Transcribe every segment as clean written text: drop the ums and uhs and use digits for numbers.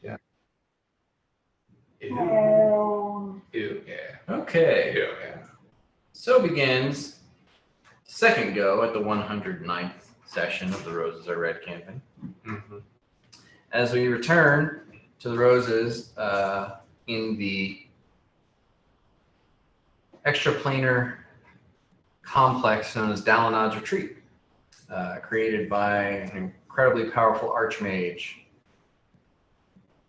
Yeah. Ew. Ew. Yeah. Okay. Ew. Yeah. So begins second go at the 109th session of the Roses Are Red campaign. Mm-hmm. As we return to the Roses in the extraplanar complex known as Dalinad's Retreat, created by an incredibly powerful archmage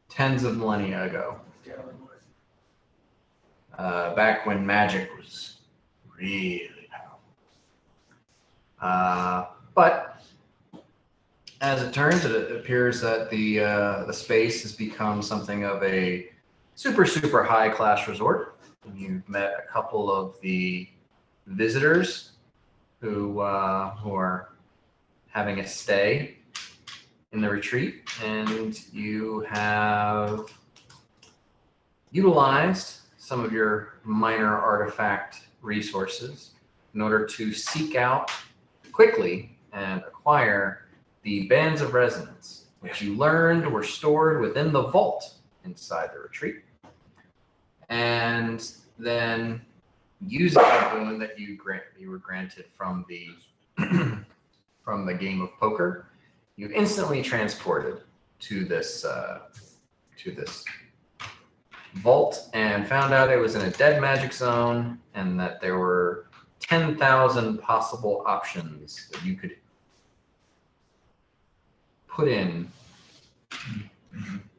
tens of millennia ago. Back when magic was really powerful. But as it turns, it appears that the space has become something of a super high class resort. You've met a couple of the visitors who are having a stay in the retreat, and you have utilized some of your minor artifact resources in order to seek out quickly and acquire the bands of resonance, which you learned were stored within the vault inside the retreat. And then using the boon that you were granted from the from the game of poker, you instantly transported to this vault and found out it was in a dead magic zone and that there were 10,000 possible options that you could put in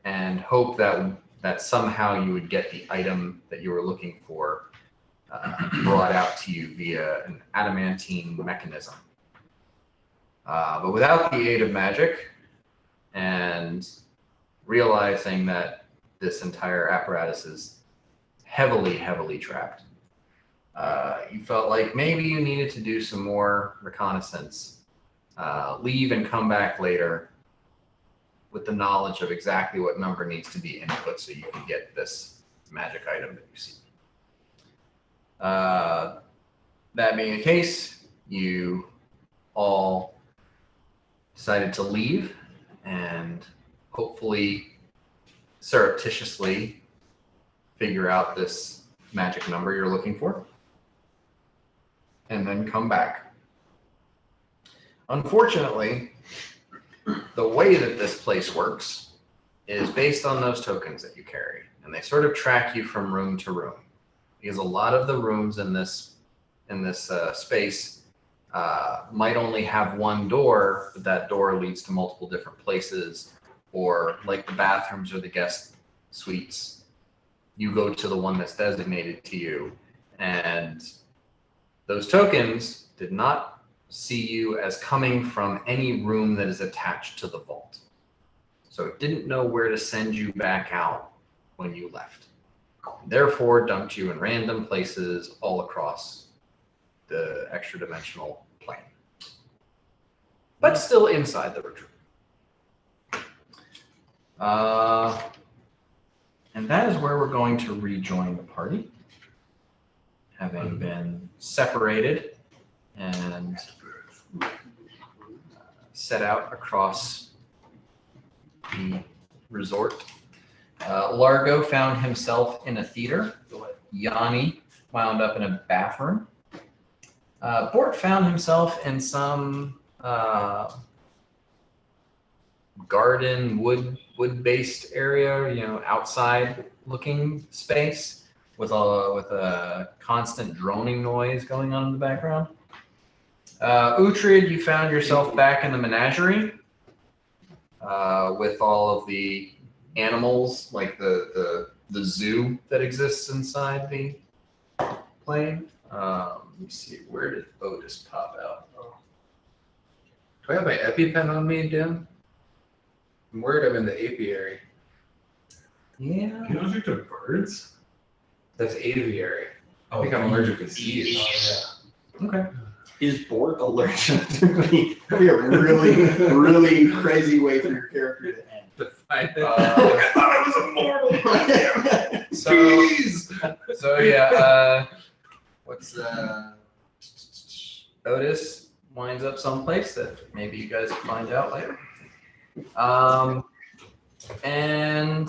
and hope that somehow you would get the item that you were looking for brought out to you via an adamantine mechanism. But without the aid of magic and realizing that this entire apparatus is heavily trapped, you felt like maybe you needed to do some more reconnaissance, leave and come back later with the knowledge of exactly what number needs to be input so you can get this magic item that you see. That being the case, you all decided to leave and hopefully surreptitiously figure out this magic number you're looking for and then come back. Unfortunately, the way that this place works is based on those tokens that you carry, and they sort of track you from room to room, because a lot of the rooms in this space might only have one door, but that door leads to multiple different places, or like the bathrooms or the guest suites, you go to the one that's designated to you, and those tokens did not see you as coming from any room that is attached to the vault. So it didn't know where to send you back out when you left. Therefore, dumped you in random places all across the extra-dimensional plane. But still inside the retreat. And that is where we're going to rejoin the party, having been separated and set out across the resort. Largo found himself in a theater. Yanni wound up in a bathroom. Bort found himself in some garden, wood-based area, outside-looking space with a constant droning noise going on in the background. Uhtred, you found yourself back in the menagerie with all of the animals, like the zoo that exists inside the plane. Let me see, where did Otis pop out? Do I have my EpiPen on me, Dan? I'm worried I'm in the apiary. Yeah. You don't to birds? That's aviary. I think I'm allergic to bees. Oh, Okay. Is Bort allergic to me? That'd be a really crazy way for your character to end. I thought I was immortal. So yeah, what's Otis winds up someplace that maybe you guys can find out later. And And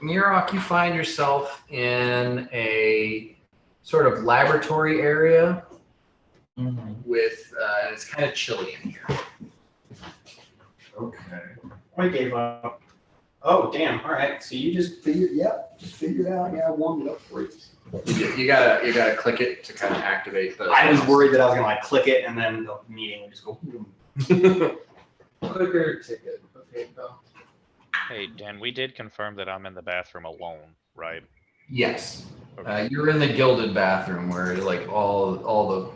Mirok, you find yourself in a sort of laboratory area with, and it's kind of chilly in here. Okay. I gave up. Oh, damn. All right. So you just figured it out. Yeah, I warmed it up for you. You gotta click it to kind of activate the. I was worried that I was going to like click it and then the meeting would just go. Clicker ticket. Okay, Bill. Hey, Dan, we did confirm that I'm in the bathroom alone, right? Yes. Okay. You're in the gilded bathroom where like all the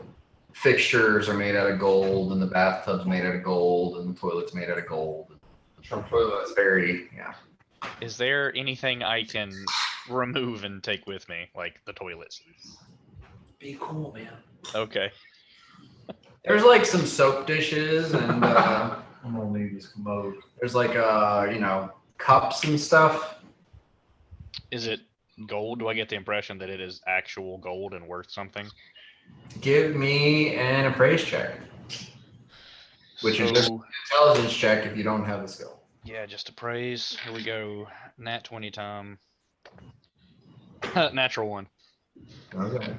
fixtures are made out of gold and the bathtub's made out of gold and the toilet's made out of gold. From toilet. It's very, yeah. Is there anything I can remove and take with me, like the toilet seat? Be cool, man. Okay. There's like some soap dishes and I'm gonna leave this commode. there's like cups and stuff. Is it gold? Do I get the impression that it is actual gold and worth something? Give me an appraise check, which is just an intelligence check if you don't have the skill. Yeah, just appraise. Here we go. Nat 20 time. Natural 1. Okay.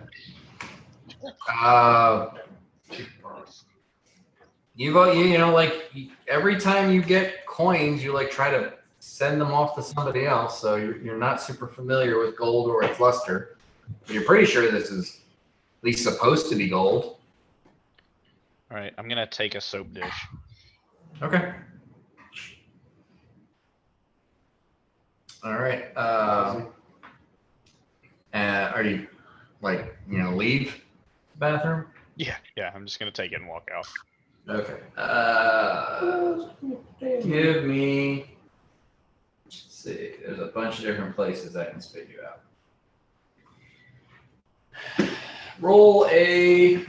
You know, like every time you get coins, you like try to send them off to somebody else. So you're not super familiar with gold or its luster, but you're pretty sure this is at least supposed to be gold. All right, I'm gonna take a soap dish. Okay. All right. Are you like leave the bathroom? Yeah, I'm just gonna take it and walk out. Okay. Give me. Let's see. There's a bunch of different places I can spit you out. Roll a.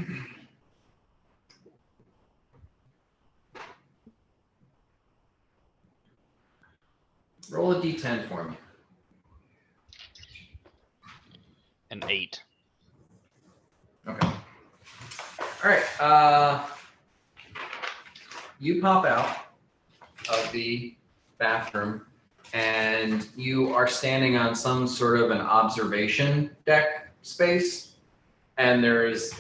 Roll a d10 for me. An 8. Okay. All right. You pop out of the bathroom and you are standing on some sort of an observation deck space. And there's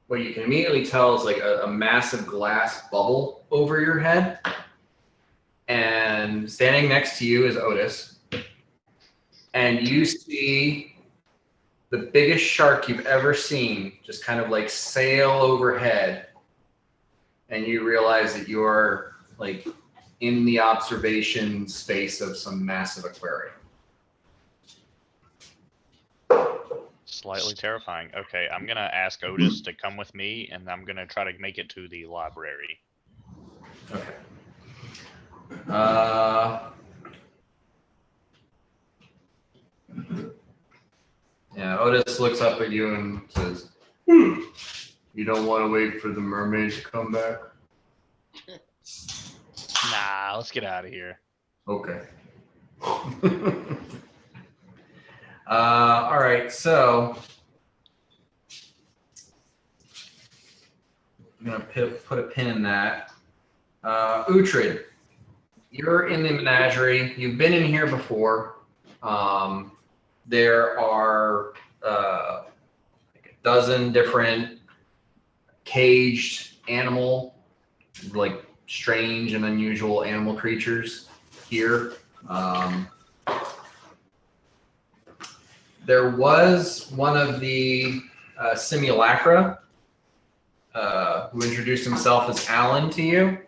what you can immediately tell is like a massive glass bubble over your head. And standing next to you is Otis. And you see the biggest shark you've ever seen just kind of like sail overhead. And you realize that you're like in the observation space of some massive aquarium. Slightly terrifying. Okay, I'm gonna ask Otis to come with me, and I'm gonna try to make it to the library. Okay. Yeah, Otis looks up at you and says, "You don't want to wait for the mermaid to come back?" Nah, let's get out of here. Okay. All right, so I'm gonna put a pin in that. Uhtred, you're in the menagerie. You've been in here before. There are like a dozen different caged animal, like strange and unusual animal creatures here. There was one of the simulacra who introduced himself as Alan to you.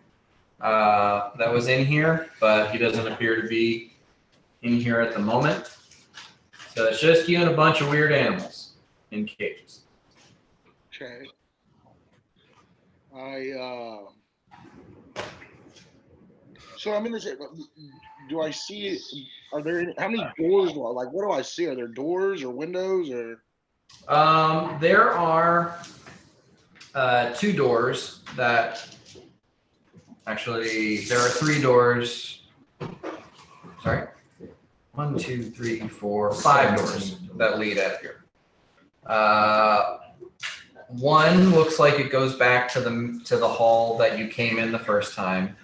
That was in here, but he doesn't appear to be in here at the moment. So it's just you and a bunch of weird animals in cages. Okay. So I'm in this. Do I see? Are there any? How many doors? Like, what do I see? Are there doors or windows or? There are 2 doors that. Actually, there are 3 doors. Sorry. 1, 2, 3, 4, 5 doors that lead out here. One looks like it goes back to the hall that you came in the first time.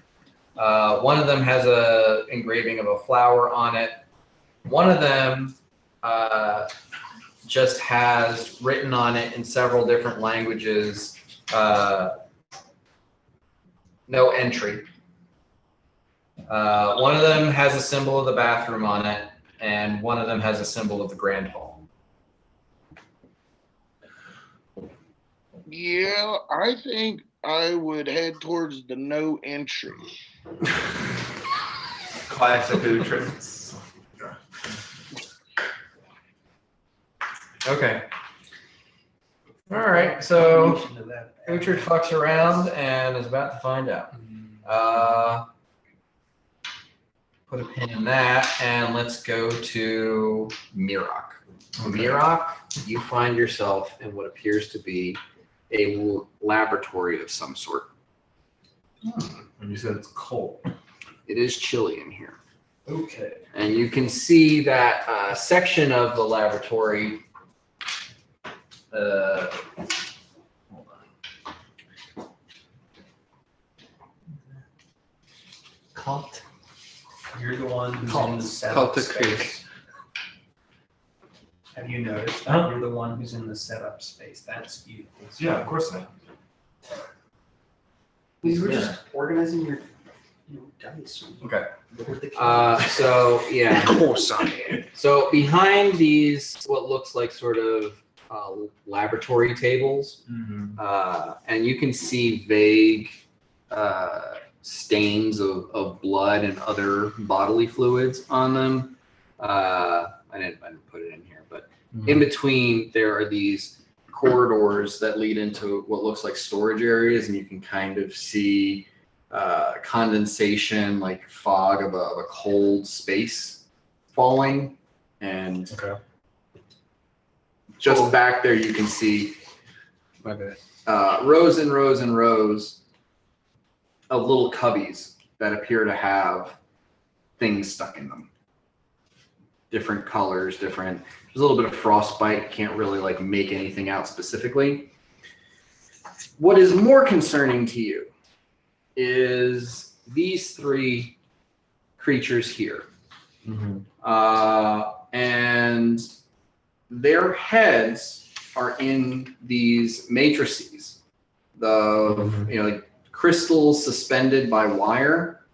One of them has a engraving of a flower on it. One of them just has written on it in several different languages, no entry. One of them has a symbol of the bathroom on it, and one of them has a symbol of the grand hall. Yeah, I think I would head towards the no entry. Classic Uhtred. Okay. All right, so Uhtred fucks around and is about to find out. Put a pin in that, and let's go to Mirok. Mirok, you find yourself in what appears to be a laboratory of some sort. And you said it's cold. It is chilly in here. Okay. And you can see that section of the laboratory. Hold on. Cult. You're the one who's in the setup space. Have you noticed that you're the one who's in the setup space? That's you. Yeah, of course I am. We were just organizing your dice. Okay. Uh, So yeah. Of course I am. So behind these, what looks like sort of laboratory tables, and you can see vague stains of blood and other bodily fluids on them. I didn't put it in here, but in between there are these corridors that lead into what looks like storage areas, and you can kind of see condensation, like fog of a cold space falling, and just back there you can see rows and rows and rows of little cubbies that appear to have things stuck in them. Different colors, there's a little bit of frostbite, can't really like make anything out specifically. What is more concerning to you is these three creatures here. And their heads are in these matrices, like crystals suspended by wire,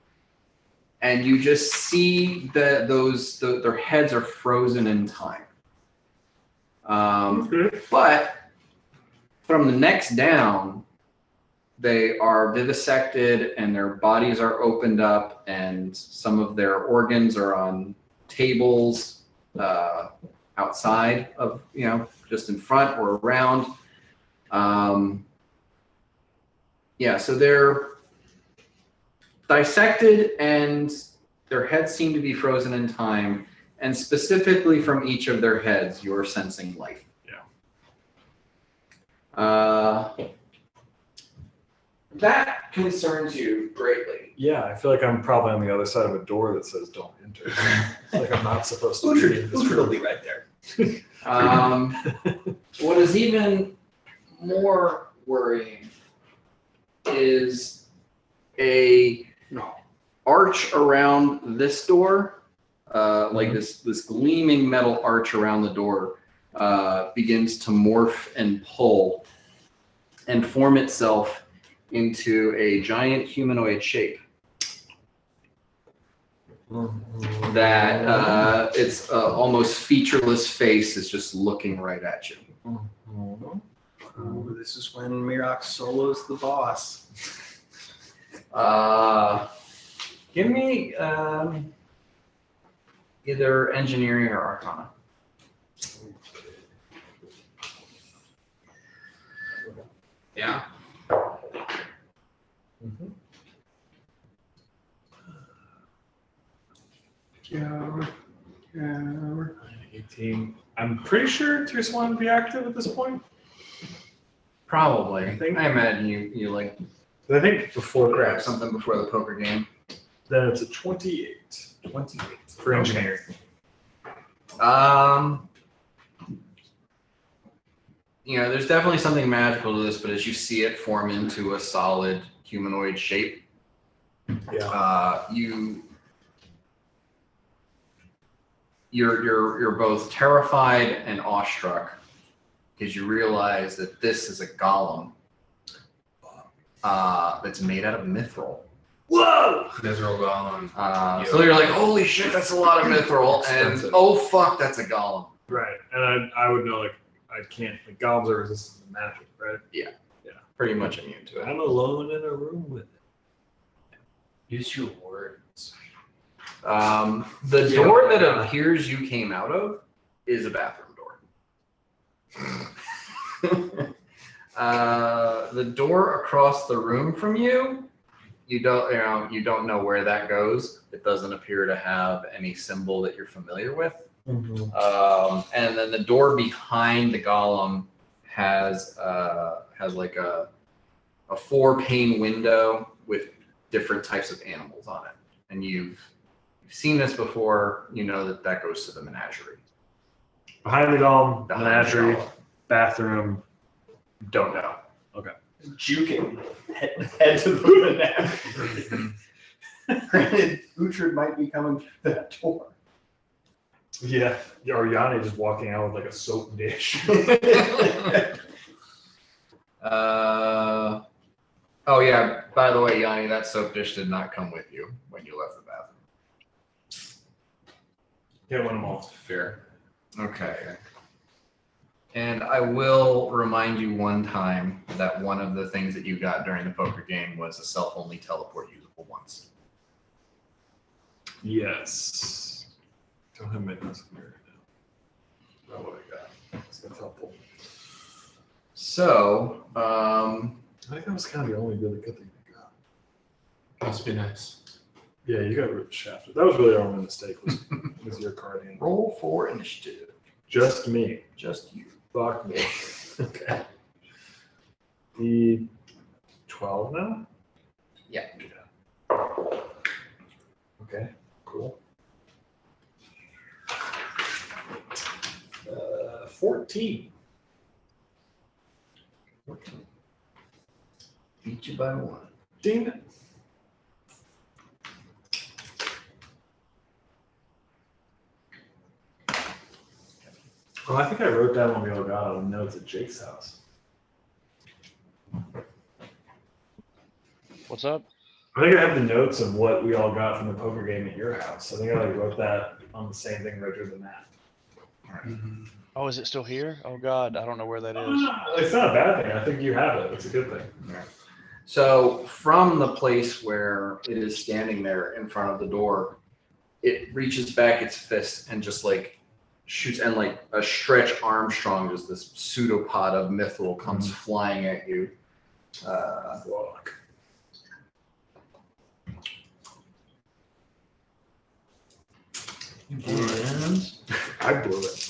and you just see that their heads are frozen in time. But from the necks down, they are vivisected and their bodies are opened up, and some of their organs are on tables outside of, just in front or around. So they're dissected and their heads seem to be frozen in time, and specifically from each of their heads, you're sensing life. That concerns you greatly. Yeah, I feel like I'm probably on the other side of a door that says "Don't enter." It's like I'm not supposed to be in this room. will be right there. What is even more worrying is a arch around this door, like this gleaming metal arch around the door begins to morph and pull and form itself into a giant humanoid shape. That its almost featureless face is just looking right at you. Oh, this is when Mirok solos the boss. Give me either engineering or arcana. Yeah. Yeah. 18. I'm pretty sure Tier 1 would be active at this point. Probably. I I imagine you like I think before grab that, something before the poker game. then it's a 28. 28 for engineering. There's definitely something magical to this, but as you see it form into a solid humanoid shape, Yeah. You're both terrified and awestruck because you realize that this is a golem that's made out of mithril. Whoa! Miserable golem. So you're like, holy shit, that's a lot of mithril, and Expensive. oh fuck, that's a golem. Right, and I would know, like, I can't, like, golems are resistant to magic, right? Pretty much immune to it. I'm alone in a room with it. Use your words. The door that appears you came out of is a bathroom door. The door across the room from you, you don't know where that goes. It doesn't appear to have any symbol that you're familiar with. Mm-hmm. And then the door behind the golem has like a 4-pane window with different types of animals on it. And you've seen this before. You know that goes to the menagerie. Behind the golem, Behind the menagerie, golem. bathroom. Don't know. Juking head to the menagerie. Granted, Uhtred might be coming through that door. Yeah, or Yanni just walking out with like a soap dish. Oh yeah, by the way, Yanni, that soap dish did not come with you when you left the bathroom. Get one of them all. Fair. Okay. And I will remind you one time that one of the things that you got during the poker game was a self-only teleport usable once. Yes. Don't have my notes here right now. Oh, what I got. That's helpful. So, I think that was kind of the only really good thing I got. Must be nice. Yeah, you got ripped shafted. That was really our only mistake was your card hand. roll for initiative. Just me. Just you. Fuck me. Okay. The 12 now? Yeah. Okay, cool. 14. 14. Beat you by 1. Damn it. Well, I think I wrote down when we all got on notes at Jake's house. What's up? I think I have the notes of what we all got from the poker game at your house. I think I like wrote that on the same thing right through the map. Oh, is it still here? Oh God, I don't know where that is. It's not a bad thing. I think you have it. It's a good thing. So from the place where it is standing there in front of the door, it reaches back its fist and just like shoots, and like a Stretch Armstrong, just this pseudopod of mithril comes flying at you. Fuck. And I blew it.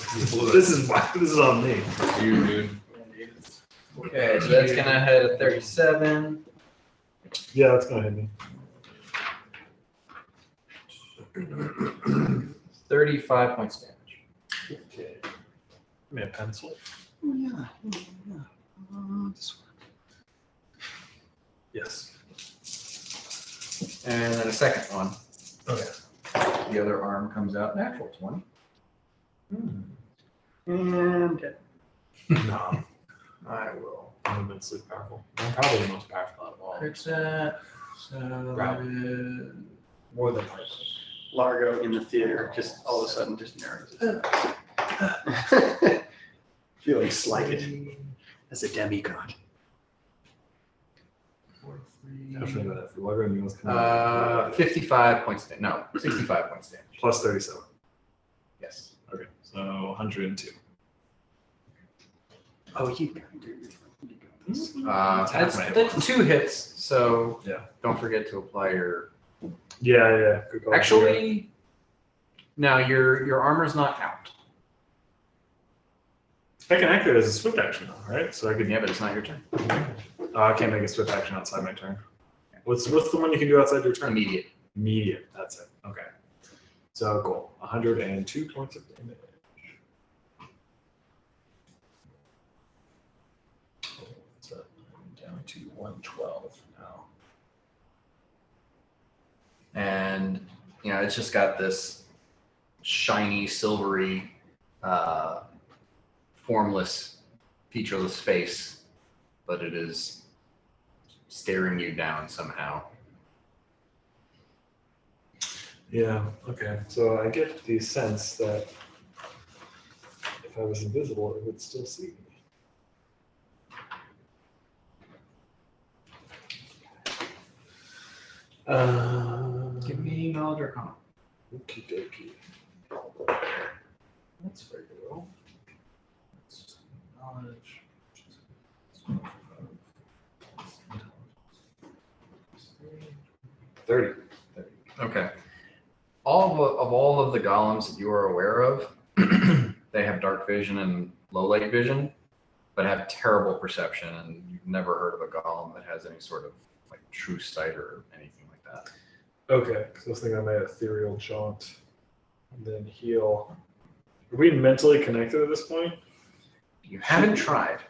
This is on me. You, dude. okay, so that's gonna hit a 37. Yeah, that's gonna hit me. 35 points damage. Okay. Give me a pencil. Yeah. Yes. And then a second one. Okay. The other arm comes out. Natural 20. And No, I will. I'm immensely powerful. I'm probably the most powerful out of all. Fix that. So More than powerful. Largo in the theater just all of a sudden just narrows feeling slighted as a demigod. Definitely that. For Largo Neal's coming out. 55 points. No, 65 points damage. Plus 37. Yes. Okay, so 102. Oh, you got this. That's 2 hits. So Yeah. don't forget to apply your. Yeah. Good call. Actually, no, your armor's not out. I can activate as a swift action though, right? So I could. Yeah, but it's not your turn. I can't make a swift action outside my turn. What's the one you can do outside your turn? Immediate. Immediate. That's it. Okay. So cool. 102 points of damage. So I'm down to 112 now. it's just got this shiny, silvery, formless, featureless face, but it is staring you down somehow. Yeah, okay. So I get the sense that if I was invisible, it would still see me. Give me knowledge or con. Okie dokie. That's very good. That's knowledge. 30. Okay. All of the golems that you are aware of, they have dark vision and low light vision, but have terrible perception, and you've never heard of a golem that has any sort of like true sight or anything like that. Okay, because I was thinking I made ethereal jaunt and then heal. Are we mentally connected at this point? You haven't tried.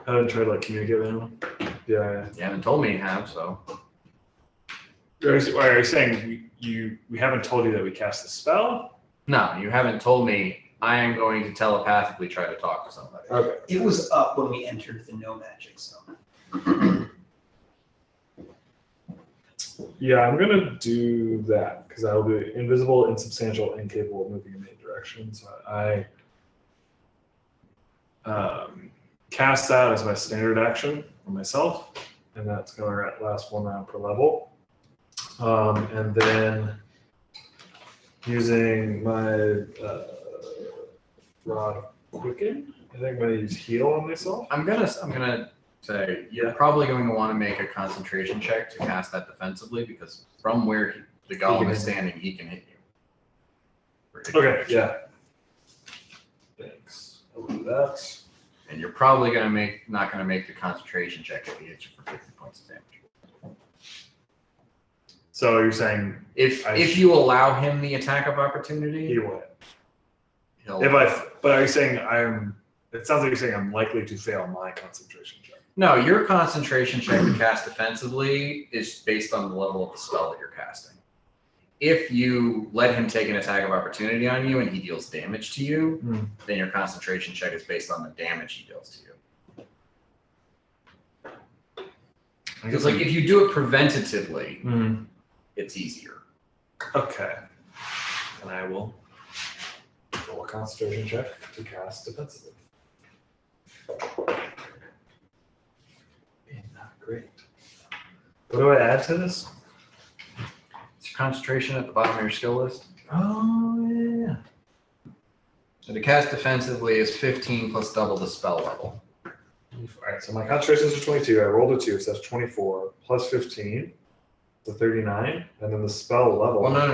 I haven't tried to like communicate with anyone. Yeah. You haven't told me you have, so. Are you saying we haven't told you that we cast the spell? No, you haven't told me I am going to telepathically try to talk to somebody. Okay. It was up when we entered the no magic zone. Yeah, I'm gonna do that because I will be invisible, insubstantial, incapable of moving in any direction. So I cast that as my standard action for myself, and that's gonna last 1 round per level. And then using my rod quicken, I think I'm gonna use heal on myself. I'm gonna say you're probably going to want to make a concentration check to cast that defensively, because from where the golem is standing, he can hit you. Okay, yeah. Thanks. I'll do that. And you're probably not gonna make the concentration check if he hits you for 50 points of damage. So you're saying If you allow him the attack of opportunity, he will hit. he'll. But are you saying it sounds like you're saying I'm likely to fail my concentration check. No, your concentration check to cast defensively is based on the level of the spell that you're casting. If you let him take an attack of opportunity on you and he deals damage to you, then your concentration check is based on the damage he deals to you. Because like if you do it preventatively, it's easier. Okay. And I will roll a concentration check to cast defensively. Not great. What do I add to this? It's your concentration at the bottom of your skill list. Oh, yeah. So to cast defensively is 15 plus double the spell level. All right, so my concentration is 22. I rolled a 2, so that's 24 plus 15, so 39, and then the spell level. Well, no.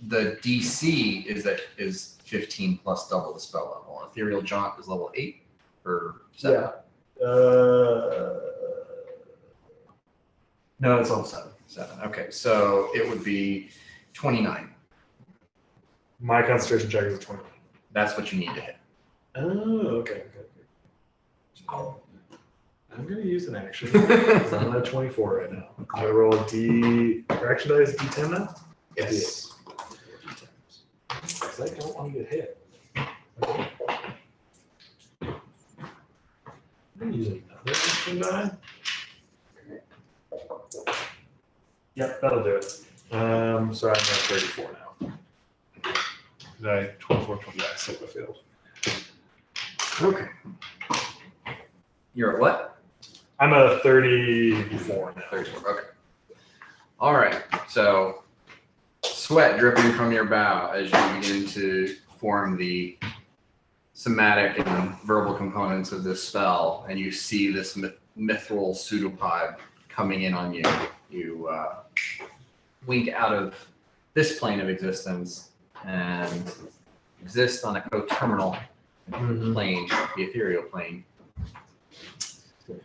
The DC is 15 plus double the spell level. Ethereal Jaunt is level 8 or 7. Yeah. No, it's level 7. 7. Okay, so it would be 29. My concentration check is a 20. That's what you need to hit. Oh, okay. I'm going to use an action. 'Cause I'm at 24 right now. I'm going to roll a D. Or actually, is D10 now? Yes. Because I don't want to get hit. Okay. I'm going to use another action die. Yep, that'll do it. So I'm at 34 now. Did I 24, 20? Yeah, I set the field. Okay. You're at what? I'm at a 34 now. 34. Okay. All right. So sweat dripping from your brow as you begin to form the somatic and verbal components of this spell, and you see this mithril pseudopod coming in on you. You wink out of this plane of existence and exist on a coterminal plane, the ethereal plane.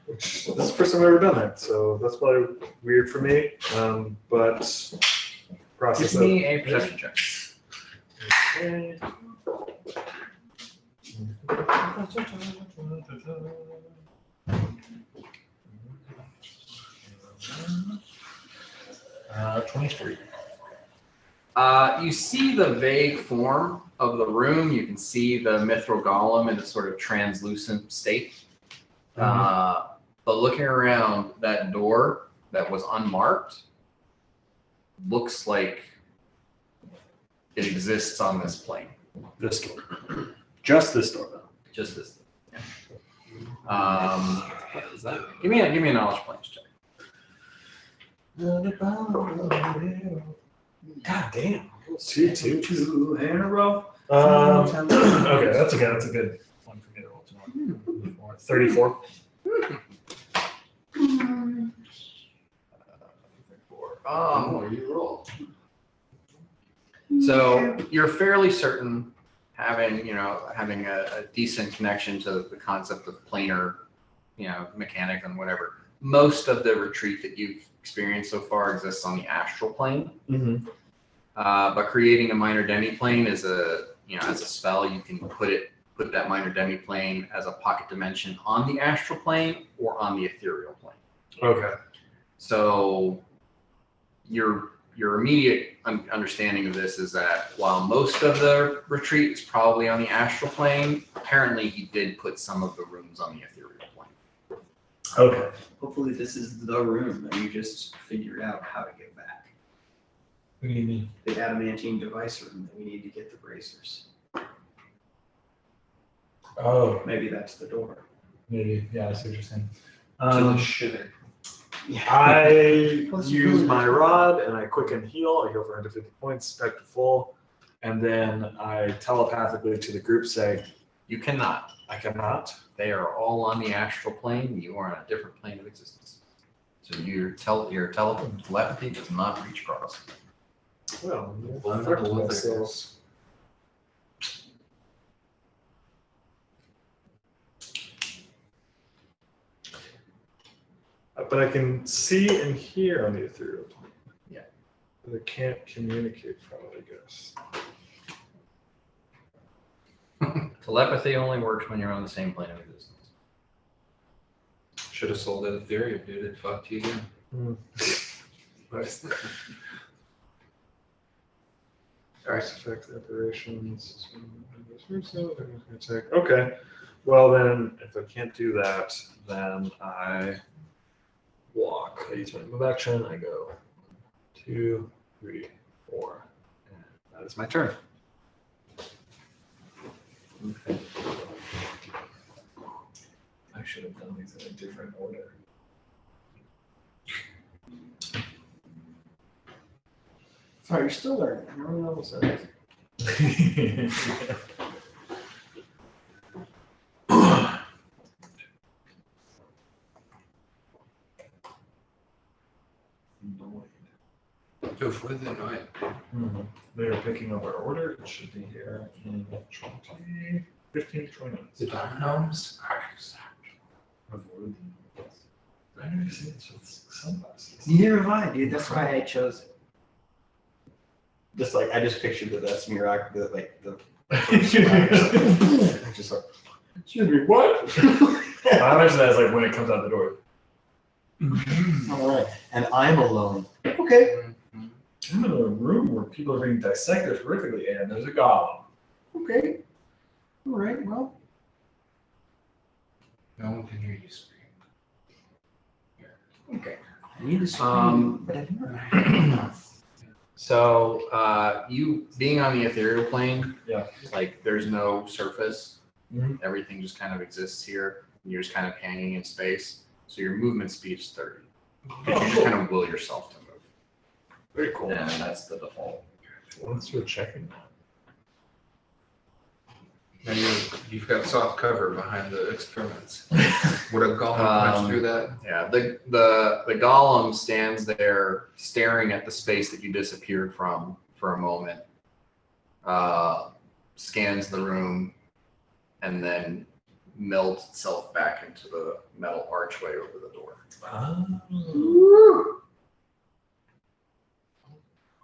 This is the first time I've ever done that, so that's probably weird for me. But process Give me a perception check. Okay. 23. You see the vague form of the room. You can see the mithril golem in a sort of translucent state. But looking around, that door that was unmarked looks like it exists on this plane. This door. Just this door, though. Just this. Yeah. What is that? Give me a knowledge points check. God damn. 2 2. 2 in a row. Okay, that's a good one for me to roll tomorrow. 34. You roll. So you're fairly certain, having a decent connection to the concept of planar, mechanics and whatever. Most of the retreat that you've experienced so far exists on the astral plane. Mm-hmm. But creating a minor demi-plane as a spell, you can put that minor demi-plane as a pocket dimension on the astral plane or on the ethereal plane. Okay. So your immediate understanding of this is that while most of the retreat is probably on the astral plane, apparently he did put some of the rooms on the ethereal plane. Okay. Hopefully this is the room and you just figured out how to get back. What do you mean? The adamantine device room that we need to get the bracers. Oh, Maybe that's the door. maybe. Yeah, I see what you're saying. To the shitter. I use my rod and I quicken heal. I heal for 150 points, back to full. And then I telepathically to the group say, You cannot. I cannot. They are all on the astral plane. You are on a different plane of existence. So your telepathy does not reach across. Well, Vulnerable fuck there. myself. But I can see and hear on the ethereal plane. Yeah. But I can't communicate from it, I guess. Telepathy only works when you're on the same plane of existence. Should have sold that Ethereum, dude. It fucked you again. Dice effects, operations. Okay. Well, then, if I can't do that, then I walk. I use my move action. I go 2, 3, 4. And that is my turn. Okay. I should have done these in a different order. Sorry, you're still learning. How many levels are there? Go for the night. They are picking up our order. It should be here in 15 to 20 minutes. The gnomes are exact. Avoid the I never seen this with sunglasses. Neither have I, dude. That's why I chose it. Just like I just pictured the Smirnoff, just like, Excuse me, what? I imagine that as like when it comes out the door. all right, and I'm alone. Okay. I'm in a room where people are being dissected horrifically, and there's a golem. Okay. All right. Well. No one can hear you scream. Okay. I need to scream, but I've never. So you being on the ethereal plane, Yeah. like there's no surface. Mhm. Everything just kind of exists here. And you're just kind of hanging in space. So your movement speed is 30. You just kind of will yourself to move. Very cool. And that's the default. Once we're checking that. Now you've got soft cover behind the experiments. Would a golem punch through that? Yeah, the golem stands there staring at the space that you disappeared from for a moment, scans the room, and then melds itself back into the metal archway over the door.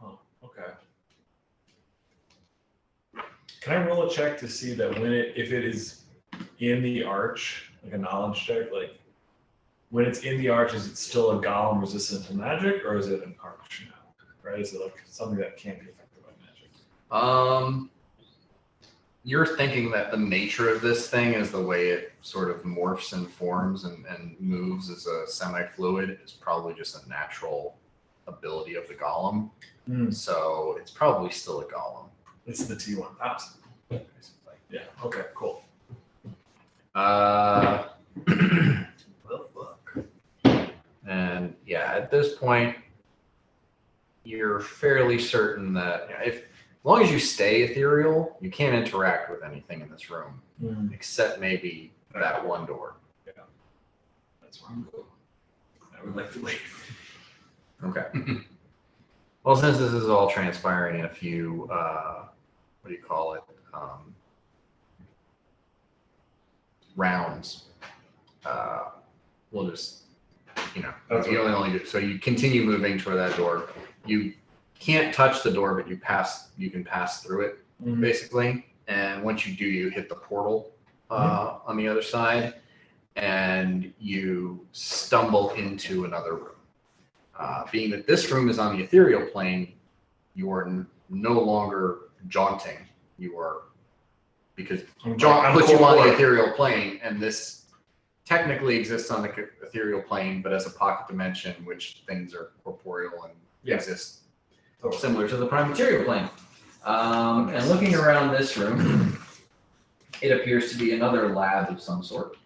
Oh, okay. Can I roll a check to see that if it is in the arch, like a knowledge check, like when it's in the arch, is it still a golem resistant to magic, or is it an arch now? Right? Is it like something that can't be affected by You're thinking that the nature of this thing is the way it sort of morphs and forms and moves as a semi-fluid is probably just a natural ability of the golem. So it's probably still a golem. It's the T1000. Yeah. Okay. Cool. Well, fuck. And yeah, at this point, you're fairly certain that as long as you stay ethereal, you can't interact with anything in this room except maybe that one door. Yeah. That's where I'm going. I would like to leave. Okay. Well, since this is all transpiring in a few, what do you call it? Rounds. We'll just, That's you only do. So you continue moving toward that door. You can't touch the door, but you can pass through it basically. And once you do, you hit the portal on the other side, and you stumble into another room. Being that this room is on the ethereal plane, you are no longer jaunting. You are, because jaunt puts you on the ethereal plane, and this technically exists on the ethereal plane, but as a pocket dimension, which things are corporeal and exist Similar to the prime material plane. And looking around this room, it appears to be another lab of some sort.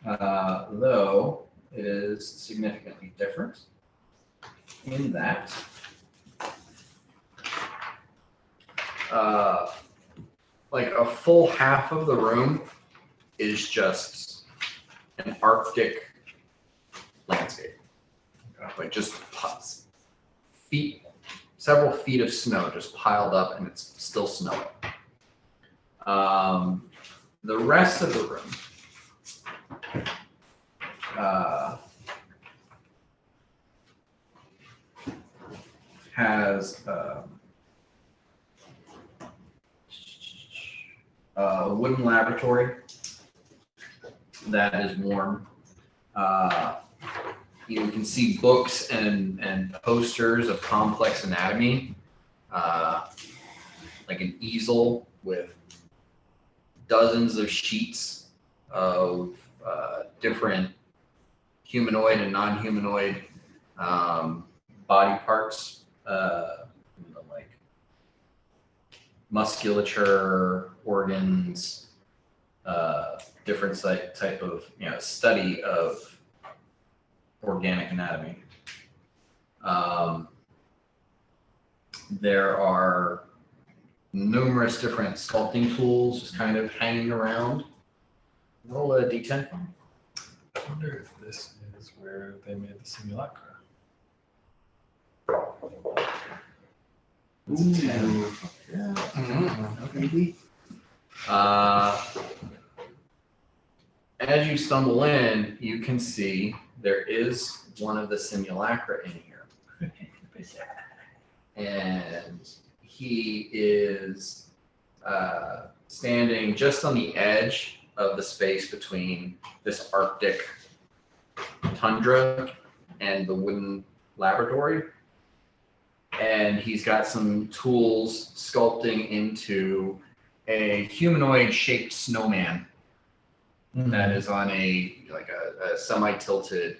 Though it is significantly different in that like a full half of the room is just an Arctic landscape. Like just several feet of snow just piled up, and it's still snowing. The rest of the room has a wooden laboratory that is warm. You can see books and posters of complex anatomy, like an easel with dozens of sheets of different humanoid and non-humanoid body parts, like musculature, organs, different type of study of organic anatomy. There are numerous different sculpting tools just kind of hanging around. Roll a d10. I wonder if this is where they made the simulacra. As you stumble in, you can see there is one of the simulacra in here. And he is standing just on the edge of the space between this Arctic tundra and the wooden laboratory. And he's got some tools sculpting into a humanoid shaped snowman that is on a semi-tilted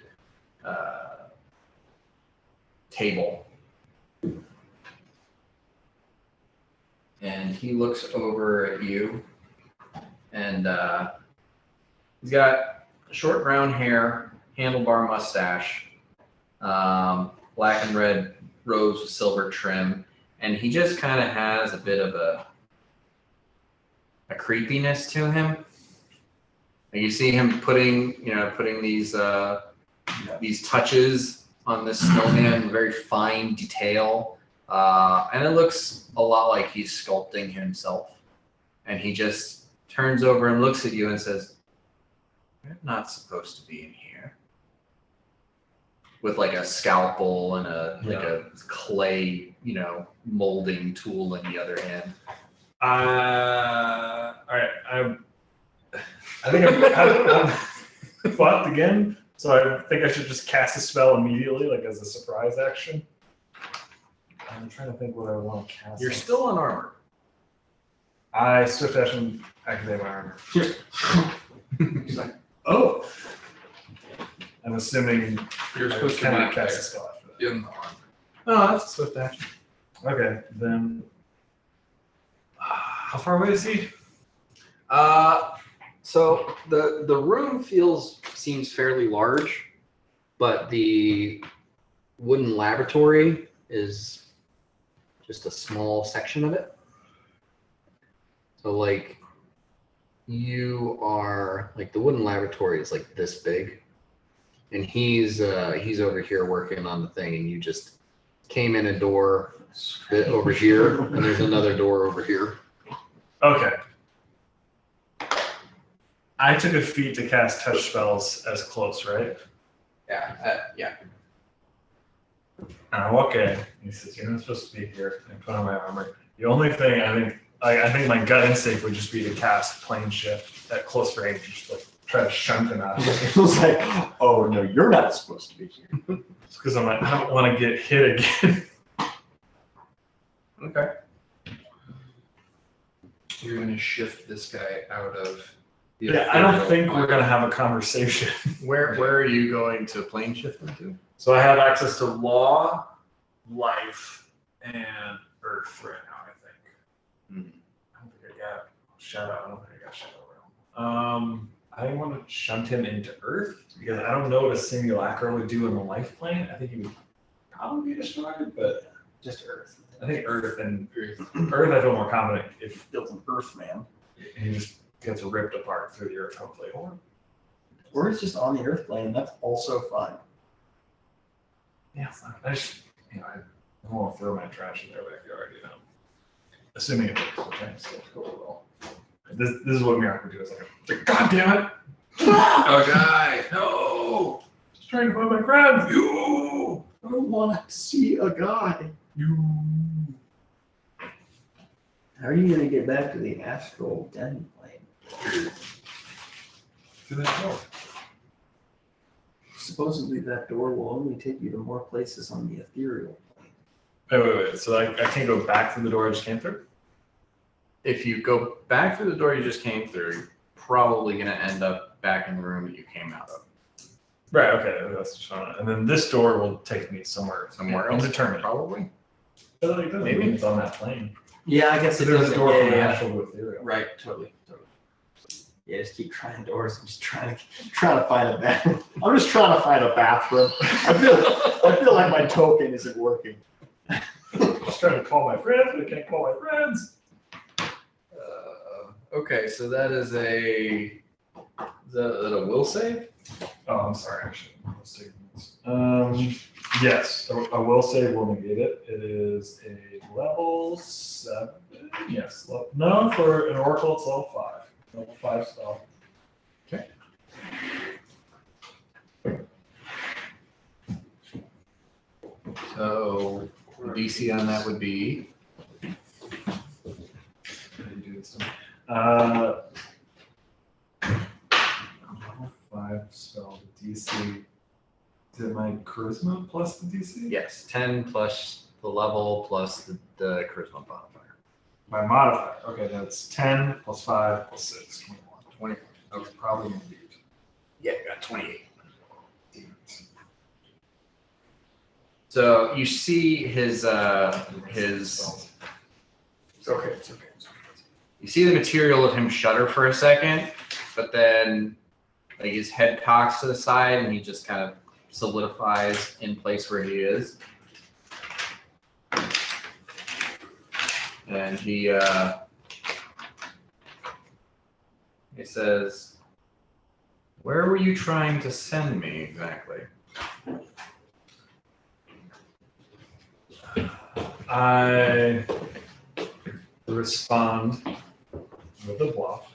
table. And he looks over at you, and he's got short brown hair, handlebar mustache, black and red robes with silver trim, and he just kind of has a bit of a creepiness to him. And you see him putting these touches on this snowman, very fine detail, and it looks a lot like he's sculpting himself. And he just turns over and looks at you and says, "You're not supposed to be in here." With like a scalpel and a clay, molding tool in the other hand. All right. I think I'm fucked again, so I think I should just cast a spell immediately, like as a surprise action. I'm trying to think what I want to cast. You're on. still unarmored. I swift action activate my armor. He's like, oh. I'm assuming You're I supposed to cannot be cast a spell after that. in the arm. Oh, that's a swift action. Okay, then. How far away is he? So the room seems fairly large, but the wooden laboratory is just a small section of it. So like you are like the wooden laboratory is like this big, and he's over here working on the thing, and you just came in a door over here, and there's another door over here. Okay. I took a feat to cast touch spells as close, right? Yeah. And I walk in. He says, "You're not supposed to be here." And put on my armor. The only thing I think my gut instinct would just be to cast plane shift at close range, just like try to shunt him out. It was like, oh no, you're not supposed to be here. It's because I'm like, I don't want to get hit again. Okay. You're gonna shift this guy out of. The Yeah, I don't ethereal think we're plane. gonna have a conversation. Where are you going to plane shift into? So I have access to law, life, and earth right now, I think. I don't think I got shadow. I don't think I got shadow realm. I want to shunt him into earth because I don't know what a simulacra would do in the life plane. I think he would probably be destroyed, but Just Earth. I think earth I feel more confident if Built an Earth man. he just gets ripped apart through the earth, hopefully. Or it's just on the Earth plane. That's also fine. Yeah, I just, I want to throw my trash in their backyard, Assuming it works, okay? So cool. This is what Miracle do. It's like, God damn it! Oh, guy! No! Just trying to find my friends. You! I want to see a guy. How are you going to get back to the astral den plane? Through that door. Supposedly that door will only take you to more places on the ethereal plane. Wait. So I can't go back through the door I just came through? If you go back through the door you just came through, you're probably going to end up back in the room that you came out of. Right, okay, that's fine. And then this door will take me somewhere Somewhere else, indeterminate. probably. Maybe it's on that plane. Yeah, I guess So it there's a doesn't. door from Yeah. astral to ethereal. Right, totally. Yeah, just keep trying doors. I'm just trying to find a bathroom. I'm just trying to find a bathroom. I feel like my token isn't working. Just trying to call my friends, but I can't call my friends. Okay, so that is a will save? Oh, I'm sorry, actually. Let's take this. Yes, a will save will negate it. It is a level 7. Yes. No, for an oracle, it's level 5. Level 5 spell. Okay. So the DC on that would be How do you do this? Level 5 spell, the DC. Is it my charisma plus the DC? yes, 10 plus the level plus the charisma modifier. My modifier. Okay, that's 10 plus 5 plus 6. 21. 20. Okay, probably indeed. Yeah, you got 28. So you see his It's okay, it's okay. you see the material of him shudder for a second, but then like his head cocks to the side and he just kind of solidifies in place where he is. And he says, "Where were you trying to send me exactly?" I respond with a bluff.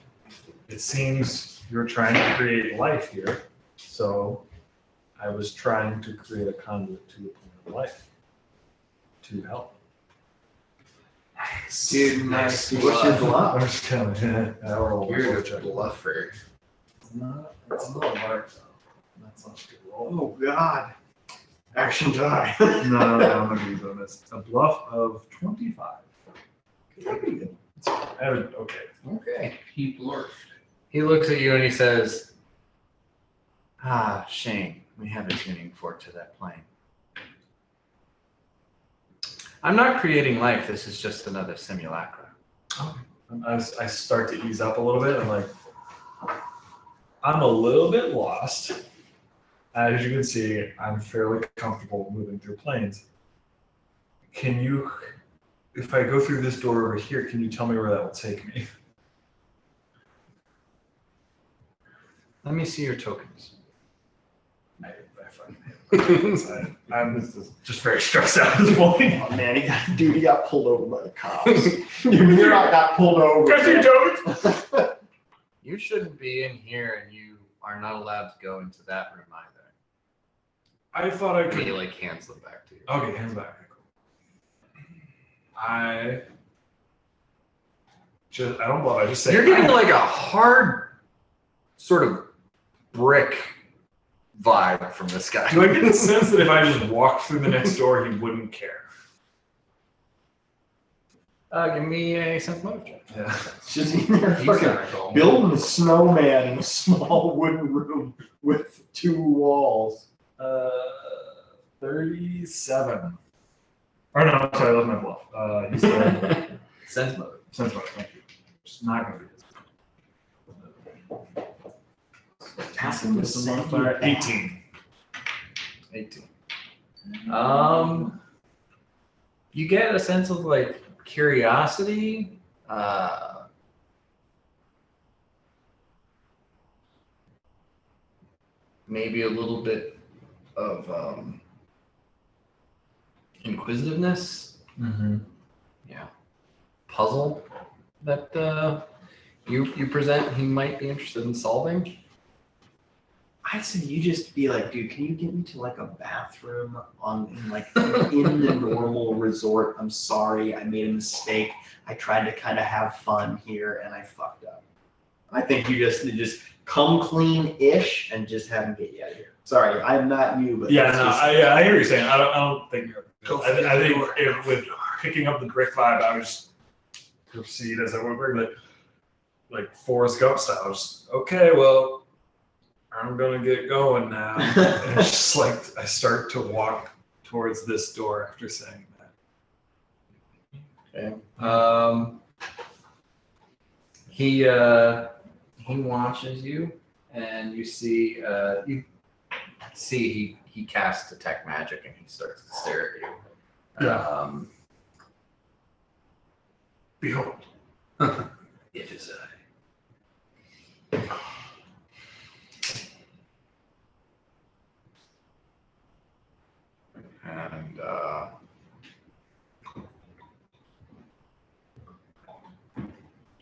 It seems you're trying to create life here, so I was trying to create a conduit to a point of life to help. Dude, nice. What's your I'm bluff? just kind of You're a bluffer. It's not a mark though. That's not a good roll. Oh God. Action die. No, I'm not gonna use bonus. A bluff of 25. Average, okay. Okay. He blurfed. He looks at you and he says, "Ah, shame. We have a tuning fork to that plane. I'm not creating life. This is just another simulacra." I start to ease up a little bit. I'm like, I'm a little bit lost. As you can see, I'm fairly comfortable moving through planes. Can you, if I go through this door over here, can you tell me where that will take me? Let me see your tokens. I'm just very stressed out at this point. Oh man, he got pulled over by the cops. You're not got pulled over. Guess you don't. You shouldn't be in here, and you are not allowed to go into that room either. I thought I And could. he like hands them back to you. Okay, hands back. I don't bluff. I just say You're getting like a hard sort of brick vibe from this guy. Do I get the sense that if I just walked through the next door, he wouldn't care? Give me a sense motive check. Yeah. It's just in there He's fucking not calm. building a snowman in a small wooden room with 2 walls. 37. Or no, I'm sorry, I left my bluff. He said Sense motive. sense motive. Thank you. It's not going to be this. Ask him to send you back. 18. 18. You get a sense of like curiosity. Maybe a little bit of inquisitiveness. Mm-hmm. Yeah. Puzzle that you present. He might be interested in solving. I said you just be like, dude, can you get me to like a bathroom in the normal resort? I'm sorry, I made a mistake. I tried to kind of have fun here and I fucked up. I think you just come clean-ish and just have him get you out of here. Sorry, I'm not you, but Yeah, that's no, just- I hear what you're saying. I don't think you're. Go I think if, with picking up the brick vibe, I would just proceed as I would like Forrest Gump style. Just, okay, well, I'm gonna get going now. And it's just like I start to walk towards this door after saying that. Okay. He watches you, and you see he casts detect magic, and he starts to stare at you. Yeah. Behold. It is and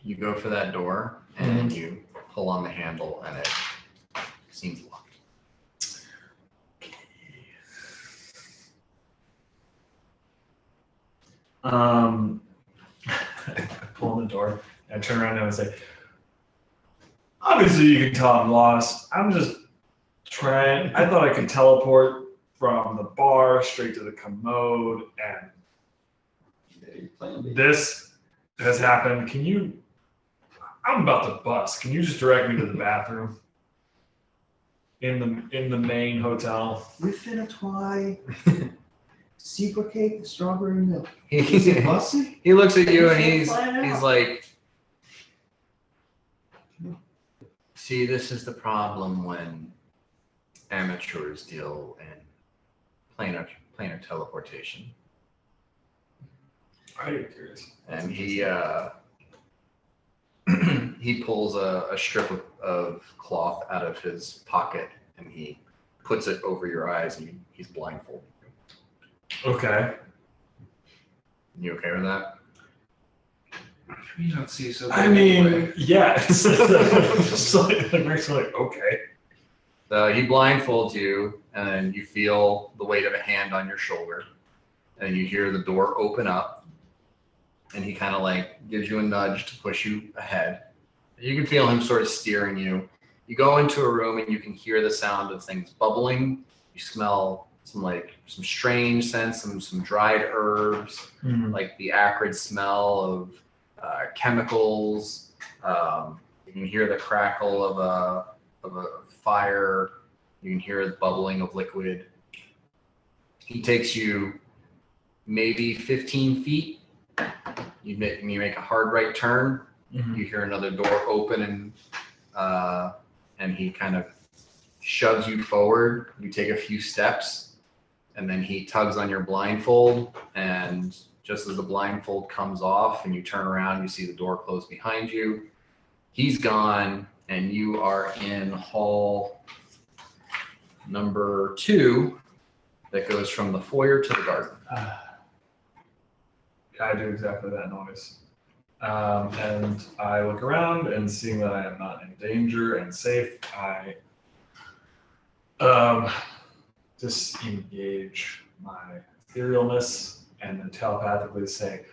you go for that door, and you pull on the handle, and it seems locked. I pull on the door and I turn around and I say, obviously you can tell I'm lost. I'm just trying. I thought I could teleport from the bar straight to the commode, and this has happened. I'm about to bust. Can you just direct me to the bathroom in the main hotel? Within a twy, zebra cake, strawberry milk. Is it bussy? He looks at you and Can't he's find out. like, see, this is the problem when amateurs deal in planar teleportation. I'm curious. And he he pulls a strip of cloth out of his pocket and he puts it over your eyes and he's blindfolded. Okay. You okay with that? You don't see so. I good anyway. mean, yeah. It's just like Rick's like, okay. He blindfolds you, and then you feel the weight of a hand on your shoulder, and you hear the door open up, and he kind of like gives you a nudge to push you ahead. You can feel him sort of steering you. You go into a room, and you can hear the sound of things bubbling. You smell some strange scents, some dried herbs, like the acrid smell of chemicals. You can hear the crackle of a fire. You can hear the bubbling of liquid. He takes you maybe 15 feet. You make a hard right turn. You hear another door open, and he kind of shoves you forward. You take a few steps, and then he tugs on your blindfold. And just as the blindfold comes off and you turn around, you see the door close behind you. He's gone, and you are in hall number 2 that goes from the foyer to the garden. I do exactly that noise. And I look around, and seeing that I am not in danger and safe, I disengage my etherealness and then telepathically say,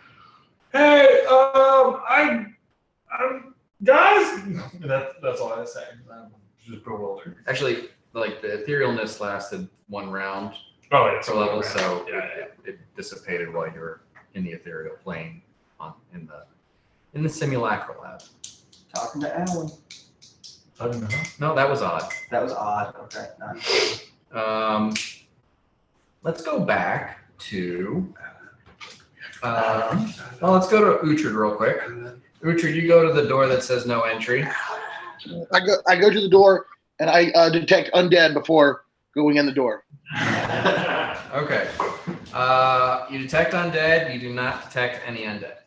"Hey, I'm guys." That's all I say. I'm just bewildered. Actually, like the etherealness lasted 1 round Oh, yeah, per level, so yeah. it dissipated while you were in the ethereal plane in the simulacral lab. Talking to Alan. I don't know. No, that was odd. That was odd. Okay. Nice. Let's go back to. Let's go to Uhtred real quick. Uhtred, you go to the door that says no entry. I go to the door and I detect undead before going in the door. Okay. You detect undead. You do not detect any undead.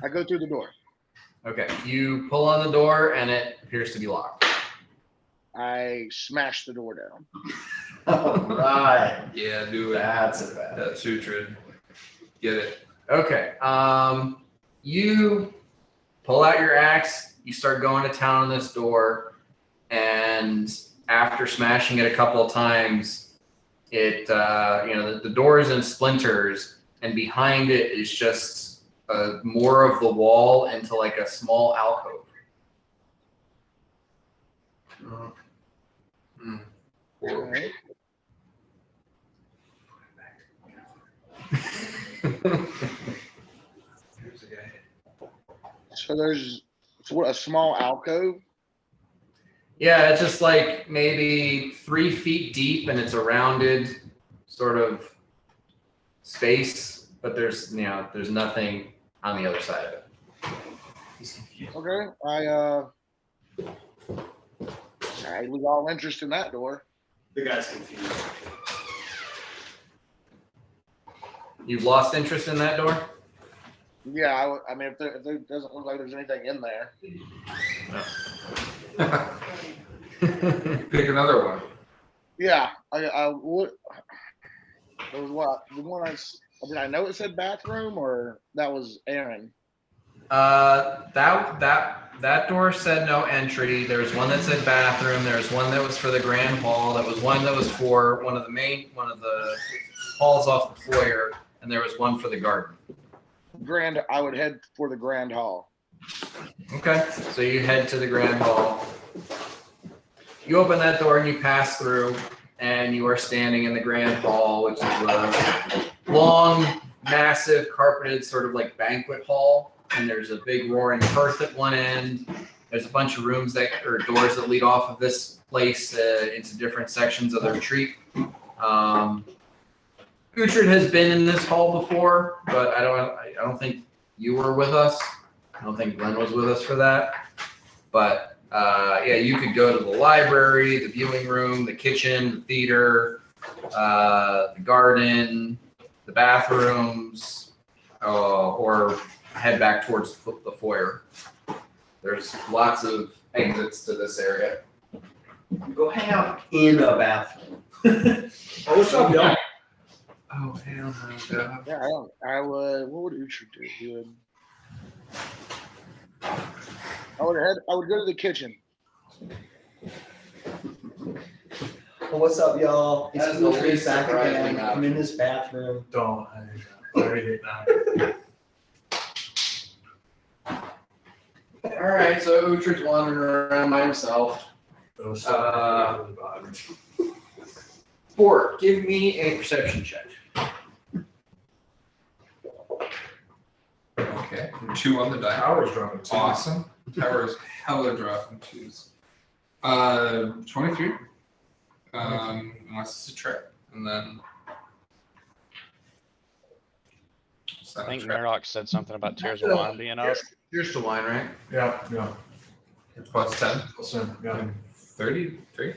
I go through the door. Okay. You pull on the door and it appears to be locked. I smash the door down. All right. Yeah, do it. That's it. That's Uhtred. Get it. Okay. You pull out your axe. You start going to town on this door, and after smashing it a couple of times, the door is in splinters, and behind it is just more of the wall into like a small alcove. All right. So there's a small alcove. Yeah, it's just like maybe 3 feet deep, and it's a rounded sort of space, but there's nothing on the other side of it. Okay. I lose all interest in that door. The guy's confused. You've lost interest in that door? Yeah, I mean, if there doesn't look like there's anything in there. Pick another one. Yeah, I would. There was what? The one did I know it said bathroom, or that was Aaron? That door said no entry. There was one that said bathroom. There was one that was for the grand hall. There was one that was for one of the halls off the foyer, and there was one for the garden. I would head for the grand hall. Okay, so you head to the grand hall. You open that door and you pass through, and you are standing in the grand hall, which is a long, massive, carpeted sort of like banquet hall. And there's a big roaring hearth at one end. There's a bunch of rooms doors that lead off of this place into different sections of the retreat. Uhtred has been in this hall before, but I don't think you were with us. I don't think Glenn was with us for that. But you could go to the library, the viewing room, the kitchen, the theater, the garden, the bathrooms, or head back towards the foyer. There's lots of exits to this area. Go hang out in a bathroom. What's up, y'all? Oh, hell no. Yeah, I would. What would Uhtred do? He would. I would go to the kitchen. Well, what's up, y'all? That It's is the Uhtred least back surprising again. I'm in this bathroom. Don't. I already hate that. All right, so Uhtred's wandering around by himself. Those Uh, really bothered. Bort, give me a perception check. Okay. 2 on the die. Tower's dropping too. Awesome. Tower's hella dropping 2s. 23. Unless it's a trap. And then. I think Murdoch said something about Tears of Wine being up. Here's the wine, right? Yeah, yeah. It's plus 10. Listen, yeah. 33?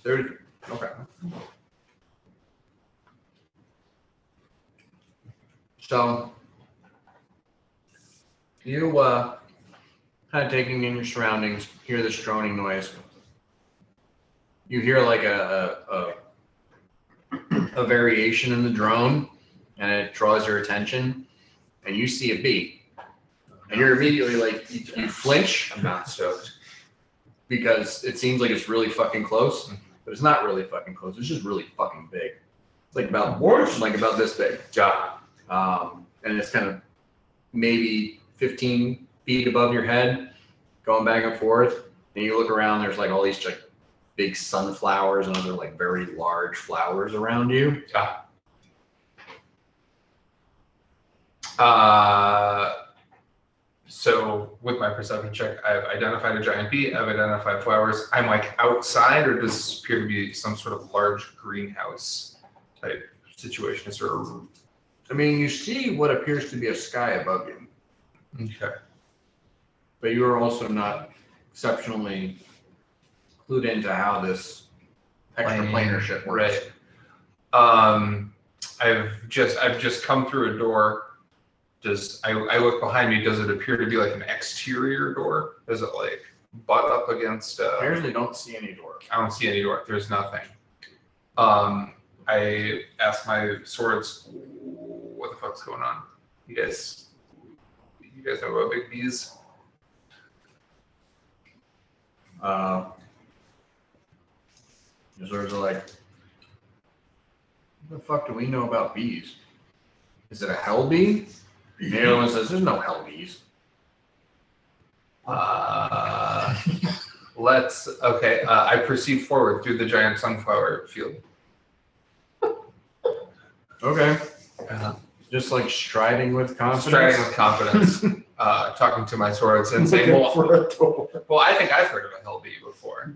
30. Okay. So you kind of taking in your surroundings, hear this droning noise. You hear like a variation in the drone, and it draws your attention, and you see a bee, and you're immediately like you flinch I'm not stoked. because it seems like it's really fucking close, but it's not really fucking close. It's just really fucking big. It's like about this big. Yeah. And it's kind of maybe 15 feet above your head, going back and forth. And you look around, there's like all these like big sunflowers and other like very large flowers around you. So with my perception check, I've identified a giant bee, I've identified flowers. I'm like outside, or does this appear to be some sort of large greenhouse type situation? Is there a... I mean, you see what appears to be a sky above you, Okay. but you are also not exceptionally clued into how this extraplanar shit works. Right. I've just come through a door. I look behind me, does it appear to be like an exterior door? Does it like butt up against Apparently don't see any door. I don't see any door. There's nothing. I ask my swords, what the fuck's going on? You guys know about big bees? The swords are like, what the fuck do we know about bees? Is it a hell bee? And the other one says, there's no hell bees. I proceed forward through the giant sunflower field. Okay. Just like striding with confidence. Striding with confidence, talking to my swords and saying, well, I think I've heard of a hell bee before.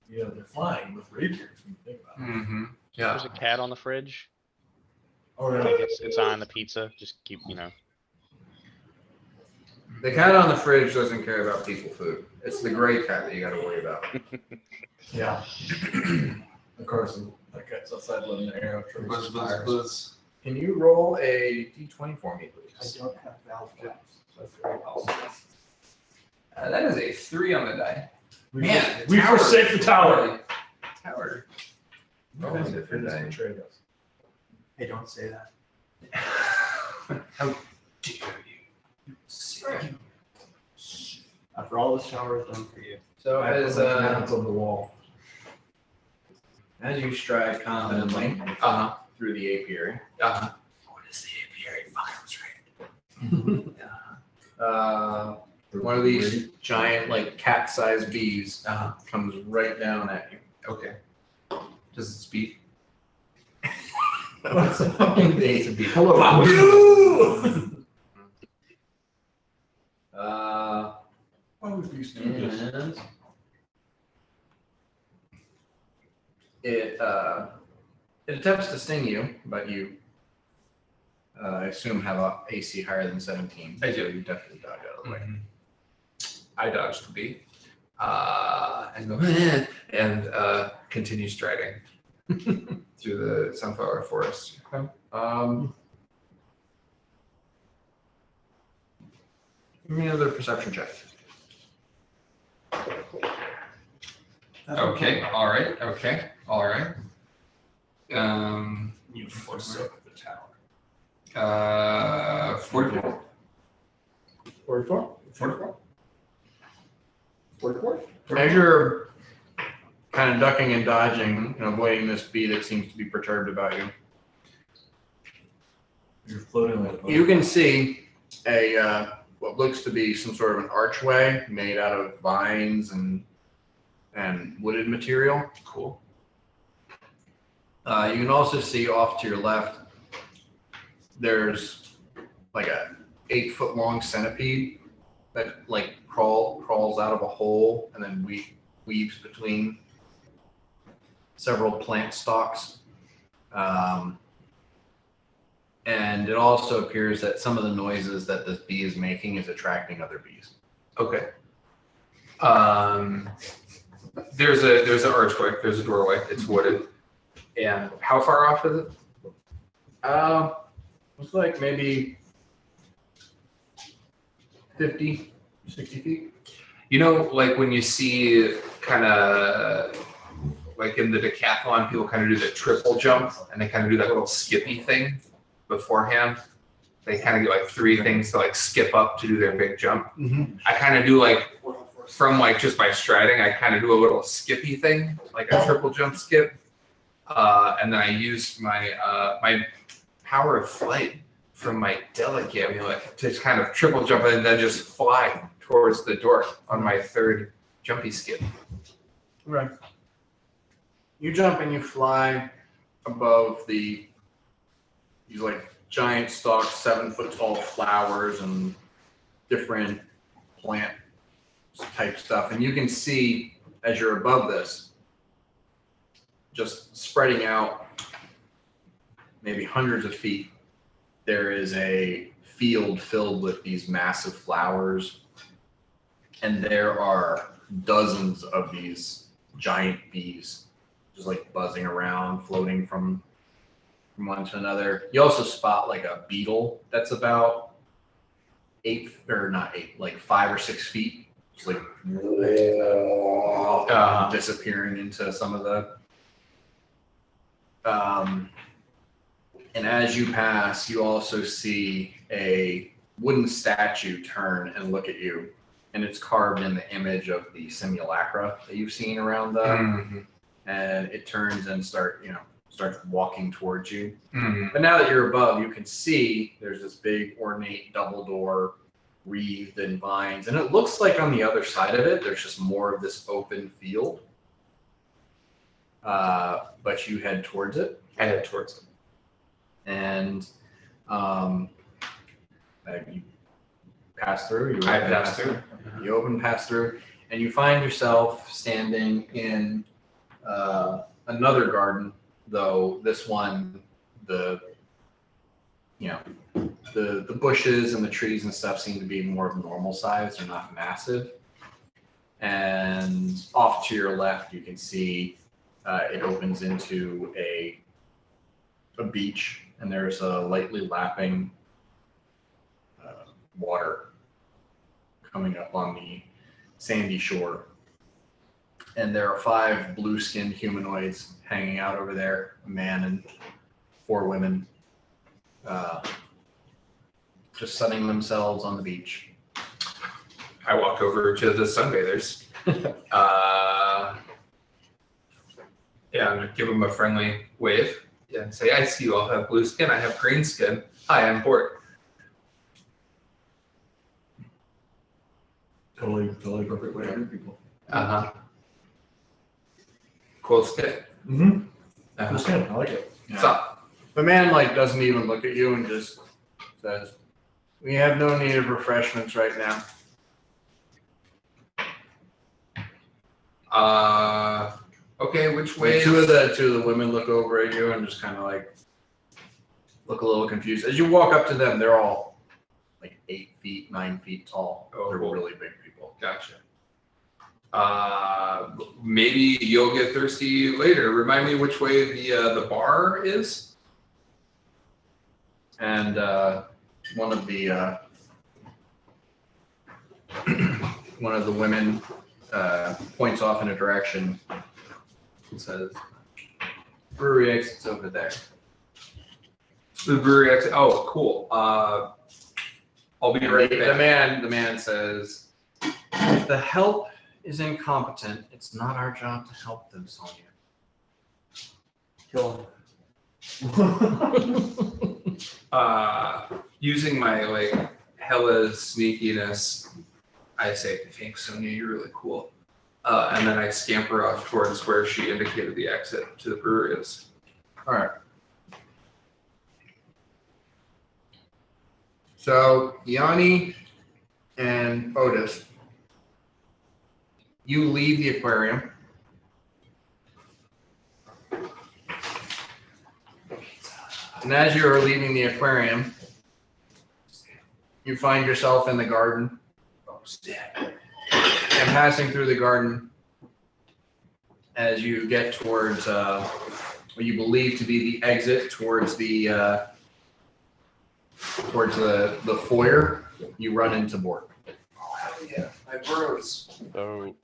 Yeah, they're flying with rapiers when you think about it. Mm-hmm. Yeah. There's a cat on the fridge. Oh, I yeah. think it's eyeing the pizza. Just keep, The cat on the fridge doesn't care about people food. It's the gray cat that you got to worry about. Yeah. Of course, that cat's outside letting the air out. Buzz, buzz, buzz. Can you roll a d20 for me, I please? don't have valve flaps. That's very possible. That is a 3 on the die. We Man, we tower. forsake the tower. Tower. Oh, It's it's good day. betrayed us. Hey, don't say that. How dare you? After all this shower is done for you. So It's on the wall. as you stride confidently through the apiary, What is the apiary files rate? one of these giant like cat-sized bees comes right down at you. Okay. Does it speak? It's a fucking bee. Hello. Why would bees do this? And it attempts to sting you, but you I assume have a AC higher than 17. I do. So you definitely dodge out of the way. I dodged the bee. And go, and continue striding through the sunflower forest. Give me another perception check. Okay, all right. You forsook the tower. 44. 44? 44. 44? As you're kind of ducking and dodging and avoiding this bee that seems to be perturbed about you, You're floating like a boat. you can see a what looks to be some sort of an archway made out of vines and wooded material. Cool. You can also see off to your left, there's like a 8-foot long centipede that like crawls out of a hole and then weaves between several plant stalks. And it also appears that some of the noises that this bee is making is attracting other bees. Okay. There's an archway. There's a doorway. It's wooded. And how far off is it? Looks like maybe 50, 60 feet. You know, like when you see kind of like in the decathlon, people kind of do the triple jump and they kind of do that little skippy thing beforehand. They kind of do like 3 things to like skip up to do their big jump. Mm-hmm. I kind of do like from like just by striding, I kind of do a little skippy thing, like a triple jump skip. And then I use my my power of flight from my delicate amulet to kind of triple jump and then just fly towards the door on my 3rd jumpy skip. Right. You jump and you fly above these like giant stalked 7-foot tall flowers and different plant type stuff. And you can see as you're above this, just spreading out maybe hundreds of feet, there is a field filled with these massive flowers. And there are dozens of these giant bees just like buzzing around, floating from one to another. You also spot like a beetle that's about 5 or 6 feet, just like disappearing into some of the. And as you pass, you also see a wooden statue turn and look at you, and it's carved in the image of the simulacra that you've seen around the. And it turns and starts walking towards you. But now that you're above, you can see there's this big ornate double door wreathed in vines. And it looks like on the other side of it, there's just more of this open field. But you head towards it. I head towards it. And you pass through. I pass through. You open, pass through, and you find yourself standing in another garden, though this one, the bushes and the trees and stuff seem to be more of normal size. They're not massive. And off to your left, you can see it opens into a beach, and there's a lightly lapping water coming up on the sandy shore. And there are 5 blue-skinned humanoids hanging out over there, a man and 4 women, just sunning themselves on the beach. I walk over to the sunbathers. And give them a friendly wave and say, I see you all have blue skin. I have green skin. Hi, I'm Bort. Totally appropriate way to greet people. Cool skin. Cool skin. I like it. What's up? The man doesn't even look at you and just says, "We have no need of refreshments right now." Okay, which way? Two of the women look over at you and just kind of look a little confused. As you walk up to them, they're all 8 feet, 9 feet tall. Oh, they're cool. really big people. Gotcha. Maybe you'll get thirsty later. Remind me which way the bar is. And one of the women points off in a direction and says, "Brewery exit's over there." The brewery exit. Oh, cool. I'll be right back. The man says, "If the help is incompetent, it's not our job to help them, Sonia." Kill Using my Hella's sneakiness, I say, "Thanks, Sonia. You're really cool." And then I scamper off towards where she indicated the exit to the brewery is. All right. So Yanni and Otis, you leave the aquarium. And as you are leaving the aquarium, you find yourself in the garden. And passing through the garden as you get towards what you believe to be the exit towards the foyer, you run into Bort. Oh, hell yeah. My bros. So,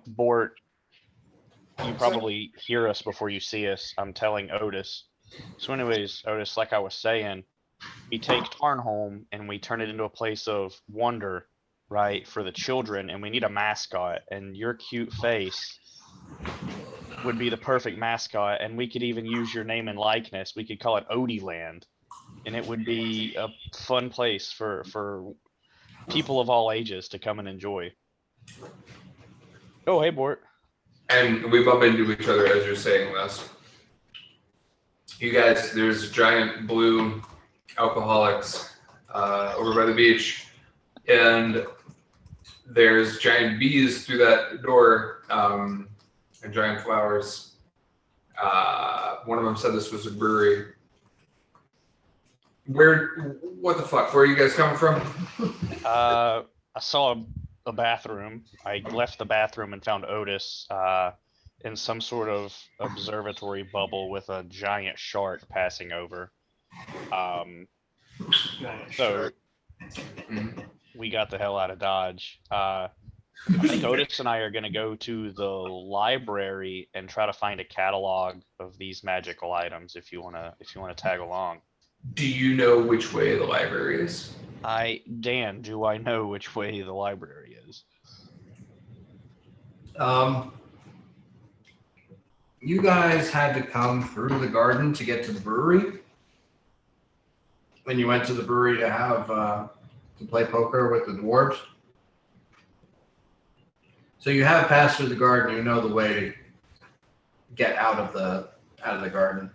Bort, you probably hear us before you see us. I'm telling Otis. So anyways, Otis, like I was saying, we take Tarnholm and we turn it into a place of wonder, right, for the children, and we need a mascot, and your cute face would be the perfect mascot, and we could even use your name and likeness. We could call it Odieland, and it would be a fun place for people of all ages to come and enjoy. Oh, hey, Bort. And we bump into each other as you're saying this. You guys, there's giant blue alcoholics over by the beach, and there's giant bees through that door, and giant flowers. One of them said this was a brewery. What the fuck? Where are you guys coming from? I saw a bathroom. I left the bathroom and found Otis in some sort of observatory bubble with a giant shark passing over. So we got the hell out of Dodge. I think Otis and I are going to go to the library and try to find a catalog of these magical items. If you wanna tag along. Do you know which way the library is? Dan, do I know which way the library is? You guys had to come through the garden to get to the brewery. When you went to the brewery to have to play poker with the dwarves. So you have passed through the garden. You know the way to get out of the garden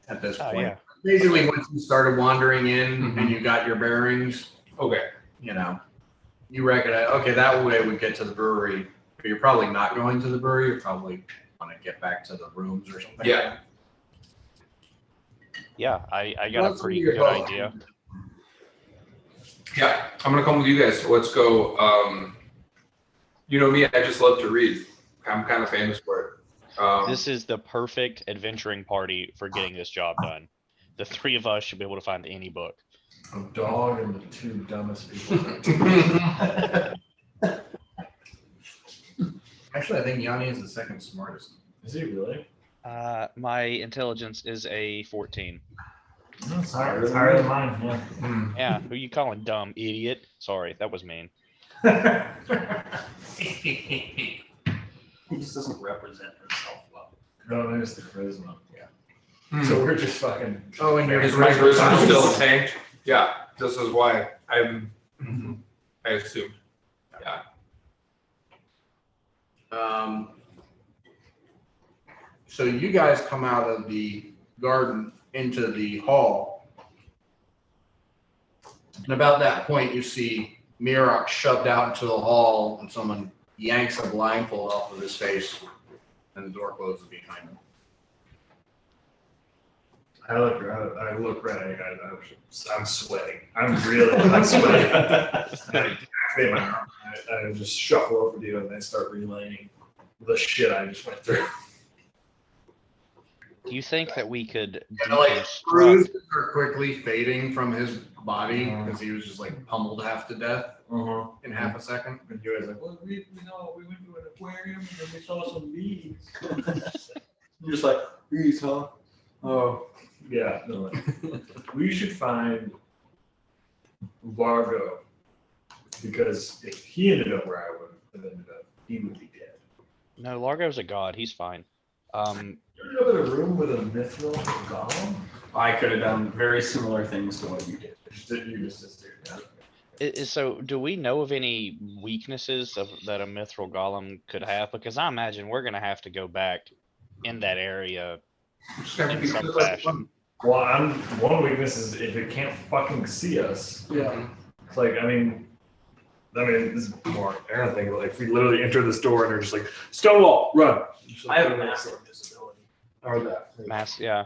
at this point. Yeah. Basically, once you started wandering in and you got your bearings, Okay. you know, you recognize, okay, that way we get to the brewery. But you're probably not going to the brewery. You probably want to get back to the rooms or something. Yeah. Yeah, I got a pretty good idea. Yeah, I'm gonna come with you guys. Let's go. You know me, I just love to read. I'm kind of famous for it. This is the perfect adventuring party for getting this job done. The three of us should be able to find any book. A dog and the two dumbest people. Actually, I think Yanni is the second smartest. Is he really? My intelligence is a 14. It's higher than mine, yeah. Yeah, who you calling dumb, idiot? Sorry, that was mean. He just doesn't represent himself well. No, there's the charisma. Yeah. Hmm. So we're just fucking. Oh, and Is my charisma still tanked? Yeah, this is why I assumed. Yeah. So you guys come out of the garden into the hall. And about that point, you see Mirok shoved out into the hall, and someone yanks a blindfold off of his face, and the door closes behind him. I look right. I'm sweating. I'm sweating. I activate my arm. I just shuffle over to you and then start relaying the shit I just went through. Do you think that we could And like deconstruct? bruises are quickly fading from his body because he was just like pummeled half to death in half a second. And you guys like, well, we went to an aquarium and then we saw some bees. You're just like, bees, huh? Oh, yeah. No, we should find Largo because if he ended up where I would have ended up, he would be dead. No, Largo's a god. He's fine. You ever know the room with a mithril golem? I could have done very similar things to what you did. You just did. So, do we know of any weaknesses that a mithril golem could have? Because I imagine we're going to have to go back in that area Just gotta in be some good like fashion. Well, one weakness is if it can't fucking see us. Yeah. It's like, I mean, this is more Aaron thing, but like if we literally enter this door and they're just like, Stonewall, run. I have massive visibility. Or that. Mass, yeah.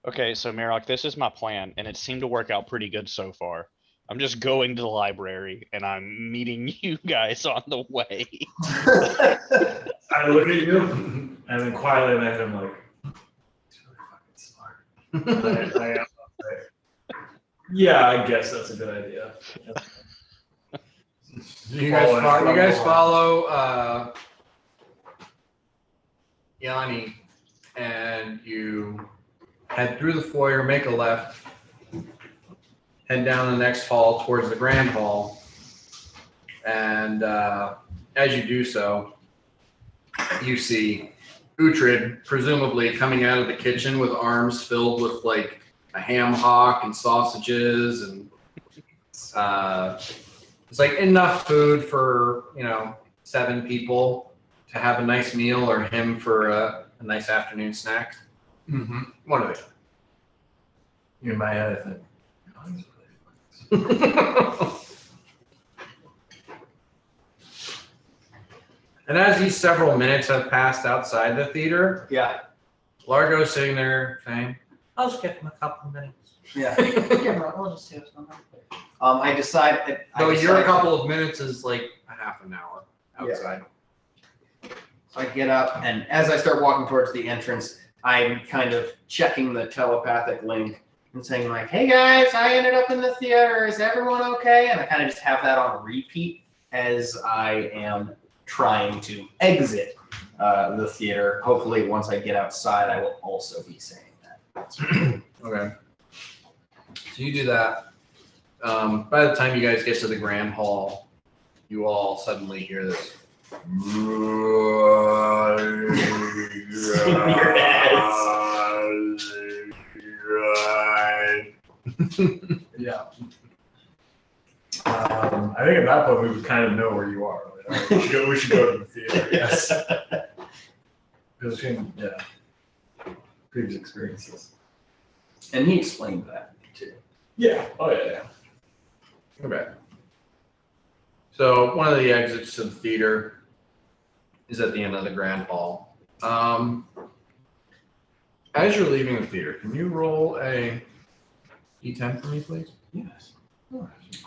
Okay, so Marok, this is my plan, and it seemed to work out pretty good so far. I'm just going to the library, and I'm meeting you guys on the way. I look at you, and then quietly in my head, I'm like, he's really fucking smart. I am. Yeah, I guess that's a good idea. You guys follow Yanni, and you head through the foyer, make a left, head down the next hall towards the grand hall, and as you do so, you see Uhtred presumably coming out of the kitchen with arms filled with like a ham hock and sausages, and it's like enough food for 7 people to have a nice meal, or him for a nice afternoon snack. Mm-hmm. One of the other. In my head, I think. And as these several minutes have passed outside the theater, Yeah. Largo's sitting there saying, "I'll just give him a couple of minutes." Yeah. I decide. So your couple of minutes is like a half an hour outside. So I get up, and as I start walking towards the entrance, I'm kind of checking the telepathic link and saying like, "Hey guys, I ended up in the theater. Is everyone okay?" And I kind of just have that on repeat as I am trying to exit the theater. Hopefully, once I get outside, I will also be saying that. Okay. So you do that. By the time you guys get to the grand hall, you all suddenly hear this. Yeah. I think at that point we would kind of know where you are. Like, we should go to the theater. Yes. Because previous experiences. And he explained that too. Yeah. Oh yeah. Okay. So one of the exits to the theater is at the end of the grand hall. As you're leaving the theater, can you roll a D10 for me, please? Yes.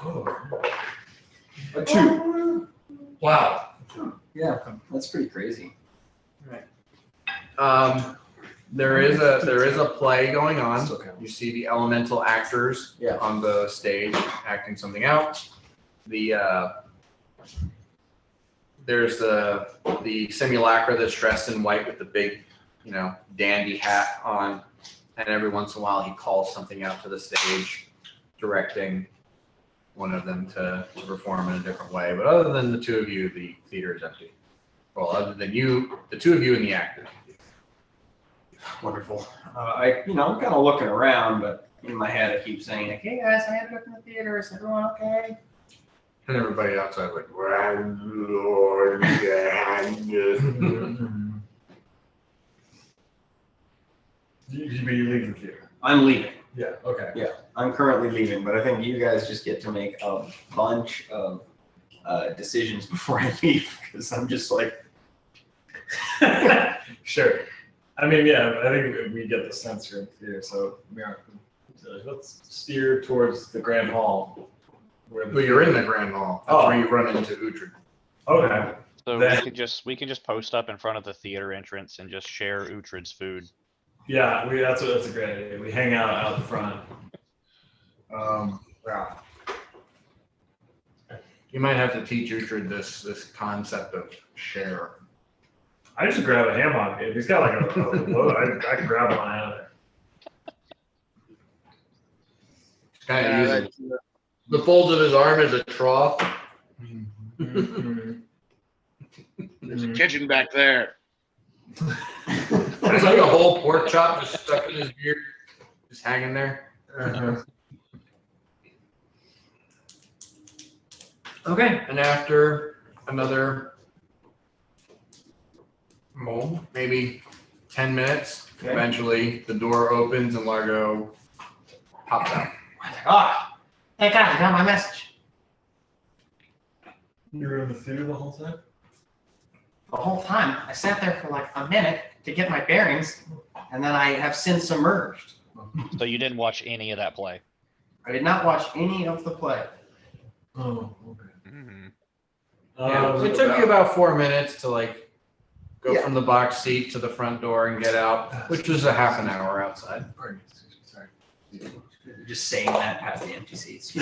Oh. A 2. Wow. Yeah, that's pretty crazy. There is a play going on. That's okay. You see the elemental actors Yeah. on the stage acting something out. There's the simulacra that's dressed in white with the big, dandy hat on, and every once in a while he calls something out to the stage, directing one of them to perform in a different way. But other than the two of you, the theater is empty. Well, other than you, the two of you and the actors. Wonderful. I'm kind of looking around, but in my head I keep saying, like, "Hey guys, I ended up in the theater. Is everyone okay?" And everybody outside like, You leave the theater. I'm leaving. Yeah. Okay. Yeah, I'm currently leaving, but I think you guys just get to make a bunch of decisions before I leave, because I'm just like, Sure. I mean, yeah. I think we get the sense you're in the theater, so let's steer towards the grand hall. Well, you're in the grand hall. That's where you run into Uhtred. Okay. So That- we can just post up in front of the theater entrance and just share Uhtred's food. Yeah, that's a great idea. We hang out front. Yeah. You might have to teach Uhtred this concept of share. I just grab a ham hock. If he's got like a load, I can grab one out of there. Just kind of using the folds of his arm as a trough. There's a kitchen back there. It's like a whole pork chop just stuck in his beard, just hanging there. Okay, and after another moment, maybe 10 minutes. Okay. Eventually, the door opens and Largo pops out. Ah, thank God, you got my message. You were in the theater the whole time? The whole time, I sat there for like a minute to get my bearings, and then I have since emerged. So you didn't watch any of that play. I did not watch any of the play. Oh, okay. Mhm. Yeah, it took you about 4 minutes to like go Yeah. from the box seat to the front door and get out, which was a half an hour outside. Pardon me, excuse me, sorry. Just saying that past the empty seats.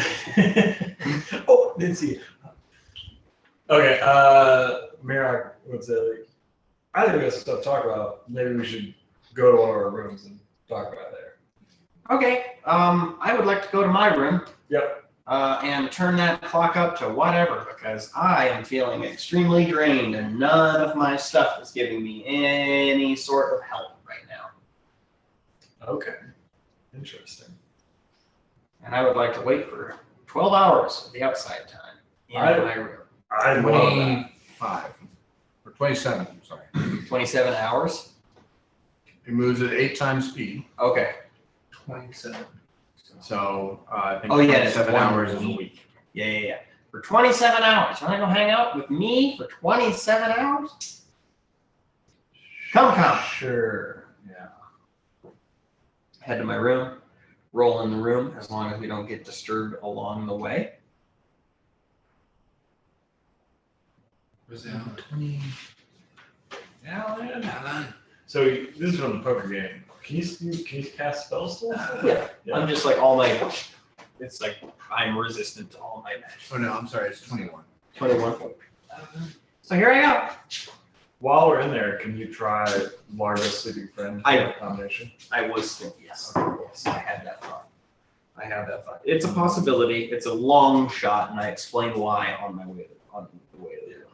Oh, didn't see it. Okay, Mirak would say, like, I think we got some stuff to talk about. Maybe we should go to one of our rooms and talk about it there. Okay, I would like to go to my room. Yep. And turn that clock up to whatever, because I am feeling extremely drained and none of my stuff is giving me any sort of help right now. Okay. Interesting. And I would like to wait for 12 hours of the outside time in my room. I love that. 25 or 27. Sorry. 27 hours? It moves at 8 times speed. Okay. 27. So I think Oh, yeah, it's 27 one hours is a week. week. Yeah. For 27 hours. You want to go hang out with me for 27 hours? Come. Sure. Yeah. Head to my room, roll in the room as long as we don't get disturbed along the way. Was it 20. Alan. So this is from the poker game. Can you cast spells still? Yeah. I'm just like it's like I'm resistant to all my magic. Oh no, I'm sorry, it's 21. 21. So here I go. While we're in there, can you try Largo's sleeping friend combination? I was thinking, yes. Yes, I had that thought. It's a possibility. It's a long shot, and I explain why on the way to the room.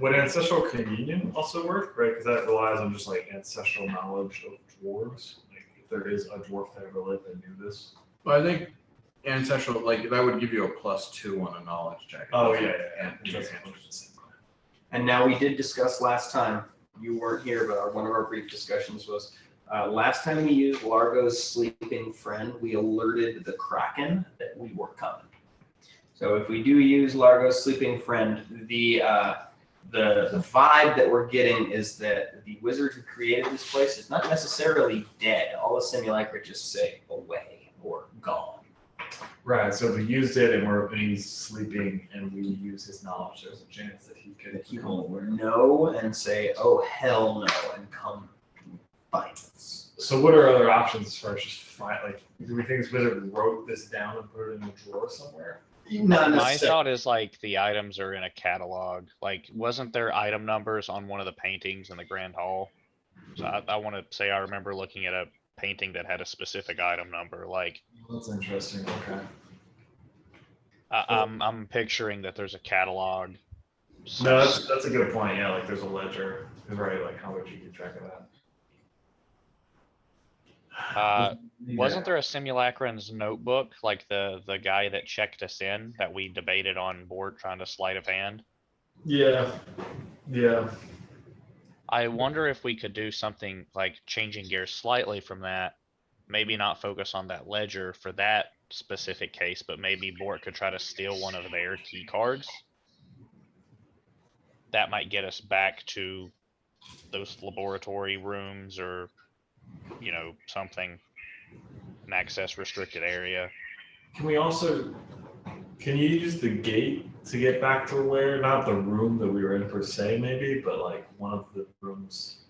Would ancestral communion also work, right? Because that relies on just like ancestral knowledge of dwarves. Like if there is a dwarf that ever lived that knew this. Well, I think ancestral, like that would give you a +2 on a knowledge check. Oh yeah. Yeah. And now we did discuss last time, you weren't here, but one of our brief discussions was, last time we used Largo's sleeping friend, we alerted the Kraken that we were coming. So if we do use Largo's sleeping friend, the vibe that we're getting is that the wizard who created this place is not necessarily dead. All the simulacra just say away or gone. Right. So if we used it and he's sleeping and we use his knowledge, there's a chance that he could. That he will know and say, "Oh hell no," and come find us. So what are other options as far as just find? Like, do we think this wizard wrote this down and put it in a drawer somewhere? Not My necessarily. thought is like the items are in a catalog. Like, wasn't there item numbers on one of the paintings in the Grand Hall? So I want to say I remember looking at a painting that had a specific item number. Like, That's interesting. Okay. I'm picturing that there's a catalog. No, that's a good point. Yeah, like there's a ledger. Right. Like how would you keep track of that? Wasn't there a simulacron's notebook, like the guy that checked us in that we debated on board trying to sleight of hand? Yeah. I wonder if we could do something like changing gears slightly from that. Maybe not focus on that ledger for that specific case, but maybe Bort could try to steal one of their key cards. That might get us back to those laboratory rooms or, something, an access restricted area. Can you use the gate to get back to where, not the room that we were in per se maybe, but like one of the rooms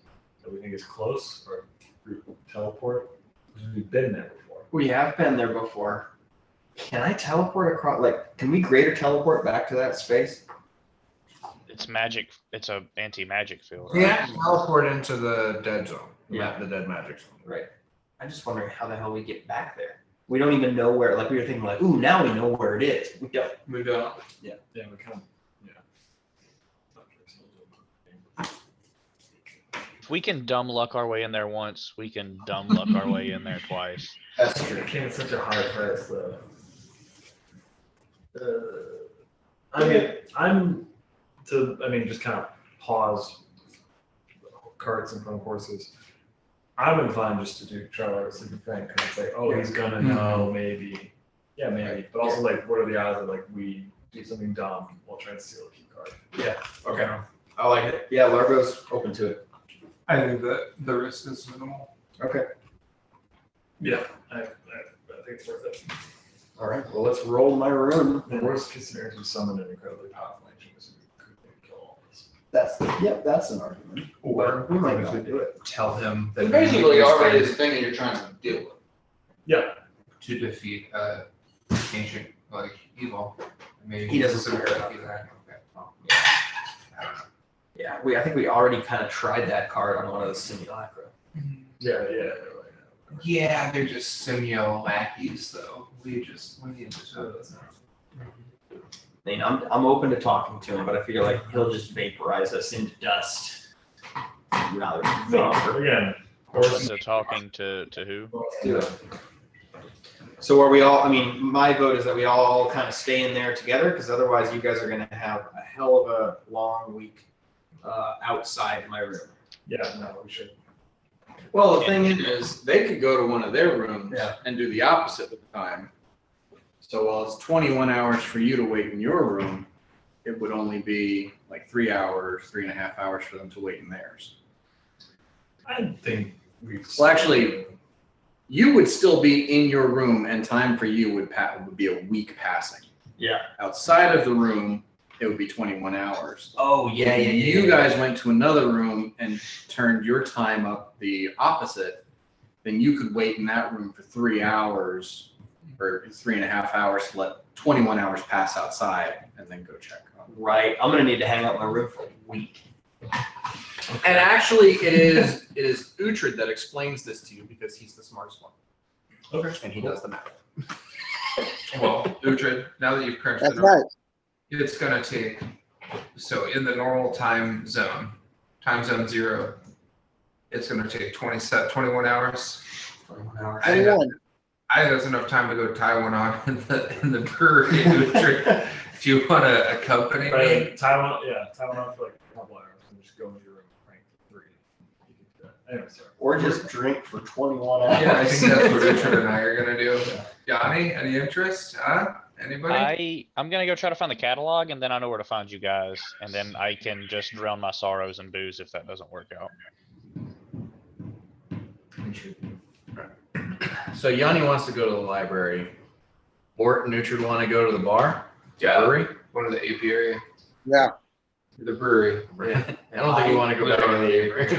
that we think is close or teleport? Because we've been there before. We have been there before. Can I teleport across? Like, can we greater teleport back to that space? It's magic. It's a anti-magic field. Right? Yeah, teleport into the dead zone. Yeah. The dead magic zone. Right. I'm just wondering how the hell we get back there. We don't even know where. Like, we were thinking, like, ooh, now we know where it is. We don't. We don't. Yeah. Yeah, we kind of. If we can dumb luck our way in there once, we can dumb luck our way in there twice. That's true. It came at such a high price, though. Just kind of pause carts in front of horses. I'm inclined just to try to like sleeping thing because it's like, oh, he's gonna know maybe. Yeah, maybe. But also like, what are the odds that like we do something dumb while trying to steal a key card? Yeah. Okay. I like it. Yeah, Largo's open to it. I think that the risk is minimal. Okay. Yeah, I think it's worth it. All right. Well, let's roll my room. The worst case scenario is we summon an incredibly powerful ancient wizard who could maybe kill all of us. That's an argument. Or We might not not do it. tell him that It basically he's already going is the thing that you're trying to deal with. Yeah. to defeat ancient like evil. Maybe He doesn't consider care it about either. Okay. Well, I don't know. Yeah. I think we already kind of tried that card on one of the simulacra. Yeah. Yeah, they're just simul lackeys though. We need to. I mean, I'm open to talking to him, but I feel like he'll just vaporize us into dust rather than No, vapor. again. So talking to who? Let's do it. So are we all? I mean, my vote is that we all kind of stay in there together, because otherwise, you guys are going to have a hell of a long week outside my room. Yeah, no, we should. Well, the thing is, they could go to one of their rooms Yeah. and do the opposite with the time. So while it's 21 hours for you to wait in your room, it would only be like 3 hours, 3.5 hours for them to wait in theirs. I think we. Well, actually, you would still be in your room, and time for you would be a week passing. Yeah. Outside of the room, it would be 21 hours. Oh yeah, If you guys went to another room and turned your time up the opposite, then you could wait in that room for 3 hours or 3.5 hours to let 21 hours pass outside and then go check on. Right. I'm gonna need to hang out in my room for a week. And actually, it is Uhtred that explains this to you because he's the smartest one. Okay. And he does the math. Well, Uhtred, now that you've crunched That's it right. up, it's gonna take. So in the normal time zone 0, it's gonna take 21 hours. 21 hours. I think that's enough time to go tie one on in the brewery. Uhtred. Do you want to accompany me? Right, Taiwan on for like a couple hours and just go into your room and crank for 3. You can do that. Anyway, sorry. Or just drink for 21 hours. Yeah, I think that's what Uhtred and I are gonna do. Yanni, any interest? Huh? Anybody? I'm gonna go try to find the catalog, and then I know where to find you guys, and then I can just drown my sorrows in booze if that doesn't work out. So Yanni wants to go to the library. Bort and Uhtred want to go to the bar? Brewery? One of the apiary. Yeah. The brewery. I don't think you want to go back to the apiary.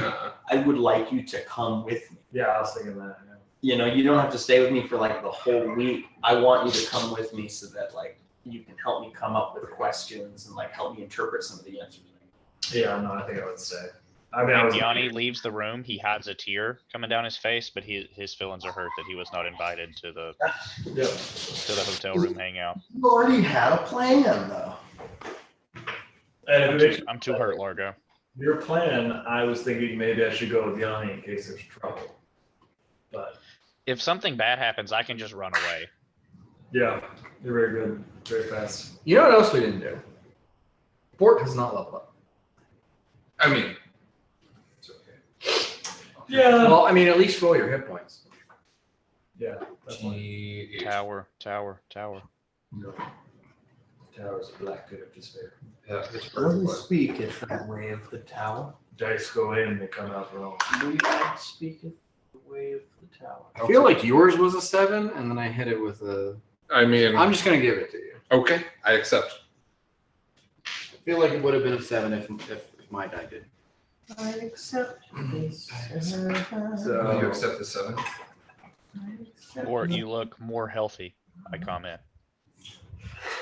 I would like you to come with me. Yeah, I was thinking that. Yeah. You know, you don't have to stay with me for like the whole week. I want you to come with me so that like you can help me come up with questions and like help me interpret some of the answers. Yeah, no, I think I would stay. I mean, I was. Yanni leaves the room. He hides a tear coming down his face, but his feelings are hurt that he was not invited to the Yeah. hotel room hangout. You already had a plan though. And if it makes I'm too hurt, Largo. your plan, I was thinking maybe I should go with Yanni in case there's trouble. But If something bad happens, I can just run away. yeah, you're very good, very fast. You know what else we didn't do? Bort has not leveled up. I mean, it's okay. Yeah. Well, I mean, at least roll your hit points. Yeah. Definitely. T8. Tower. No. Towers of black pit of despair. Yeah, it's When we perfect. speak at the way of the tower, Dice go in, they come out wrong. we might speak at the way of the tower. I feel like yours was a 7, and then I hit it with a. I mean, I'm just gonna give it to you. okay, I accept. I feel like it would have been a 7 if my die did. I accept this. You So accept the 7. Or you look more healthy, I comment.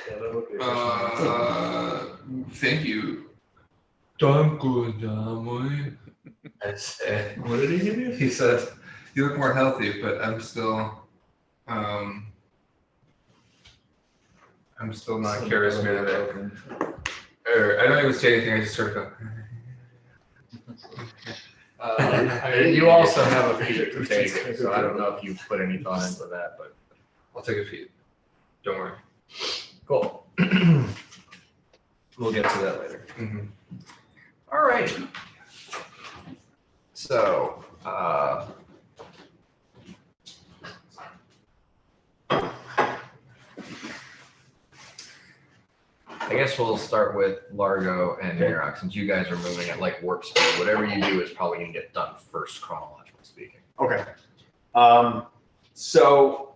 Yeah, that would be Thank you. Danke, Dame. What did he give you? He said, "You look more healthy, but I'm still not charismatic." Or I don't even say anything. I just sort of go. you also have a feat to take, so I don't know if you put any thought into that, but I'll take a feed. Don't worry. cool. We'll get to that later. Mm-hmm. All right. So, I guess we'll start with Largo and Narok, since you guys are moving at like warp speed. Whatever you do is probably gonna get done first, chronologically speaking. Okay. So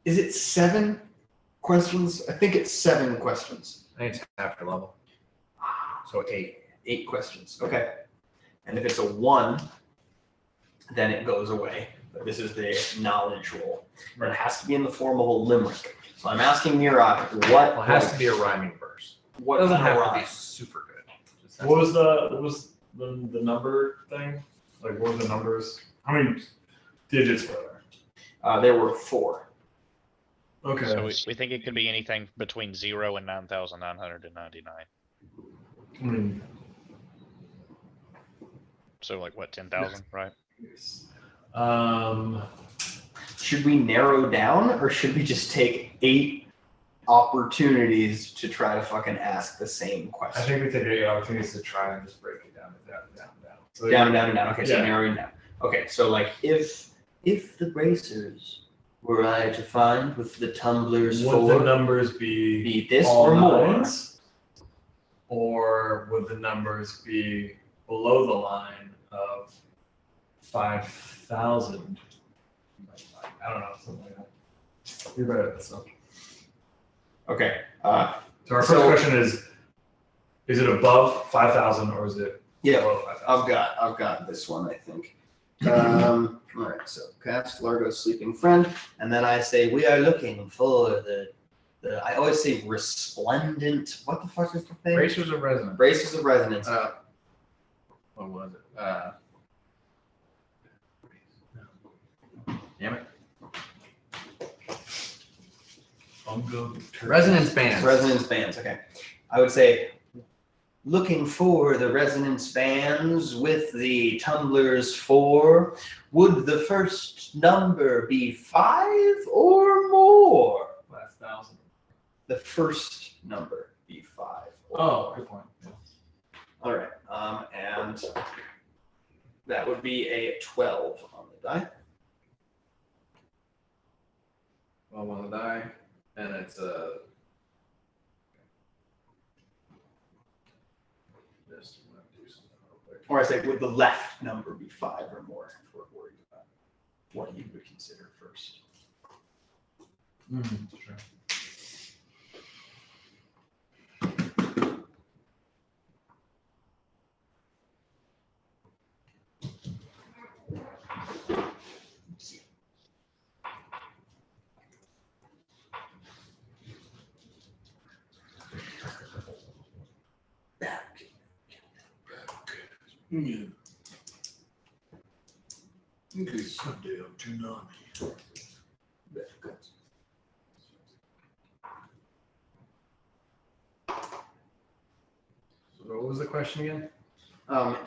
is it 7 questions? I think it's 7 questions. I think it's half your level. So 8. 8 questions. Okay. And if it's a 1, then it goes away. But this is the knowledge roll. And it has to be in the form of a limerick. So I'm asking Mirok, what Well, it has to be a rhyming verse. what It doesn't kind of have to rhyme? be super good. Just has What to- was the number thing? Like, what were the numbers? How many digits were there? There were 4. Okay. So we think it could be anything between 0 and 9,999. I mean, So like what, 10,000, right? Should we narrow down, or should we just take 8 opportunities to try to fucking ask the same I question? think we take 8 opportunities to try and just break it down. So Down, down, and down. Okay, so Yeah. narrowing down. Okay, so like if the bracers were I to find with the tumblers Would the 4 numbers be be this all or more? nines? Or would the numbers be below the line of 5,000? I don't know, something like that. You're better at this stuff. Okay. So our first So- question is it above 5,000 or is it Yeah, below 5,000? I've got this one, I think. All right, so cast Largo's sleeping friend, and then I say we are looking for the I always say resplendent. What the fuck is the thing? Bracers of resonance. Braces of resonance. What was it? Damn it. Resonance bands. Resonance bands. Okay, I would say looking for the resonance bands with the tumblers 4. Would the first number be 5 or more? 5,000. The first number be 5. Or Oh, good point. Yeah. All right, and that would be a 12 on the die. Well, on the die, and it's a. Just want to do something real quick. Or I say, would the left number be 5 or more if we're worried about what you would consider first? Sure. So what was the question again?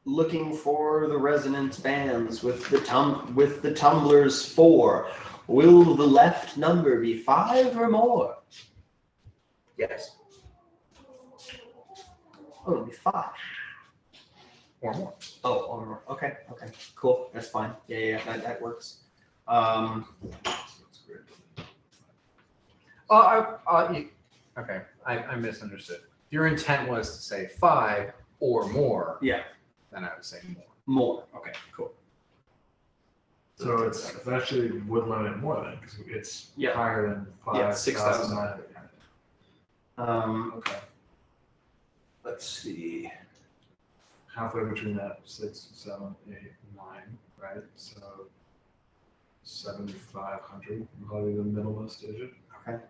Looking for the resonance bands with the tumblers 4. Will the left number be 5 or more? Yes. Oh, it'll be 5. Or more. Oh, or more. Okay, cool. That's fine. Yeah, that works. Okay, I misunderstood. Your intent was to say 5 or more. Yeah. Then I would say more. More. Okay, cool. So it's actually would limit more then, because it's Yeah. higher than Yeah, 5,000. 6,000. Okay. Let's see. Halfway between that 6, 7, 8, 9, right? So 7,500 would probably be the middlemost digit. Okay.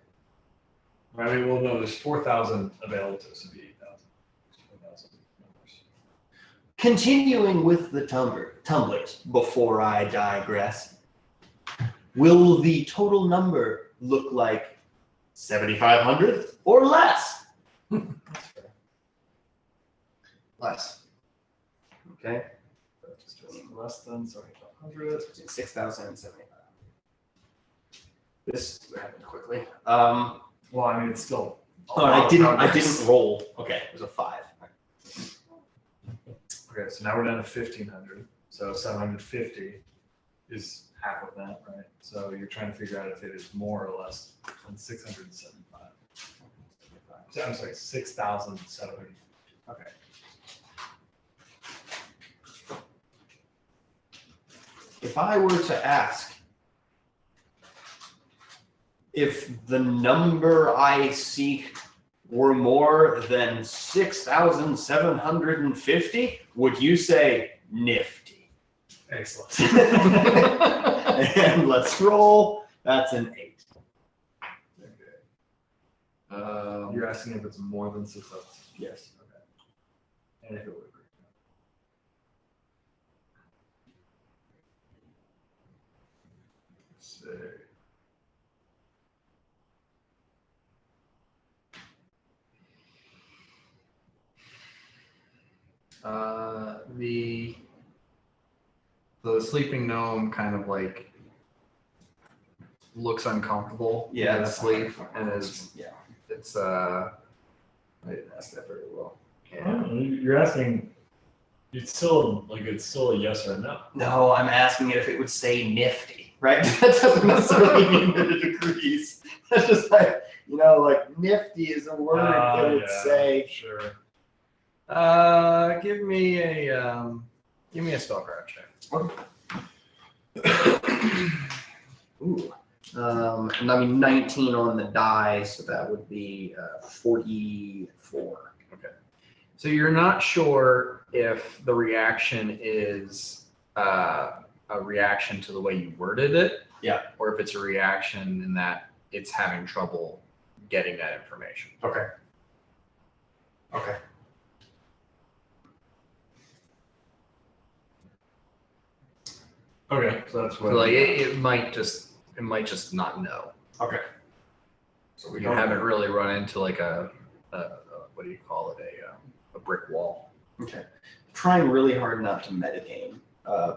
I mean, well, no, there's 4,000 available to us, so it'd be 8,000. 4,000 numbers. Continuing with the tumblers, before I digress, will the total number look like 7,500 or less? Less. Okay. Less than 7,500. 6,000 and 7,500. This happened quickly. Well, I mean, it's still. Oh, and I didn't roll. Okay, it was a 5. Okay, so now we're down to 1,500. So 750 is half of that, right? So you're trying to figure out if it is more or less than 675. I'm sorry, 6,700. Okay. If I were to ask if the number I seek were more than 6,750, would you say nifty? Excellent. And let's roll. That's an 8. You're asking if it's more than 6,000. Yes. Okay. And if it would break down. Let's see. The sleeping gnome kind of like looks uncomfortable Yeah, in that's sleep fine. and is Yeah. it's I didn't ask that very well. yeah. You're asking. It's still a yes or no. No, I'm asking it if it would say nifty, right? That doesn't necessarily mean that it agrees. That's just like, like nifty is a word that would say. Sure. Give me a spellcraft check. Ooh. And I mean 19 on the die, so that would be 44. So you're not sure if the reaction is a reaction to the way you worded it, or if it's a reaction in that it's having trouble getting that information. Okay. Okay, so that's So what. like it might just not know. Okay. So we You haven't really run into like a what do you call it, a brick wall. Okay. Trying really hard not to metagame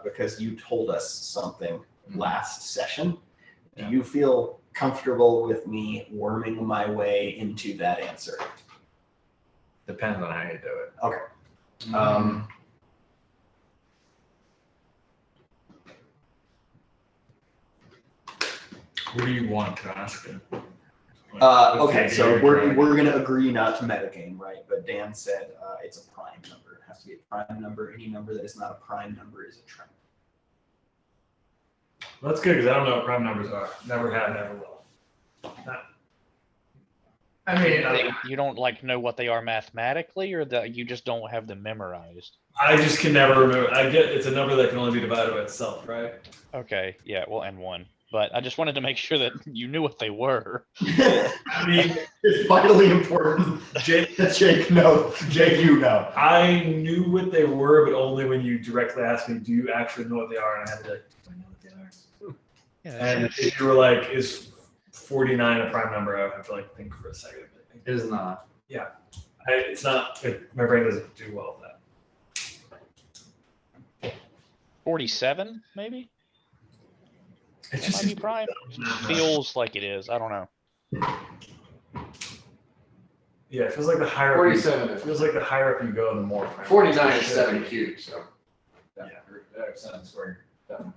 because you told us something last session. Do you feel comfortable with me worming my way into that answer? Depends on how you do it. Okay. What do you want to ask him? Okay, so we're gonna agree not to metagame, right? But Dan said it's a prime number. It has to be a prime number. Any number that is not a prime number is a trend. That's good because I don't know what prime numbers are. Never had, never will. I mean, You don't like know what they are mathematically, or that you just don't have them memorized? I just can never remember. I get it's a number that can only be divided by itself, right? Okay, yeah, well, and 1. But I just wanted to make sure that you knew what they were. I mean, It's vitally important. Jake, no. Jake, you know. I knew what they were, but only when you directly asked me, do you actually know what they are? And I had to be like, do I know what they are? Yeah, And if you were like, is 49 a prime number? I would have to like think for a second. it is not. It's not. My brain doesn't do well with 47, maybe? that. It That might be prime. Feels like it is. I don't know. Yeah, it feels like the higher. 47. It feels like the higher up you go, the more. prime 49 numbers is should 7 be. cubes, so. Yeah. That sounds square. Definitely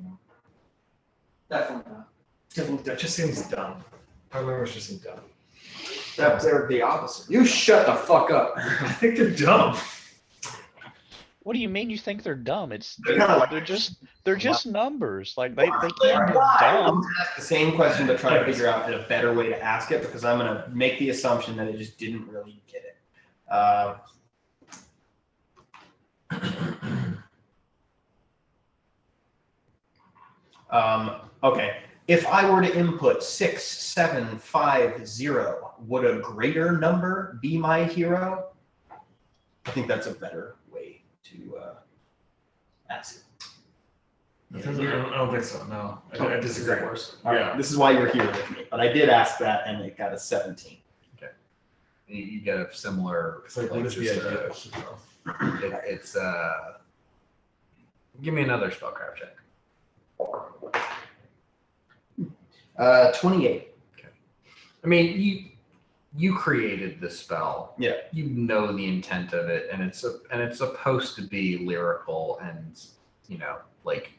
not. Definitely not. That just seems dumb. Prime numbers just seem dumb. They're the opposite. You shut the fuck up. I think they're dumb. What do you mean you think they're dumb? It's They're kinda like- they're just numbers. Like they can't be I'm dumb. gonna ask the same question, but try to figure out a better way to ask it because I'm gonna make the assumption that it just didn't really get it. Okay. If I were to input 6750, would a greater number be my hero? I think that's a better way to ask it. I don't think so. No, I disagree. All right, this is why you're here with me. But I did ask that, and it got a 17. You get a similar. It's like, what is the just, idea of hero? It's Give me another spellcraft check. 28. I mean, you created the spell. Yeah. You know the intent of it, and it's supposed to be lyrical and like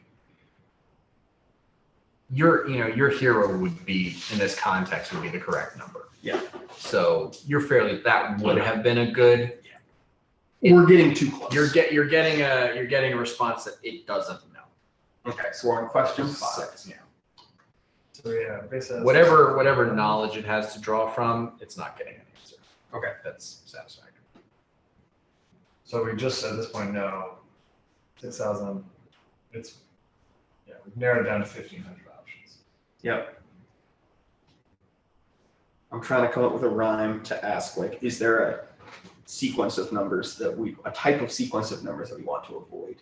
your hero would be, in this context, would be the correct number. Yeah. So that would have been a good. We're getting too close. You're getting a response that it doesn't know. Okay, so we're on question 5. Yeah. So yeah, basically. Whatever knowledge it has to draw from, it's not getting an answer. Okay. That's satisfactory. So we just at this point know 6,000. We've narrowed down to 1,500 options. Yep. I'm trying to come up with a rhyme to ask, like, is there a sequence of numbers a type of sequence of numbers that we want to avoid?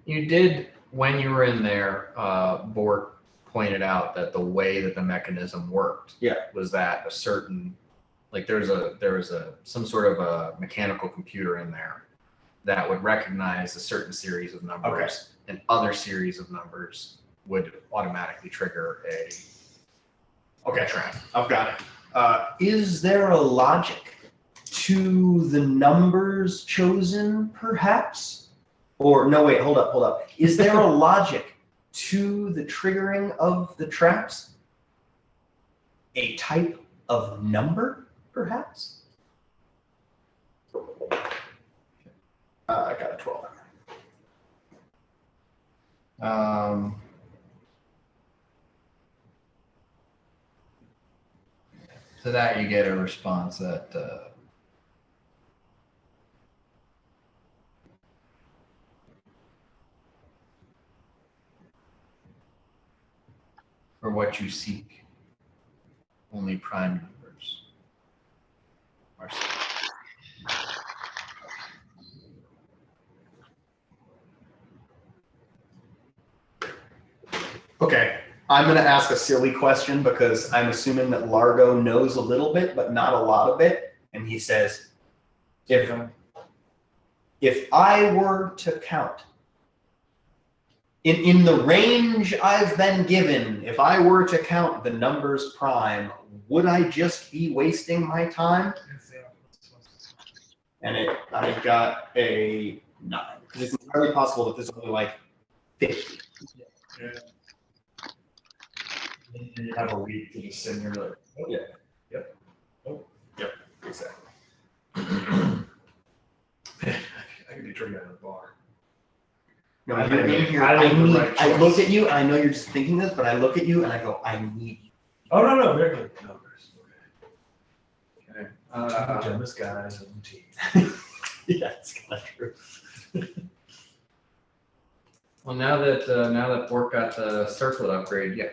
You did, when you were in there, Bort pointed out that the way that the mechanism worked was that a certain, like there was some sort of a mechanical computer in there that would recognize a certain series of numbers, and other series of numbers would automatically trigger a trap. I've got it. Is there a logic to the numbers chosen, perhaps? Or no, wait, hold up. Is there a logic to the triggering of the traps? A type of number, perhaps? I got a 12. To that you get a response that for what you seek, only prime numbers are safe. Okay, I'm going to ask a silly question because I'm assuming that Largo knows a little bit, but not a lot of it. And he says, if I were to count in the range I've been given, if I were to count the numbers prime, would I just be wasting my time? And I got a 9. Because it's entirely possible that there's only like 50. Yeah. You have a week to just sit here and be like, oh, Yeah. Yep. Oh, Yep, exactly. I could be drinking at a bar. No, I you're made- in here. I made the right I choice. look at you, and I know you're just thinking this, but I look at you and I go, I need you. Oh, no, we're good numbers. Okay. Two Gemus guys and tea. Yeah, it's kind of true. Well, now that Bort got the circlet upgrade, yeah,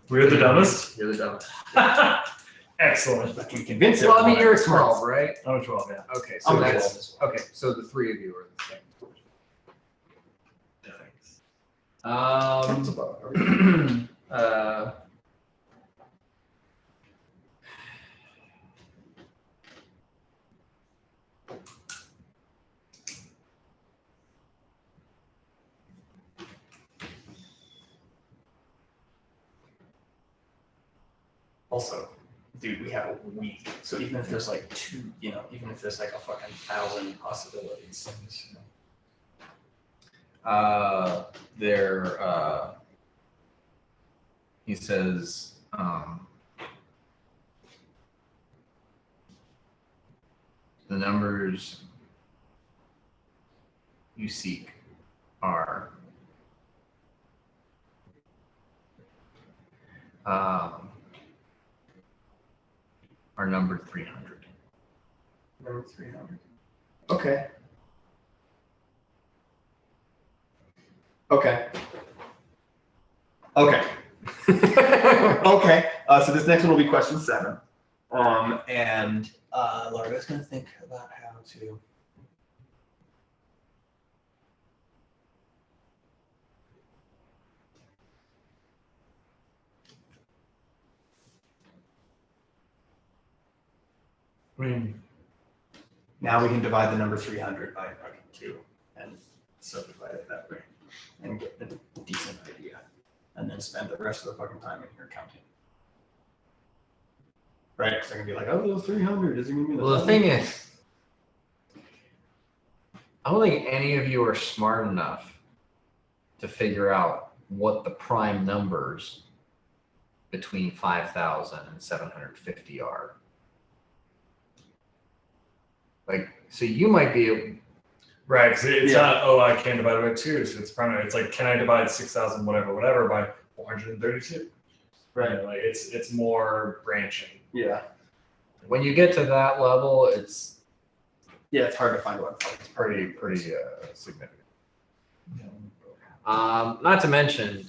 We're the dumbest? you're the dumbest. Excellent. But you convince Well, I mean, everyone you're a it's 12, right? I'm a 12, yeah. Okay, so I'm a that's so the three of you are the same. Thanks. It's above. Also, dude, we have a week. So even if there's like even if there's like a fucking 1,000 possibilities. He says, the numbers you seek are numbered 300. Number 300. Okay. Okay. Okay. Okay. So this next one will be question 7. And Largo's gonna think about how to. I mean, Now we can divide the number 300 by 2 and subdivide it that way and get a decent idea. And then spend the rest of the fucking time in here counting. Right? So I can be like, oh, 300 isn't gonna be Well, the thing is, I don't think any of you are smart enough to figure out what the prime numbers between 5,000 and 750 are. Like, so you might be Right, because it's Yeah. not, oh, I can divide it by 2, so it's primary. It's like, can I divide 6,000 whatever by 432? Right. Like it's more branching. Yeah. when you get to that level, it's Yeah, it's hard to find one. pretty significant. Not to mention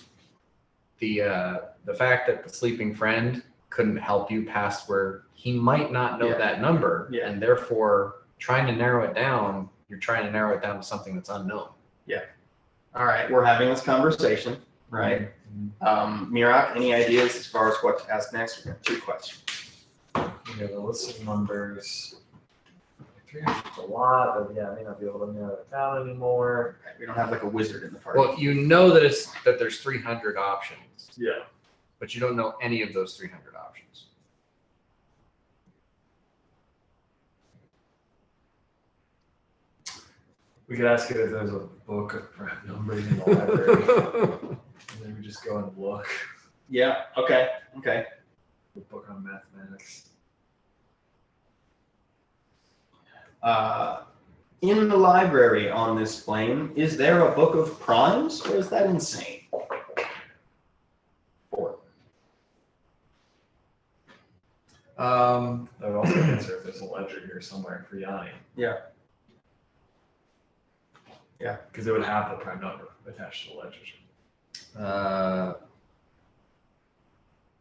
the fact that the sleeping friend couldn't help you past where he might not know Yeah. that number, Yeah. and therefore trying to narrow it down, you're trying to narrow it down to something that's unknown. All right, we're having this conversation, right? Mirak, any ideas as far as what to ask next? We got 2 questions. We have a list of numbers. 300 is a lot, but yeah, I may not be able to narrow it down anymore. Right, we don't have like a wizard in the party. Well, you know that there's 300 options, Yeah. but you don't know any of those 300 options. We could ask it if there's a book of prime numbers in the library. And then we just go and look. Yeah. Okay. The book on mathematics. In the library on this plane, is there a book of primes, or is that insane? 4. That would also answer if there's a ledger here somewhere for Yanni. Yeah. Because it would have the prime number attached to the ledger.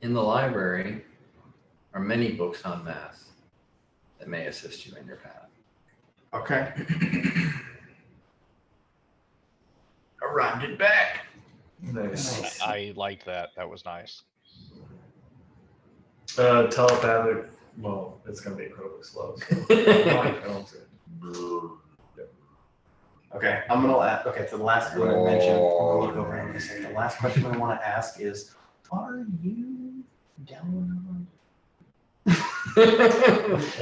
In the library are many books on math that may assist you in your path. Okay. I rhymed it back. Nice. I like that. That was nice. Telepathic. Well, it's gonna be incredibly slow. So I don't see it. Okay, I'm gonna ask. Okay, so the last one I mentioned. I'm gonna look over on this. The last question I want to ask is, are you down?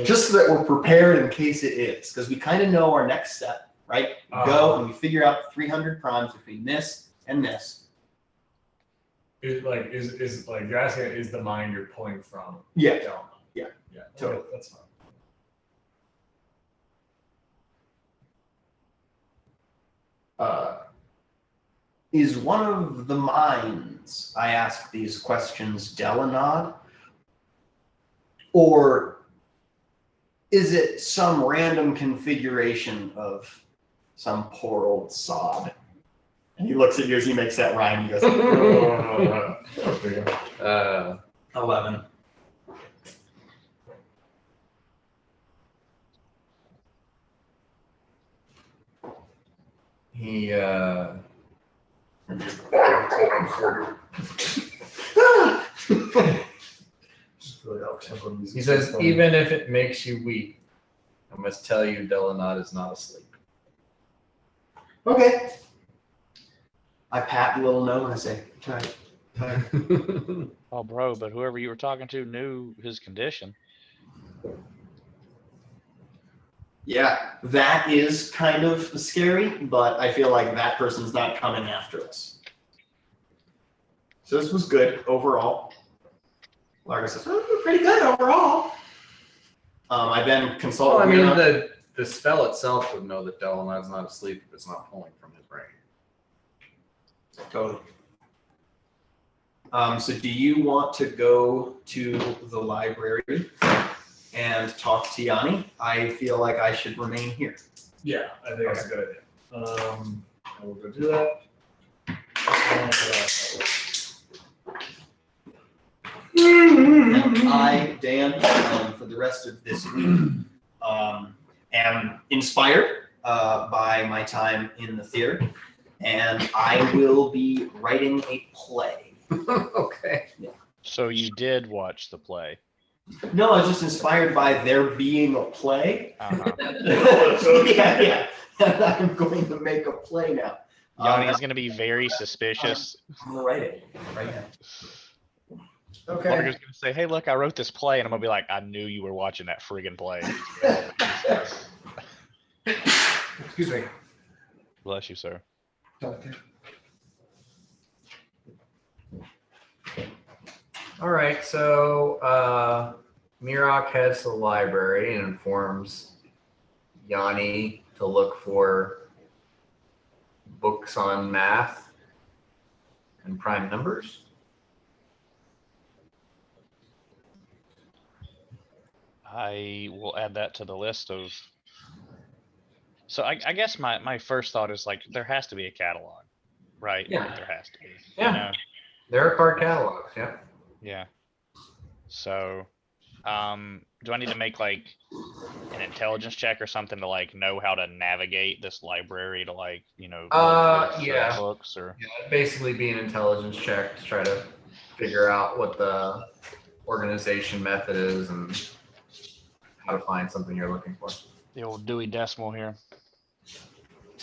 Just so that we're prepared in case it is, because we kind of know our next step, right? We go and we figure out the 300 primes between this and this. Is like you're asking, is the mind you're pulling from? Yeah. Delma? Yeah. Yeah. Totally. Okay, that's fine. Is one of the minds I ask these questions Delanod? Or is it some random configuration of some poor old sod? And he looks at you as he makes that rhyme. He goes, 11. He Just really up-tempo music. he says, even if it makes you weep, I must tell you, Delanod is not asleep. Okay. I pat the little gnome and I say, tight. Oh, bro, but whoever you were talking to knew his condition. Yeah, that is kind of scary, but I feel like that person's not coming after us. So this was good overall. Largo says, oh, pretty good overall. I then consult. Well, I mean, Mira. the spell itself would know that Delanod's not asleep if it's not pulling from his brain. Totally. So do you want to go to the library and talk to Yanni? I feel like I should remain here. Yeah, I think that's a good idea. I will go do that. And I, Dan, for the rest of this week, am inspired by my time in the theater, and I will be writing a play. Okay. So you did watch the play. No, I was just inspired by there being a play. Uh-huh. Yeah. And I'm going to make a play now. Yanni is going to be very suspicious. I'm gonna write it right now. Okay. Largo's going to say, hey, look, I wrote this play. And I'm going to be like, I knew you were watching that friggin' play. Excuse me. Bless you, sir. All right, so Mirok heads to the library and informs Yanni to look for books on math and prime numbers. I will add that to the list of. So I guess my first thought is like there has to be a catalog, right? Yeah. Like, there has to be. Yeah. You know? There are card catalogs, yeah. Yeah. So, do I need to make like an intelligence check or something to like know how to navigate this library to like, look for certain Yeah. books or? Yeah, it'd basically be an intelligence check to try to figure out what the organization method is and how to find something you're looking for. The old Dewey Decimal here.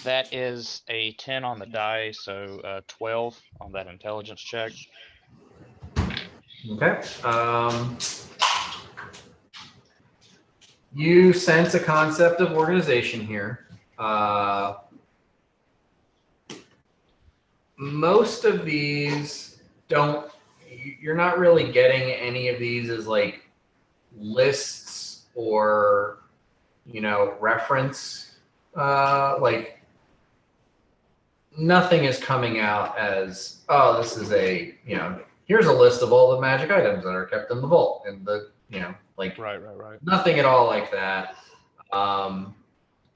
That is a 10 on the die, so 12 on that intelligence check. Okay. You sense a concept of organization here. Most of these don't, you're not really getting any of these as like lists or, reference. Like nothing is coming out as, oh, this is a, here's a list of all the magic items that are kept in the vault and the, like Right. nothing at all like that.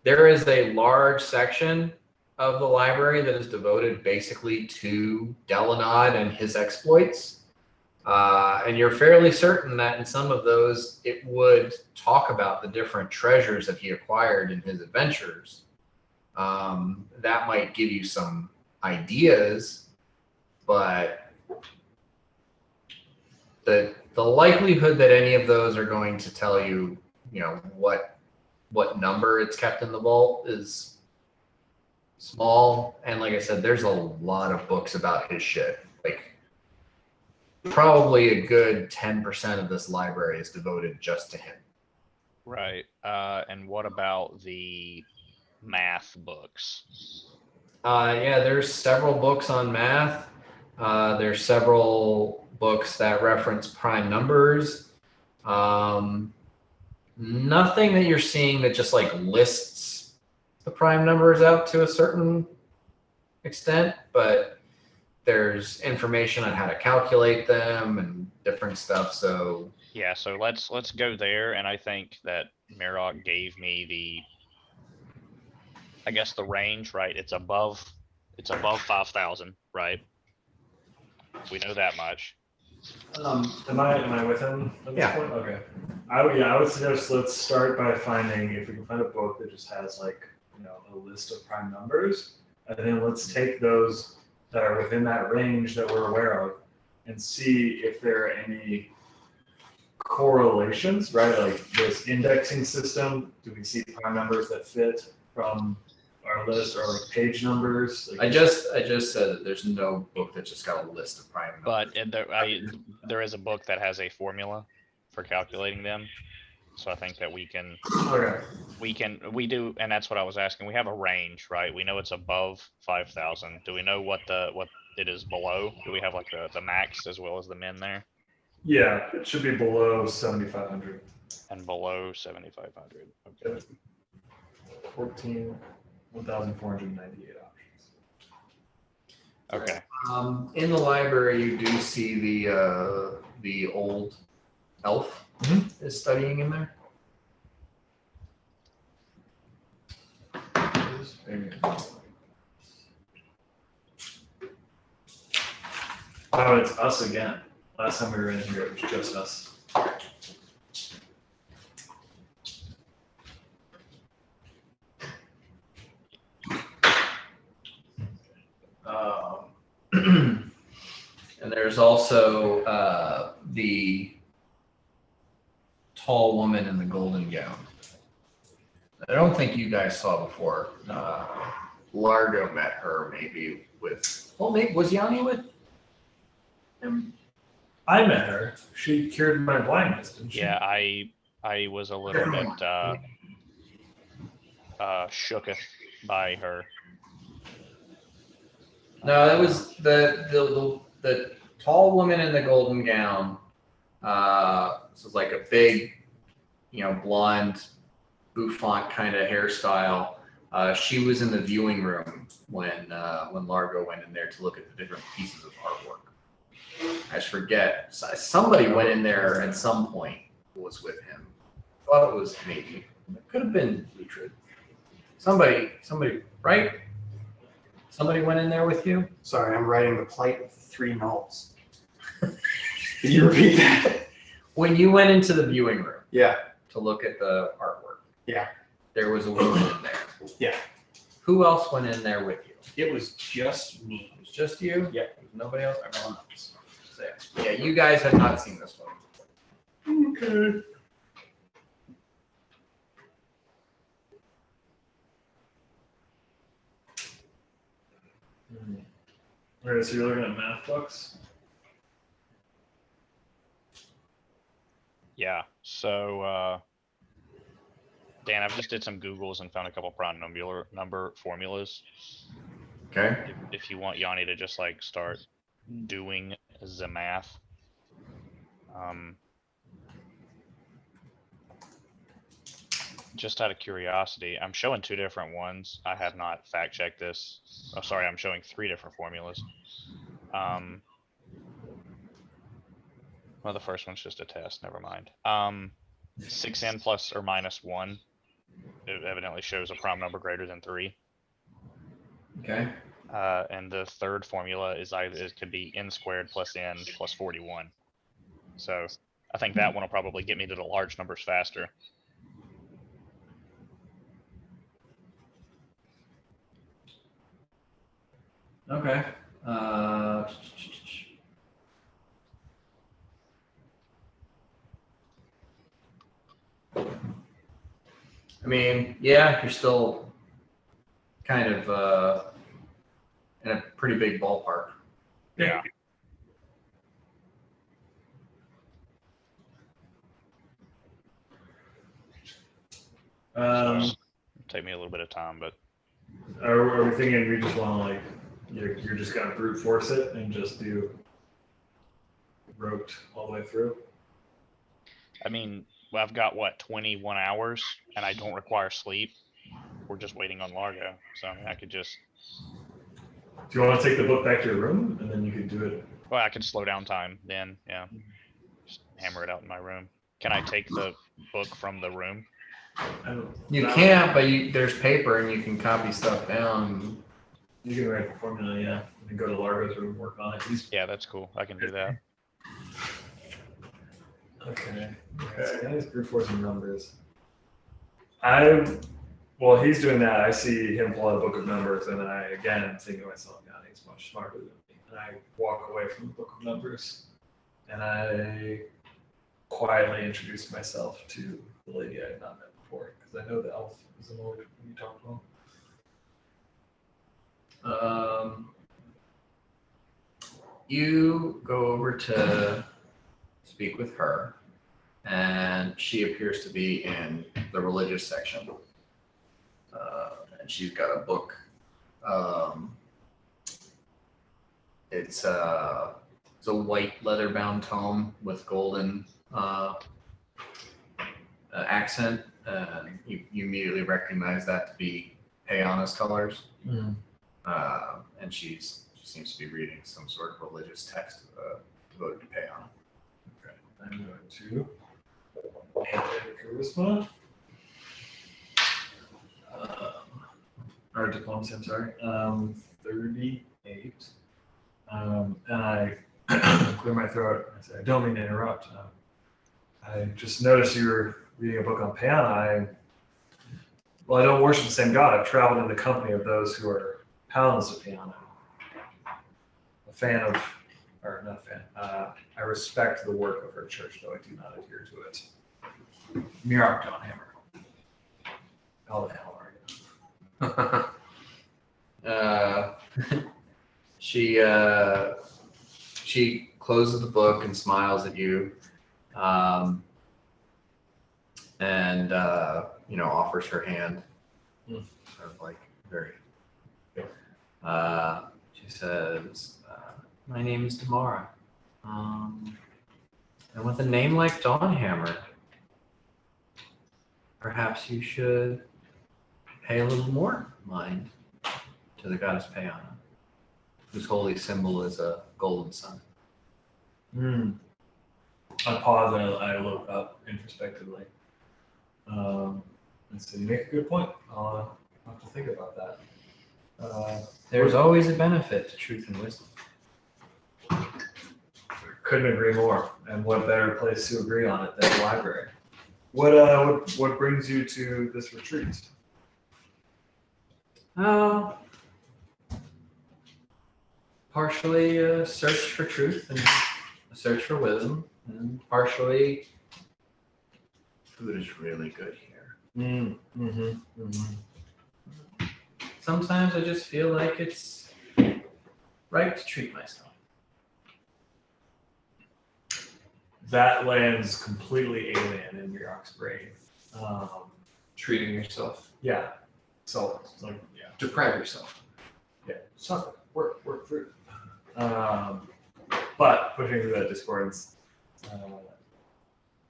There is a large section of the library that is devoted basically to Delanod and his exploits. And you're fairly certain that in some of those, it would talk about the different treasures that he acquired in his adventures. That might give you some ideas, but the likelihood that any of those are going to tell you, what number it's kept in the vault is small. And like I said, there's a lot of books about his shit. Like probably a good 10% of this library is devoted just to him. Right. And what about the math books? Yeah, there's several books on math. There's several books that reference prime numbers. Nothing that you're seeing that just like lists the prime numbers out to a certain extent, but there's information on how to calculate them and different stuff. So Yeah, so let's go there, and I think that Mirok gave me I guess the range, right? It's above 5,000, right? We know that much. Am I with him at this Yeah. point? Okay. I would suggest let's start by finding, if we can find a book that just has like, a list of prime numbers, and then let's take those that are within that range that we're aware of and see if there are any correlations, right? Like this indexing system, do we see prime numbers that fit from our list, or like page numbers? Like, I just said that there's no book that just got a list of prime numbers. But there is a book that has a formula for calculating them. So I think that we do, and that's what I was asking. We have a range, right? We know it's above 5,000. Do we know what it is below? Do we have like the max as well as the min there? yeah, it should be below 7,500. And below 7,500. Okay. 1,498 options. Okay. In the library, you do see the old elf is studying in there. Oh, it's us again. Last time we were in here, it was just us. And there's also the tall woman in the golden gown. I don't think you guys saw before. Largo met her maybe with. Well, maybe was Yanni with him? I met her. She cured my blindness, didn't she? Yeah, I was a little bit shooketh by her. No, it was the tall woman in the golden gown So it's like a big, blonde, bouffant kind of hairstyle. She was in the viewing room when Largo went in there to look at the different pieces of artwork. I just forget. Somebody went in there at some point who was with him. Thought it was maybe. It could have been Lutrud. Somebody, right? Somebody went in there with you? Sorry, I'm writing the plight of 3 nulls. Can you repeat that? When you went into the viewing room Yeah. to look at the artwork. Yeah. There was a woman in there. Yeah. Who else went in there with you? It was just me. It was just you? Yeah. There was nobody else? Everyone else. So, yeah, you guys had not seen this one. Okay. All right, so you're looking at math books. Yeah. So, Dan, I've just did some Googles and found a couple prime number formulas. Okay. If you want Yanni to just like start doing the math. Just out of curiosity, I'm showing 2 different ones. I have not fact checked this. Oh, sorry, I'm showing 3 different formulas. Well, the first one's just a test. Never mind. 6n plus or minus 1. It evidently shows a prime number greater than 3. Okay. And the third formula is it could be n squared plus n plus 41. So I think that one will probably get me to the large numbers faster. Okay. I mean, yeah, you're still kind of in a pretty big ballpark. Yeah. So, take me a little bit of time, but Are we thinking we just want to you're just gonna brute force it and just do roped all the way through? I mean, I've got what 21 hours, and I don't require sleep. We're just waiting on Largo, so I mean, I could just. Do you want to take the book back to your room and then you could do it? Well, I could slow down time then. Yeah, just hammer it out in my room. Can I take the book from the room? You can't, but there's paper and you can copy stuff down. You can write the formula, yeah, and go to Largo's room and work on it. Yeah, that's cool. I can do that. Okay. So he's brute forcing numbers. While he's doing that, I see him pull out a book of numbers, and I again am thinking to myself, God, he's much smarter than me. And I walk away from the book of numbers, and I quietly introduce myself to the lady I had not met before, because I know the elf is annoyed when you talk to him. You go over to speak with her, and she appears to be in the religious section. And she's got a book. It's a white leather-bound tome with golden accent. You immediately recognize that to be Hayana's colors. Mm. And she seems to be reading some sort of religious text devoted to Hayana. Okay, I'm going to charisma. Or diplomacy, I'm sorry. 38. And I clear my throat. I say, I don't mean to interrupt. I just noticed you were reading a book on Hayana. I don't worship the same God. I've traveled in the company of those who are paladins of Hayana. A fan of, or not a fan, I respect the work of her church, though I do not adhere to it. Mirak John Hammer. How the hell are you? She closes the book and smiles at you, and offers her hand, sort of like very. She says, "My name is Tamara. And with a name like Dawnhammer, perhaps you should pay a little more mind to the goddess Payana, whose holy symbol is a golden sun. I pause and I look up introspectively. And so you make a good point. I'll have to think about that. There's always a benefit to truth and wisdom. Couldn't agree more. And what better place to agree on it than the library? What brings you to this retreat? Partially a search for truth and a search for wisdom, and partially food is really good here. Sometimes I just feel like it's right to treat myself. That lands completely alien in Ryok's brain. Treating yourself. Yeah. So, like, yeah. Deprive yourself. Yeah. Something. Work fruit. But pushing through that discordance,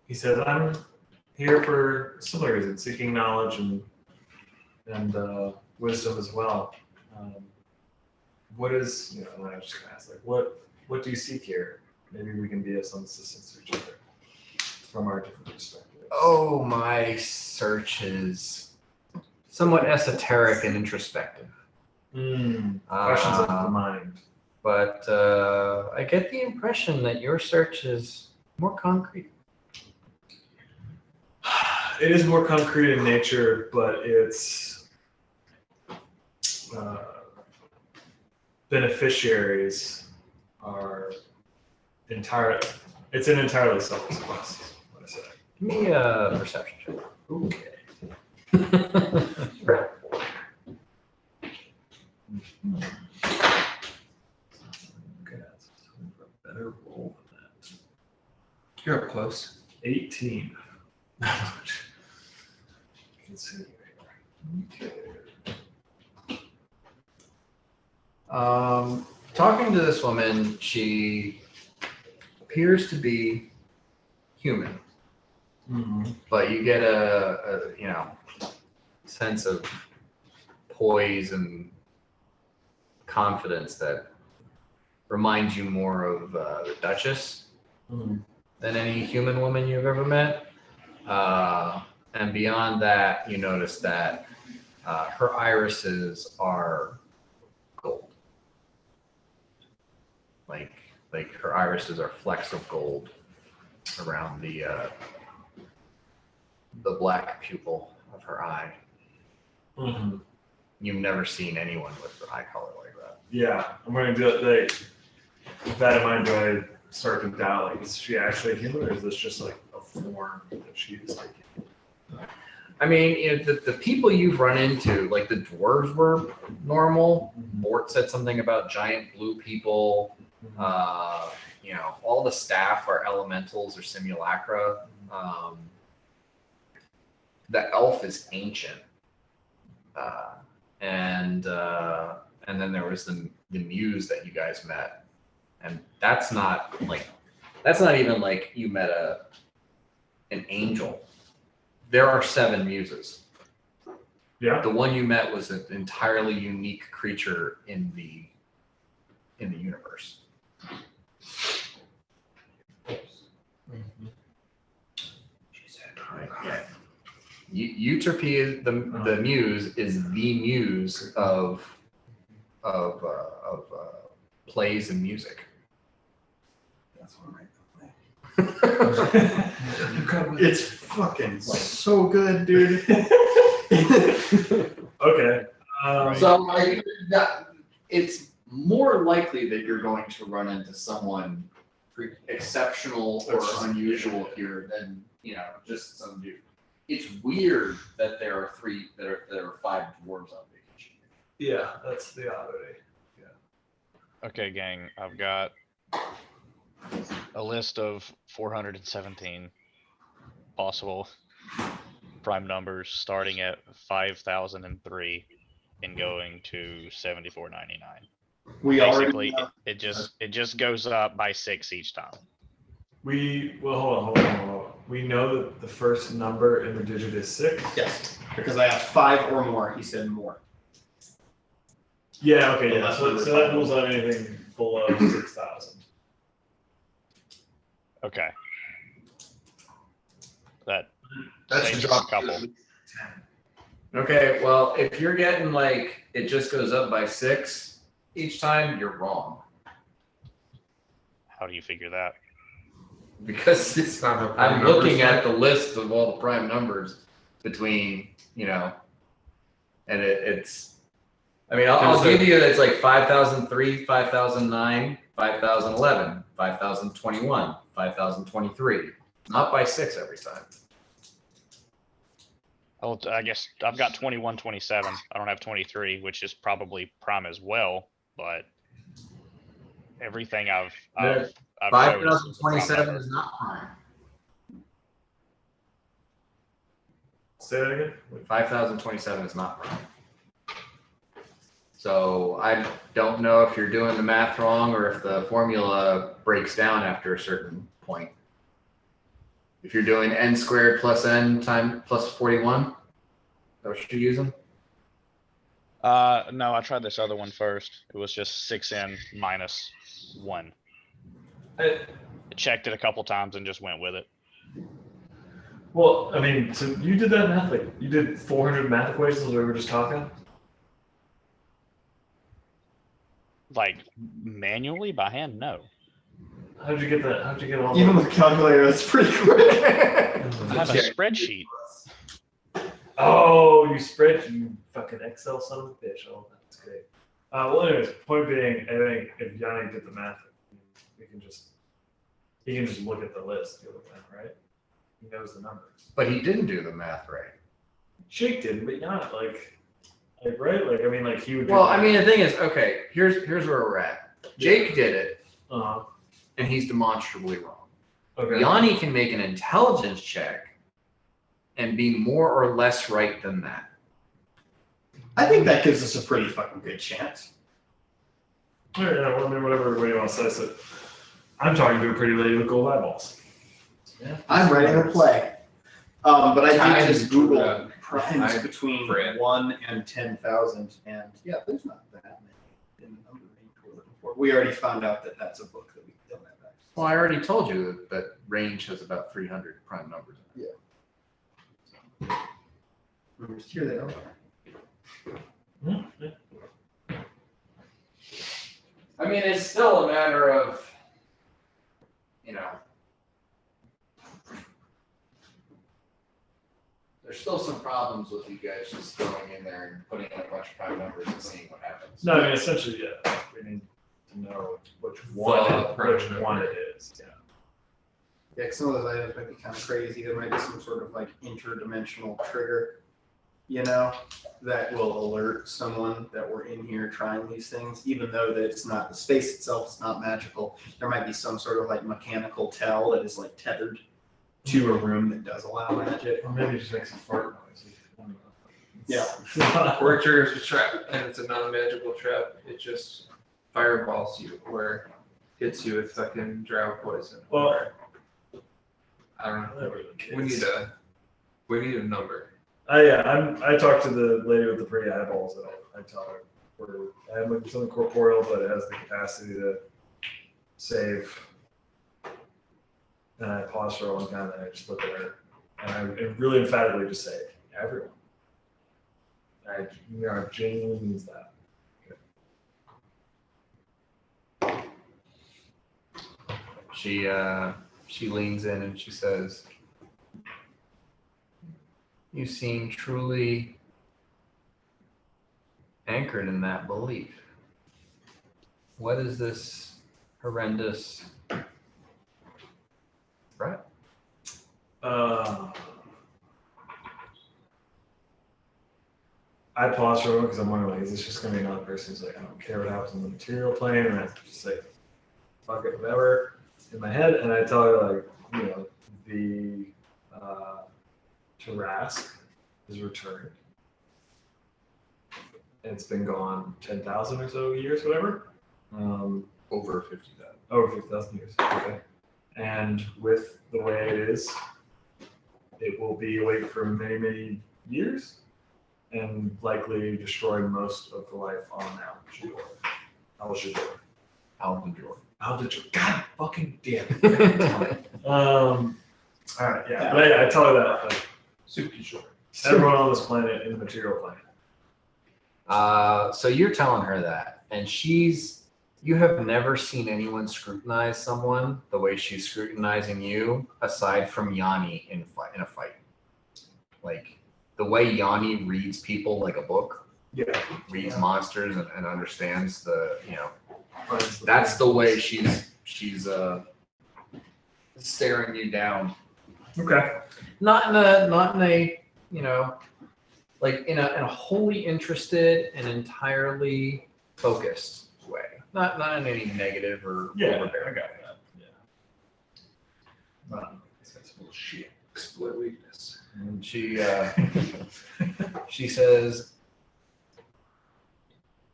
he says, I'm here for similar reasons, seeking knowledge and wisdom as well. What is, and I was just gonna ask, like, what do you seek here? Maybe we can be of some assistance to each other from our different perspectives. Oh, my search is somewhat esoteric and introspective. Questions of the mind. But I get the impression that your search is more concrete. It is more concrete in nature, but it's beneficiaries are it's an entirely selfless quest. What I say. Give me a perception check. Okay. Better roll than that. You're up close. 18. Continue. Talking to this woman, she appears to be human, but you get a sense of poise and confidence that reminds you more of the Duchess than any human woman you've ever met. And beyond that, you notice that her irises are gold. Like her irises are flecks of gold around the black pupil of her eye. You've never seen anyone with eye color like that. Yeah, I'm going to do it. With that in mind, do I start to doubt, like, is she actually human, or is this just like a form that she's like? I mean, the people you've run into, like the dwarves were normal. Mort said something about giant blue people. All the staff are elementals or simulacra. The elf is ancient, and then there was the muse that you guys met, and that's not even like you met an angel. There are 7 muses. Yeah. The one you met was an entirely unique creature in the universe. Yeah. Euterpe, the muse, is the muse of plays and music. That's one right. It's fucking so good, dude. Okay. So it's more likely that you're going to run into someone exceptional or unusual here than just some dude. It's weird that there are 5 dwarves on vacation. Yeah, that's the oddity. Okay, gang, I've got a list of 417 possible prime numbers, starting at 5,003 and going to 74.99. We Basically, already it just goes up by 6 each time. Hold on. We know that the first number in the digit is 6. Yes, because I have 5 or more. He said more. Yeah. Okay. The Yeah. less So number that five. rules out anything below 6,000. Okay. That That's saves the us a drop. couple. Okay, well, if you're getting like it just goes up by 6 each time, you're wrong. How do you figure that? Because It's not a I'm prime looking number at the list of all the prime numbers between, and it's. I mean, I'll There's give you it's like 5003, 5009, 5011, 5021, 5023. Not by 6 every time. Oh, I guess I've got 21, 27. I don't have 23, which is probably prime as well, but everything I've chosen is a prime 5027 number. is not prime. Say that again. 5027 is not prime. So I don't know if you're doing the math wrong or if the formula breaks down after a certain point. If you're doing n squared plus n times plus 41, is that what you're using? No, I tried this other one first. It was just 6n minus 1. I checked it a couple times and just went with it. Well, I mean, so you did that math, like you did 400 math equations as we were just talking. Like manually by hand, no. How'd you get that? How'd you get all Even that? with a calculator, that's pretty quick. I have a spreadsheet. Oh, you fucking Excel son of a bitch. Oh, that's great. Well, anyways, point being, I think if Yanni did the math, he can just look at the list, the other thing, right? He knows the numbers. But he didn't do the math right. Jake didn't, but Yanni, right? Like, I mean, like he would. Well, I mean, the thing is, okay, here's where we're at. Jake did it, Uh-huh. and he's demonstrably wrong. Okay. Yanni can make an intelligence check and be more or less right than that. I think that gives us a pretty fucking good chance. All right, well, I mean, whatever way you want to slice it. I'm talking to a pretty lady with gold eyeballs. Yeah. I'm writing a play. But I did Times just Google Brad. primes Times between Brad. 1 and 10,000, and yeah, there's not that many in the number range we're looking for. We already found out that that's a book that we don't have access to. Well, I already told you that range has about 300 prime numbers in it. Here they are. I mean, it's still a matter of, there's still some problems with you guys just going in there and putting in a bunch of prime numbers and seeing what happens. No, I mean, essentially, yeah. We need to know which one it is. Yeah. Yeah, 'cause some of those items might be kind of crazy. There might be some sort of like interdimensional trigger, that will alert someone that we're in here trying these things, even though that it's not the space itself, it's not magical. There might be some sort of like mechanical tell that is like tethered to a room that does allow magic. Or maybe it just makes a fart noise. Yeah. Or it triggers a trap, and it's a non-magical trap. It just fireballs you or hits you with fucking drow poison. Well, or, I don't know. Whatever the case. We need a number. I talked to the lady with the pretty eyeballs, and I tell her I have something corporeal, but it has the capacity to save. And I pause for a long time, and I just look at her, and I really emphatically just say, everyone. I genuinely means that. She leans in and she says, "You seem truly anchored in that belief. What is this horrendous threat?" I pause for a moment because I'm wondering, like, is this just going to be another person who's like, I don't care what happens on the material plane, and I just say, fuck it, whatever, in my head, and I tell her, like, the Tarask is returned. It's been gone 10,000 or so years, whatever. Over 50,000. Over 50,000 years. Okay. And with the way it is, it will be awake for many, many years and likely destroy most of the life on Algidor. Algidor. God fucking damn it. All right, yeah. But yeah, I tell her that. Like, Super short. everyone on this planet is a material planet. So you're telling her that, and you have never seen anyone scrutinize someone the way she's scrutinizing you, aside from Yanni in a fight. Like the way Yanni reads people like a book, reads monsters and understands that's the way she's staring you down. Okay. Not in a like in a wholly interested and entirely focused way. Not in any negative or overbearing. I got that. Yeah. That's bullshit. Exploit weakness. And she says,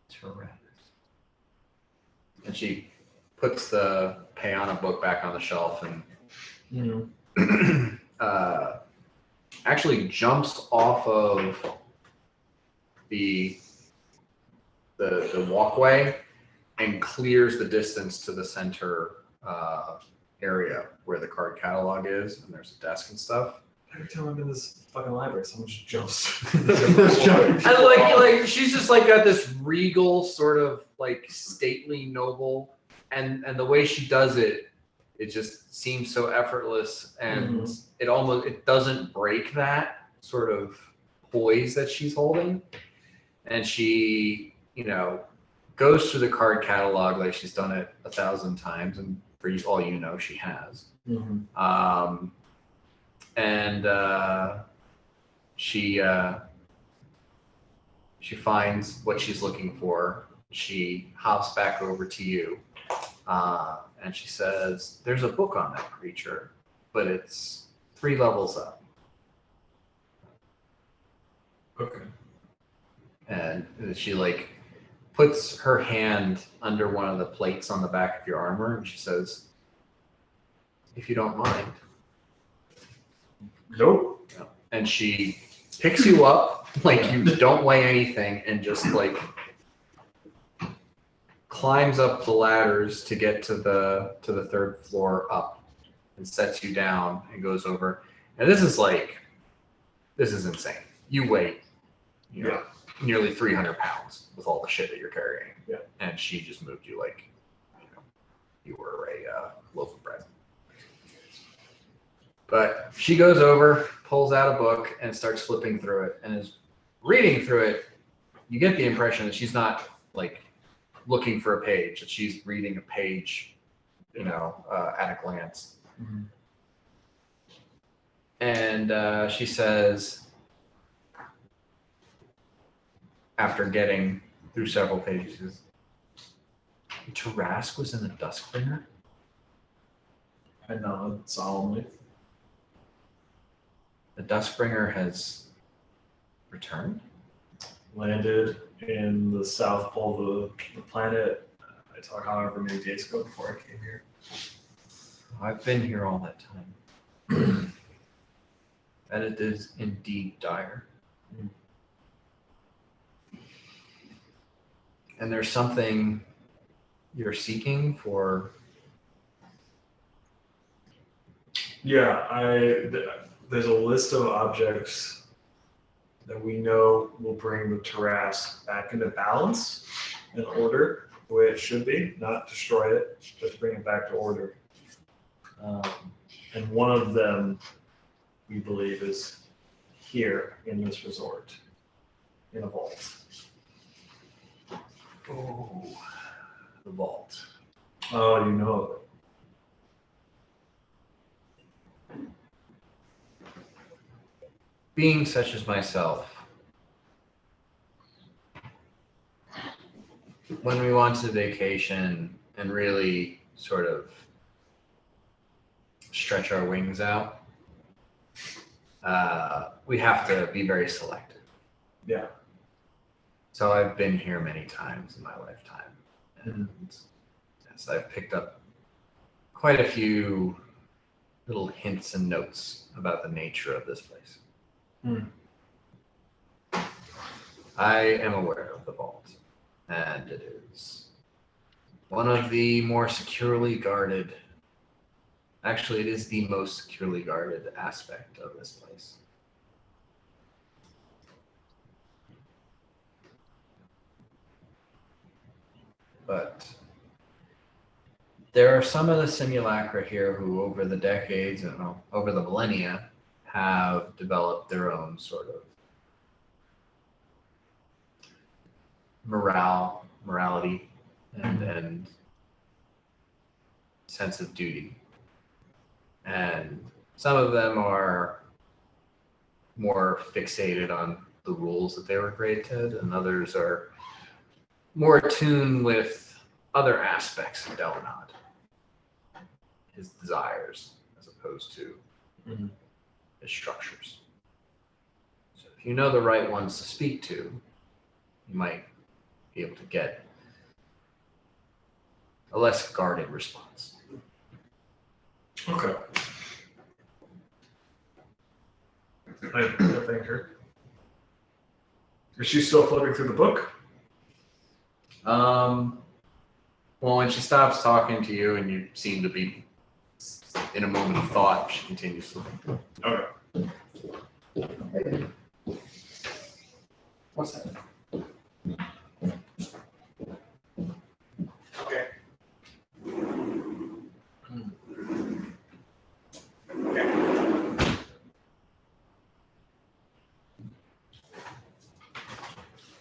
Tyrannus. And she puts the Payana book back on the shelf and actually jumps off of the walkway and clears the distance to the center area where the card catalog is, and there's a desk and stuff. Every time I'm in this fucking library, someone just jumps. And like she's just like got this regal sort of like stately noble, and the way she does it, it just seems so effortless, and it doesn't break that sort of poise that she's holding. And she, goes through the card catalog like she's done it 1,000 times, and for all you know, she has. She finds what she's looking for. She hops back over to you, and she says, "There's a book on that creature, but it's 3 levels up." Okay. And she like puts her hand under one of the plates on the back of your armor, and she says, "If you don't mind." Nope. And she picks you up like you don't weigh anything, and just like climbs up the ladders to get to the 3rd floor up, and sets you down and goes over. And this is insane. You weigh nearly 300 pounds with all the shit that you're carrying. Yeah. And she just moved you like you were a loaf of bread. But she goes over, pulls out a book, and starts flipping through it. And as reading through it, you get the impression that she's not like looking for a page, that she's reading a page, at a glance. And she says, after getting through several pages, Tarask was in the Duskbringer? I nod solemnly. The Duskbringer has returned? Landed in the south pole of the planet. I talk however many days ago before I came here. I've been here all that time. And it is indeed dire. And there's something you're seeking for? Yeah, there's a list of objects that we know will bring the Tarask back into balance and order the way it should be, not destroy it, just bring it back to order. And one of them, we believe, is here in this resort, in a vault. Oh, the vault. Oh, you know it. Being such as myself, when we want to vacation and really sort of stretch our wings out, we have to be very selective. Yeah. So I've been here many times in my lifetime, and yes, I've picked up quite a few little hints and notes about the nature of this place. I am aware of the vault, and it is one of the more securely guarded. Actually, it is the most securely guarded aspect of this place. But there are some of the simulacra here who, over the decades and over the millennia, have developed their own sort of morality, and sense of duty. And some of them are more fixated on the rules that they were created, and others are more attuned with other aspects of Delnod, his desires, as opposed to his structures. So if you know the right ones to speak to, you might be able to get a less guarded response. Okay. I thank her. Is she still flipping through the book? Well, when she stops talking to you and you seem to be in a moment of thought, she continues to look. Okay. What's that? Okay.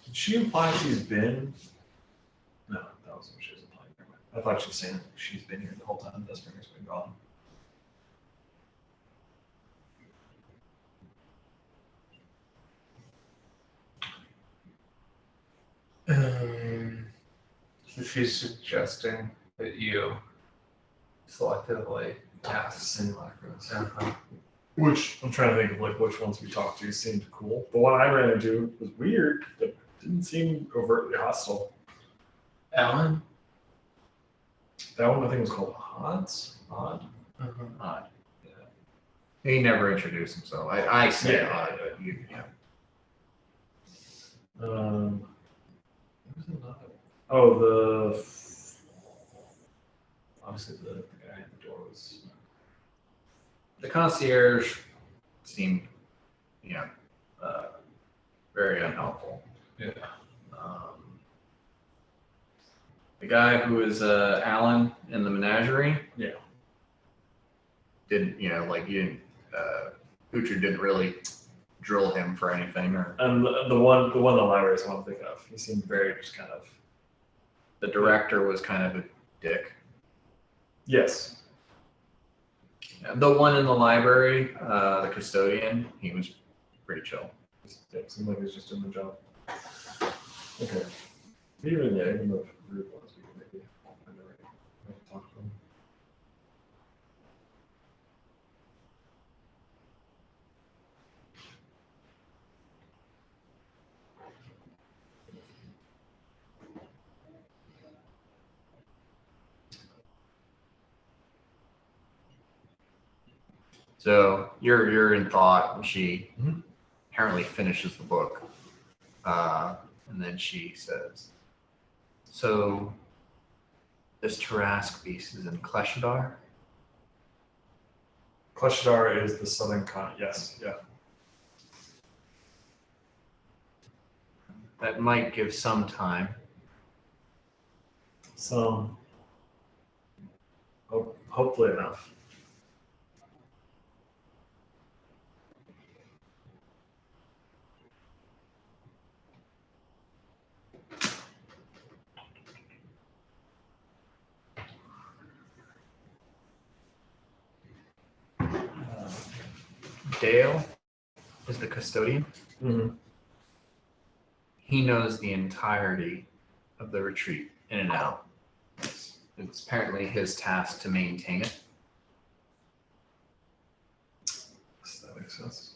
Did she imply she's been? No, that wasn't what she was implying. I thought she was saying she's been here the whole time. Deathbringer's been gone. So she's suggesting that you selectively cast Simulacras. Uh-huh. Which I'm trying to think of like which ones we talked to seemed cool. The one I ran into was weird, but didn't seem overtly hostile. Alan? That one I think was called Odds. Odd. Odd. Yeah. He never introduced himself. I say Yeah. odd, but you, yeah. There was another. Oh, the obviously the guy at the door was. The concierge seemed, very unhelpful. Yeah. The guy who was Alan in the menagerie. Yeah. Didn't, Hoocher didn't really drill him for anything, or And the one in the library is the one I think of. He seemed very just kind of. the director was kind of a dick. Yes. The one in the library, the custodian, he was pretty chill. It seemed like he was just doing the job. Okay. Even the rude ones we can maybe find the right way to talk to them. So you're in thought, and she Mhm. apparently finishes the book, and then she says, "So this Tarask beast is in Kleshadar?" Kleshadar is the southern continent. Yes. Yeah. That might give some time. Some. Hopefully enough. Dale is the custodian. Mm-hmm. He knows the entirety of the retreat in and out. It's apparently his task to maintain it. So that makes sense.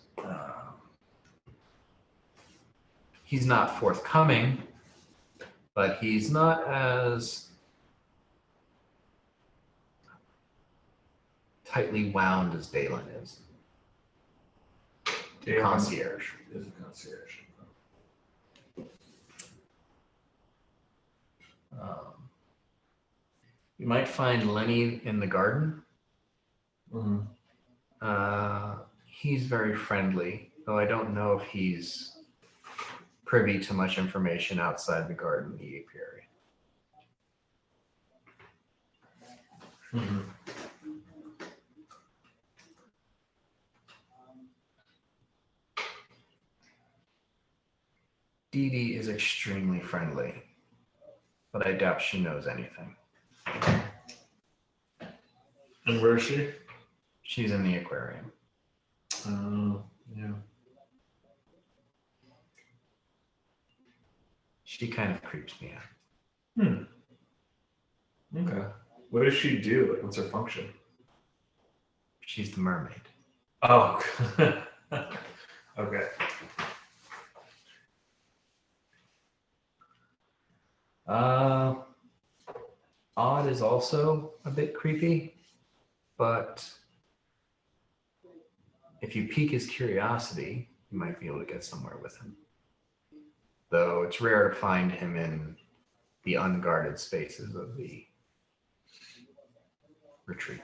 He's not forthcoming, but he's not as tightly wound as Dalen is. The concierge. Is a concierge. You might find Lenny in the garden. Mm-hmm. He's very friendly, though I don't know if he's privy to much information outside the garden apiary. Mm-hmm. Dee Dee is extremely friendly, but I doubt she knows anything. And where is she? She's in the aquarium. Yeah. She kind of creeps me out. Okay. What does she do? Like, what's her function? She's the mermaid. Oh. Okay. Odd is also a bit creepy, but if you pique his curiosity, you might be able to get somewhere with him. Though it's rare to find him in the unguarded spaces of the retreat.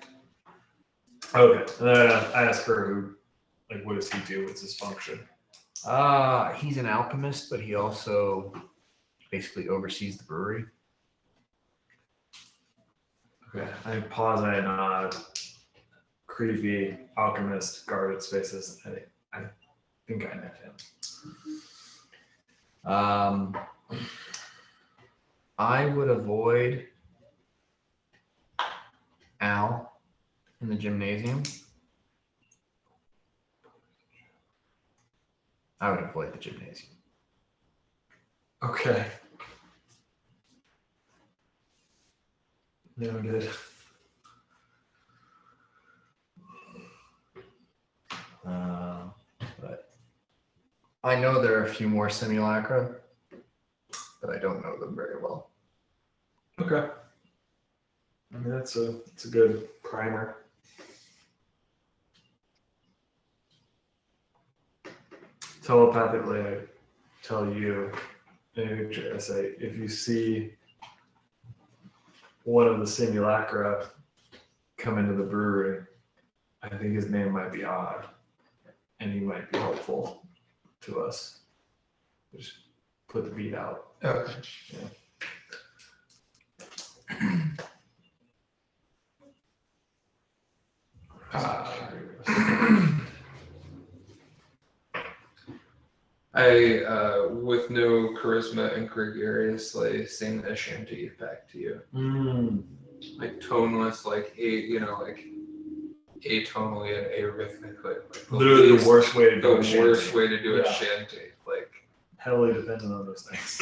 Okay. And then I ask her who, like, what does he do? What's his function? He's an alchemist, but he also basically oversees the brewery. Okay. I pause and I nod. Creepy alchemist guarded spaces. I think I know him. I would avoid Al in the gymnasium. I would avoid the gymnasium. Okay. Noted. But I know there are a few more simulacra, but I don't know them very well. Okay. I mean, it's a good primer. Telepathically, I tell you, I say, if you see one of the simulacra come into the brewery, I think his name might be Odd, and he might be helpful to us. Just put the beat out. Okay. I, with no charisma and gregariously sing a shanty back to you. Like toneless, like like atonally and arrhythmically. Like Literally the worst way to do the a shanty. worst way to do a Yeah. shanty. Like Heavily dependent on those things.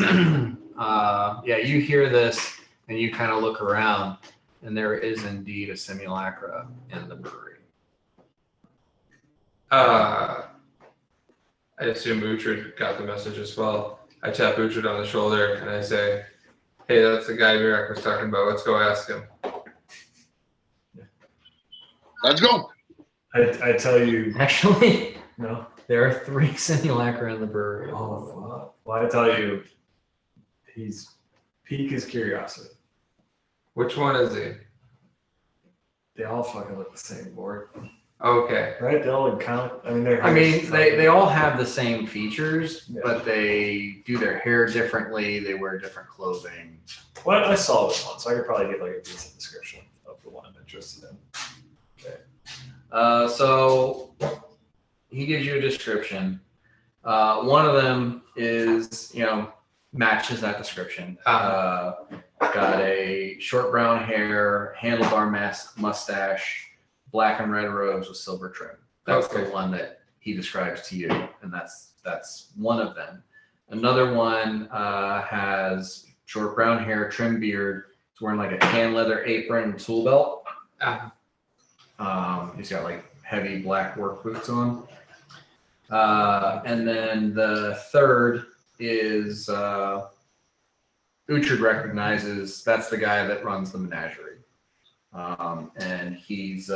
Yeah, you hear this and you kind of look around, and there is indeed a simulacra in the brewery. I assume Uhtred got the message as well. I tap Uhtred on the shoulder and I say, "Hey, that's the guy Mirak was talking about. Let's go ask him." Let's go. I tell you, Actually, no. there are 3 simulacra in the brewery. Oh, fuck. Well, I tell you, he's pique his curiosity. Which one is he? They all fucking look the same, board. Okay. Right? They all look kind of. I mean, They all have the same features, Yeah. but they do their hair differently. They wear different clothing. Well, I saw this one, so I could probably give like a decent description of the one I'm interested in. So he gives you a description. One of them is, matches that description. Got a short brown hair, handlebar mustache, black and red robes with silver trim. That's Okay. the one that he describes to you, and that's one of them. Another one has short brown hair, trim beard. He's wearing like a tan leather apron and tool belt. He's got like heavy black work boots on. And then the third is Uhtred recognizes that's the guy that runs the menagerie. And he's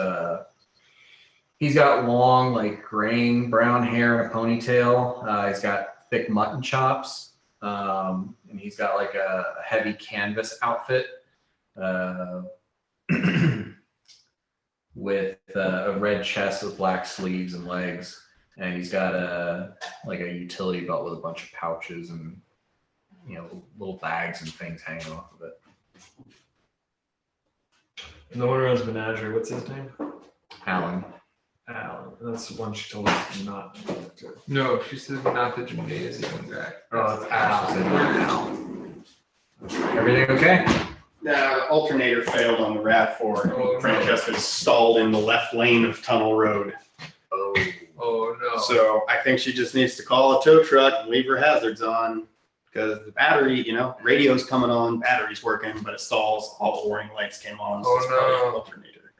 He's got long, like graying brown hair and a ponytail. He's got thick mutton chops, and he's got like a heavy canvas outfit with a red chest with black sleeves and legs. And he's got a utility belt with a bunch of pouches and little bags and things hanging off of it. And the one who runs Menagerie, what's his name? Alan. Alan. That's the one she told us not to talk to. No, she said not the gymnasium guy. Oh, it's Alan. Everything okay? The alternator failed on the RAV4. Oh, no. Francesca's stalled in the left lane of Tunnel Road. Oh no. So I think she just needs to call a tow truck and leave her hazards on, because the battery, radio's coming on, battery's working, but it stalls. All the warning lights came on. So Oh, it's probably no. the alternator.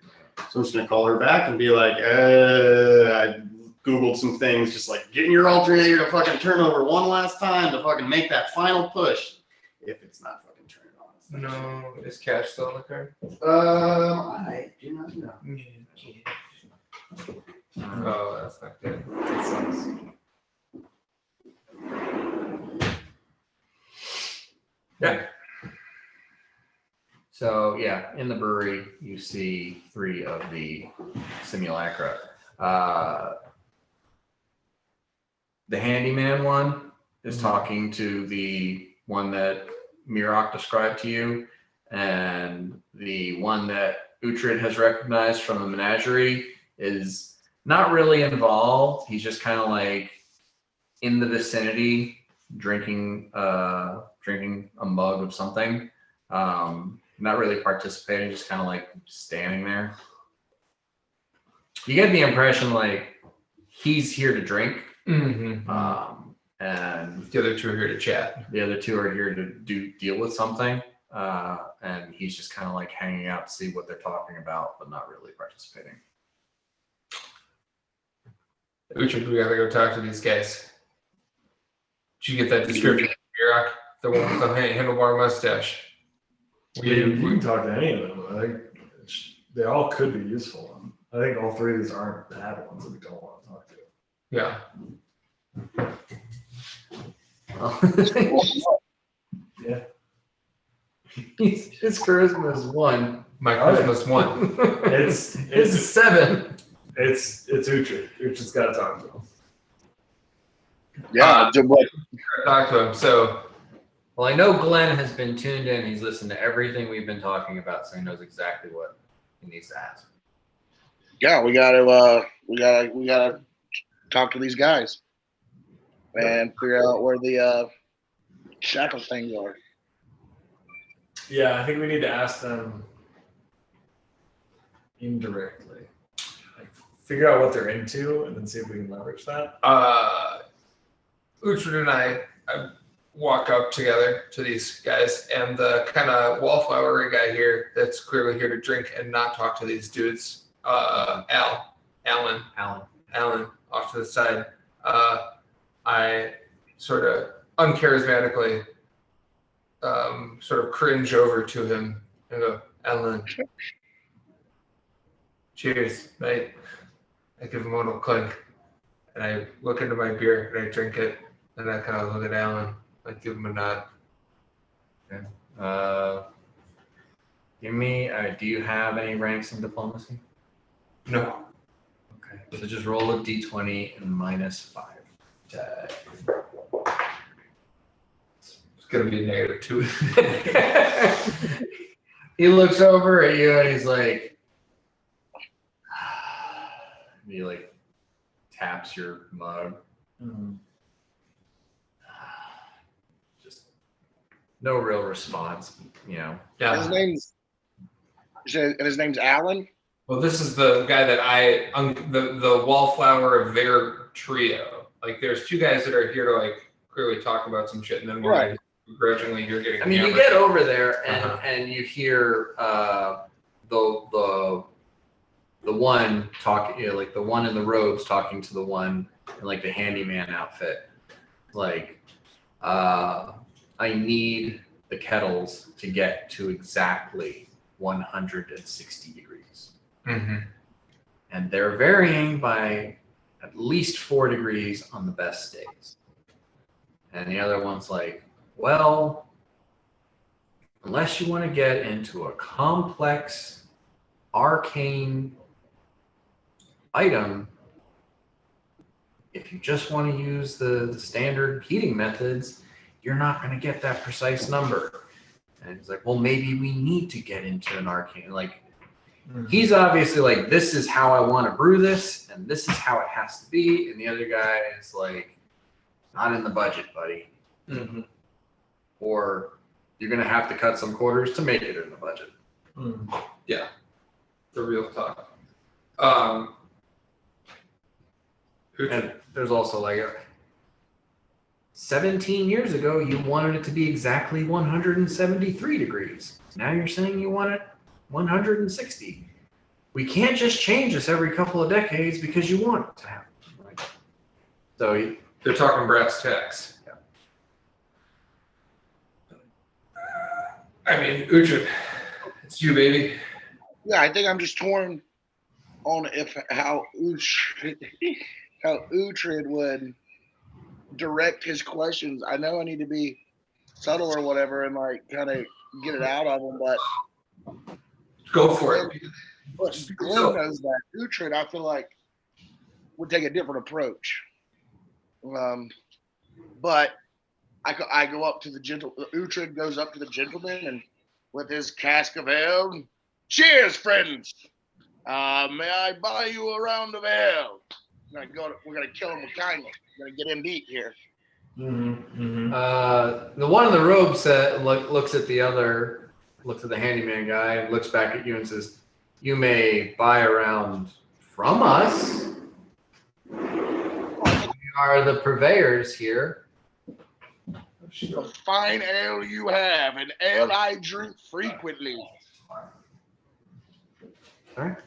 So I'm just gonna call her back and be like, I Googled some things, just like getting your alternator to fucking turn over one last time to fucking make that final push. If it's not fucking turning on. No, is cash still in the car? I do not know. Oh, that's not good. That sucks. Yeah. So yeah, in the brewery you see 3 of the simulacra. The handyman one is talking to the one that Mirok described to you, and the one that Uhtred has recognized from the menagerie is not really involved. He's just kind of like in the vicinity, drinking a mug of something. Not really participating, just kind of like standing there. You get the impression like he's here to drink, Mm-hmm. and The other 2 are here to chat. the other 2 are here to deal with something. And he's just kind of like hanging out to see what they're talking about, but not really participating. Uhtred, we gotta go talk to these guys. Did you get that description, Iraq? The one with the handlebar mustache. You can talk to any of them. I think they all could be useful. I think all 3 of these aren't bad ones that we don't want to talk to. Yeah. Yeah. His charisma is 1. My Christmas one. It's His is 7. It's Uhtred. Uhtred's got to talk to him. Yeah, Talk to him. So Well, I know Glenn has been tuned in. He's listened to everything we've been talking about, so he knows exactly what he needs to ask. yeah, we gotta talk to these guys and figure out where the shackle things are. Yeah, I think we need to ask them indirectly. Like, figure out what they're into and then see if we can leverage that. Uhtred and I walk up together to these guys, and the kind of wallflowery guy here that's clearly here to drink and not talk to these dudes, Alan, off to the side. I sort of uncharismatically sort of cringe over to him and go, Alan, cheers, mate. I give him a little clink, and I look into my beer and I drink it, and I kind of look at Alan, I give him a nod. Give me, do you have any ranks in diplomacy? No. Okay, so just roll a d20 and -5. It's gonna be a -2. He looks over at you and he's like, he like taps your mug. Just no real response, you know. His Yeah. name's his name's Alan. Well, this is the guy that the wallflower of their trio. Like, there's 2 guys that are here to like clearly talk about some shit, and then one Right. guy begrudgingly you're getting. I mean, you hammered. get over there and Uh-huh. you hear the one talking, like the one in the robes talking to the one in like the handyman outfit. Like, I need the kettles to get to exactly 160 degrees. Mhm. And they're varying by at least 4 degrees on the best days. And the other one's like, well, unless you want to get into a complex, arcane item, if you just want to use the standard heating methods, you're not going to get that precise number. And he's like, well, maybe we need to get into an arcane. Like, he's obviously like, this is how I want to brew this, and this is how it has to be. And the other guy is like, not in the budget, buddy. Mm-hmm. Or you're going to have to cut some quarters to make it in the budget. Yeah, the real talk. And there's also like 17 years ago, you wanted it to be exactly 173 degrees. Now you're saying you want it 160. We can't just change this every couple of decades because you want it to happen. Right? So they're talking brass tacks. Yeah. I mean, Uhtred, it's you, baby. Yeah, I think I'm just torn on how Uhtred would direct his questions. I know I need to be subtle or whatever and like kind of get it out of him, but go for it. But Glenn knows that. Uhtred, I feel like, would take a different approach. But I go up to the Uhtred goes up to the gentleman and with his cask of ale, cheers, friends. May I buy you a round of ale? We're gonna kill him with kindness. We're gonna get him beat here. The one in the robe looks at the other, looks at the handyman guy, and looks back at you and says, "You may buy a round from us. We are the purveyors here." The fine ale you have, an ale I drink frequently. All right.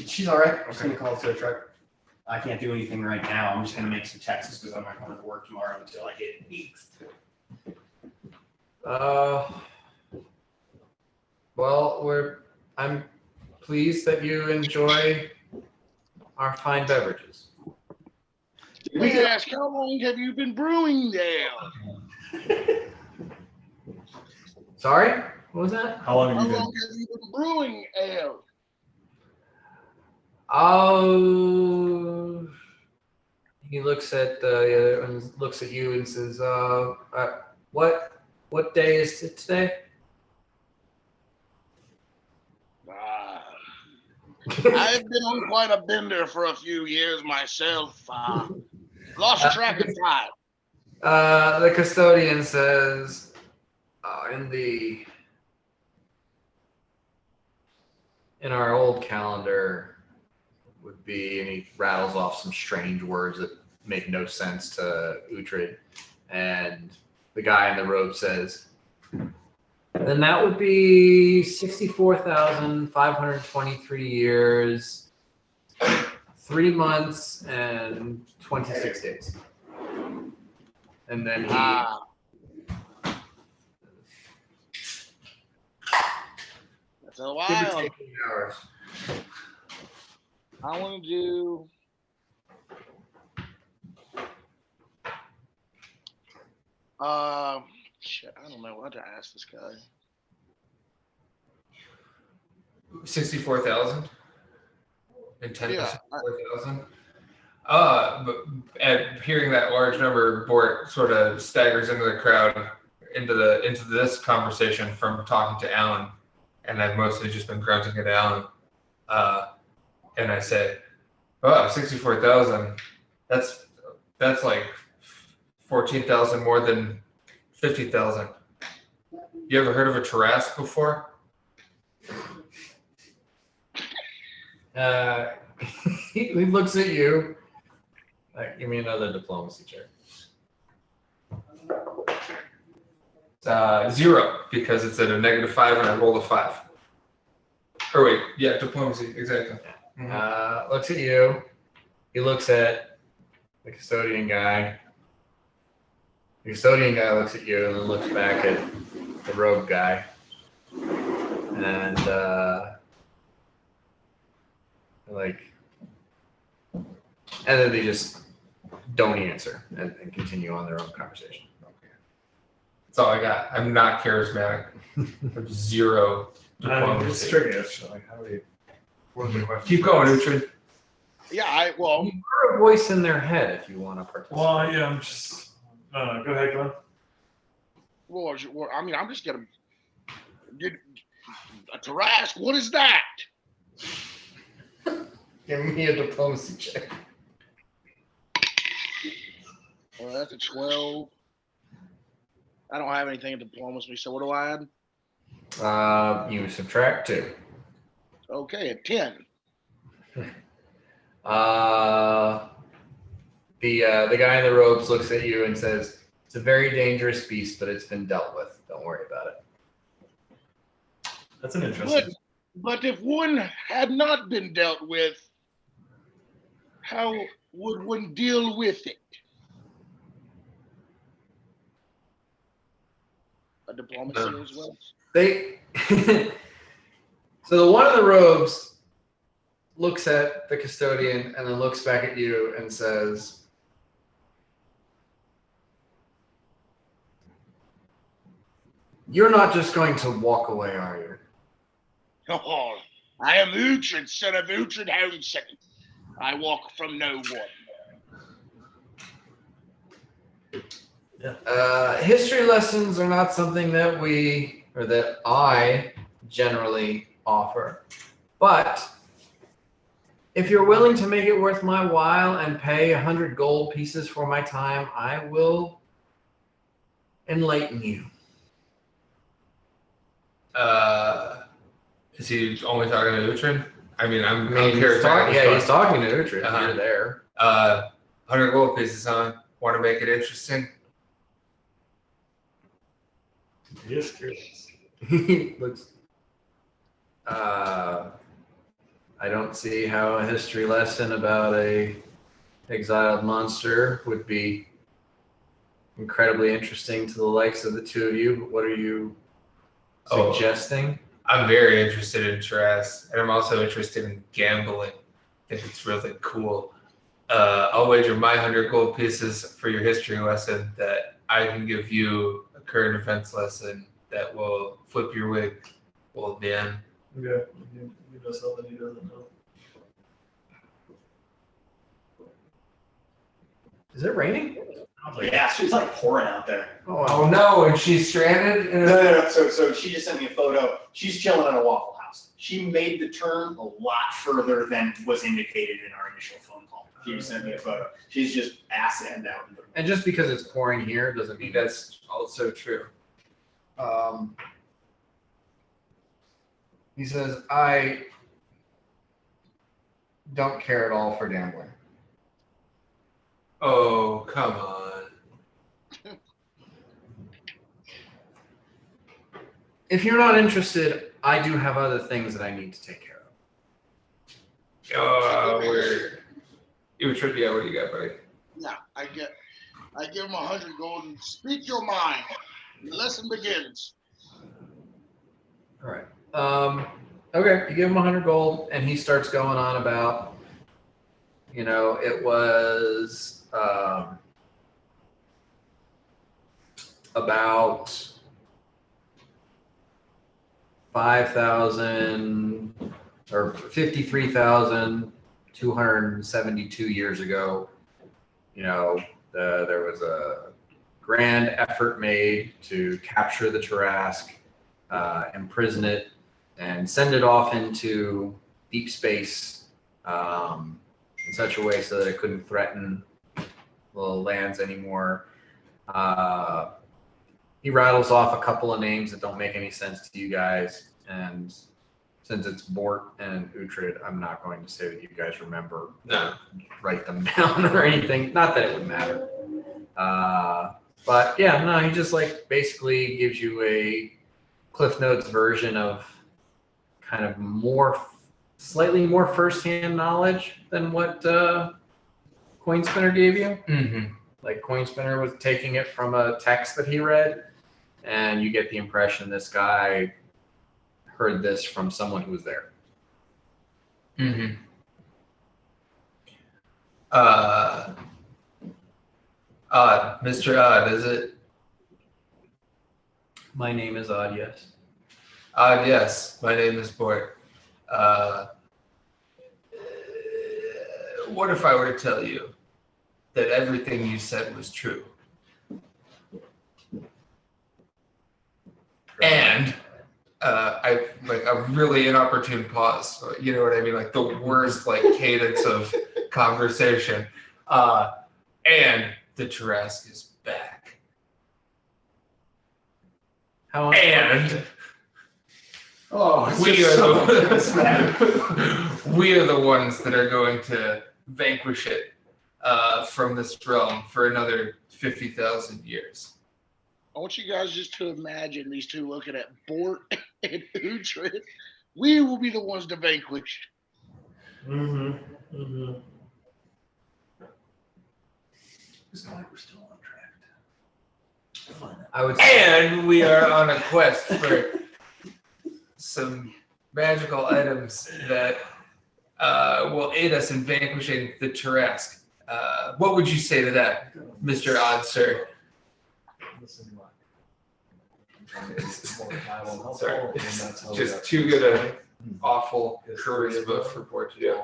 She's all right. I'm just gonna call it a truck. I can't do anything right now. I'm just gonna make some texts because I'm not going to work tomorrow until I get weeks. Well, I'm pleased that you enjoy our fine beverages. Let me ask, how long have you been brewing ale? Sorry, what was that? How long How have you long have you been brewing ale? Oh, he looks at looks at you and says, what day is it today?" I've been on quite a bender for a few years myself. Lost track of time. The custodian says, in our old calendar would be, and he rattles off some strange words that make no sense to Uhtred. And the guy in the robe says, then that would be 64,523 years, 3 months, and 26 days. And then he that's a while. 18 hours. I want to do. Shit, I don't know what to ask this guy. 64,000 and 10 Yeah, 64,000. But at hearing that large number, Bort sort of staggers into the crowd, into this conversation from talking to Alan, and I've mostly just been grunting at Alan. And I say, "Oh, 64,000. That's like 14,000 more than 50,000. You ever heard of a Tarrasque before?" He looks at you. Give me another diplomacy check. 0, because it's at a -5 and I rolled a 5. Or wait, yeah, diplomacy, exactly. Looks at you. He looks at the custodian guy. The custodian guy looks at you and then looks back at the rogue guy. And like, and then they just don't answer and continue on their own conversation. That's all I got. I'm not charismatic. I'm zero I mean, it's diplomacy. tricky. It's like, how do you? What are the questions? Keep going, Uhtred. Yeah, You hear a voice in their head if you want to participate. Well, yeah, I'm just. No, go ahead, Glenn. I mean, I'm just gonna get a Tarask. What is that? Give me a diplomacy check. Well, that's a 12. I don't have anything in diplomacy, so what do I add? You subtract 2. Okay, a 10. The guy in the robes looks at you and says, "It's a very dangerous beast, but it's been dealt with. Don't worry about it." That's an interesting. But if one had not been dealt with, how would one deal with it? A diplomacy as well. They so the one in the robes looks at the custodian and then looks back at you and says, "You're not just going to walk away, are you?" Oh, I am Uhtred, son of Uhtred Houndson. I walk from no one. History lessons are not something that I generally offer. But if you're willing to make it worth my while and pay 100 gold pieces for my time, I will enlighten you. Is he only talking to Uhtred? I mean, I'm He's charismatic. he's talking to Uhtred. Uh-huh. You're there. 100 gold pieces, huh? Want to make it interesting? He is curious. He looks. I don't see how a history lesson about a exiled monster would be incredibly interesting to the likes of the two of you. What are you suggesting? I'm very interested in Tarask, and I'm also interested in gambling. I think it's really cool. I'll wager my 100 gold pieces for your history lesson that I can give you a current events lesson that will flip your wig, old man. Yeah, you know something he doesn't know. Is it raining? Yeah, she's like pouring out there. Oh no, and she's stranded? No. So she just sent me a photo. She's chilling at a Waffle House. She made the turn a lot further than was indicated in our initial phone call. She just sent me a photo. She's just ass end out. And just because it's pouring here doesn't mean That's also true. He says, "I don't care at all for gambling." Oh, come on. If you're not interested, I do have other things that I need to take care of. We're... Uhtred, yeah, what do you got, buddy? Yeah, I give him 100 gold and speak your mind. The lesson begins. All right. Okay, you give him 100 gold, and he starts going on about, it was about 5,000 or 53,272 years ago. There was a grand effort made to capture the Tarask, imprison it, and send it off into deep space in such a way so that it couldn't threaten the lands anymore. He rattles off a couple of names that don't make any sense to you guys, and since it's Bort and Uhtred, I'm not going to say that you guys remember, write them down or anything. Not that it would matter. But yeah, no, he just basically gives you a Cliff Notes version of kind of slightly more firsthand knowledge than what Coin Spinner gave you. Mm-hmm. Like Coin Spinner was taking it from a text that he read, and you get the impression this guy heard this from someone who was there. Mm-hmm. Odd. Mr. Odd, is it? My name is Odd, yes. Odd, yes. My name is Bort. What if I were to tell you that everything you said was true? And I like a really inopportune pause. You know what I mean? Like the worst like cadence of conversation. And the Tarrasque is back. How And Oh, we are the ones that are going to vanquish it from this realm for another 50,000 years. I want you guys just to imagine these two looking at Bort and Uhtred. We will be the ones to vanquish. Mm-hmm. Mm-hmm. It's not like we're still on track. I would say, And we are on a quest for some magical items that will aid us in vanquishing the Tarrasque. What would you say to that, Mr. Odd Sir? Listen, what? More time on help, Sorry. and that's how we Just got too good a awful charisma for Bort to do.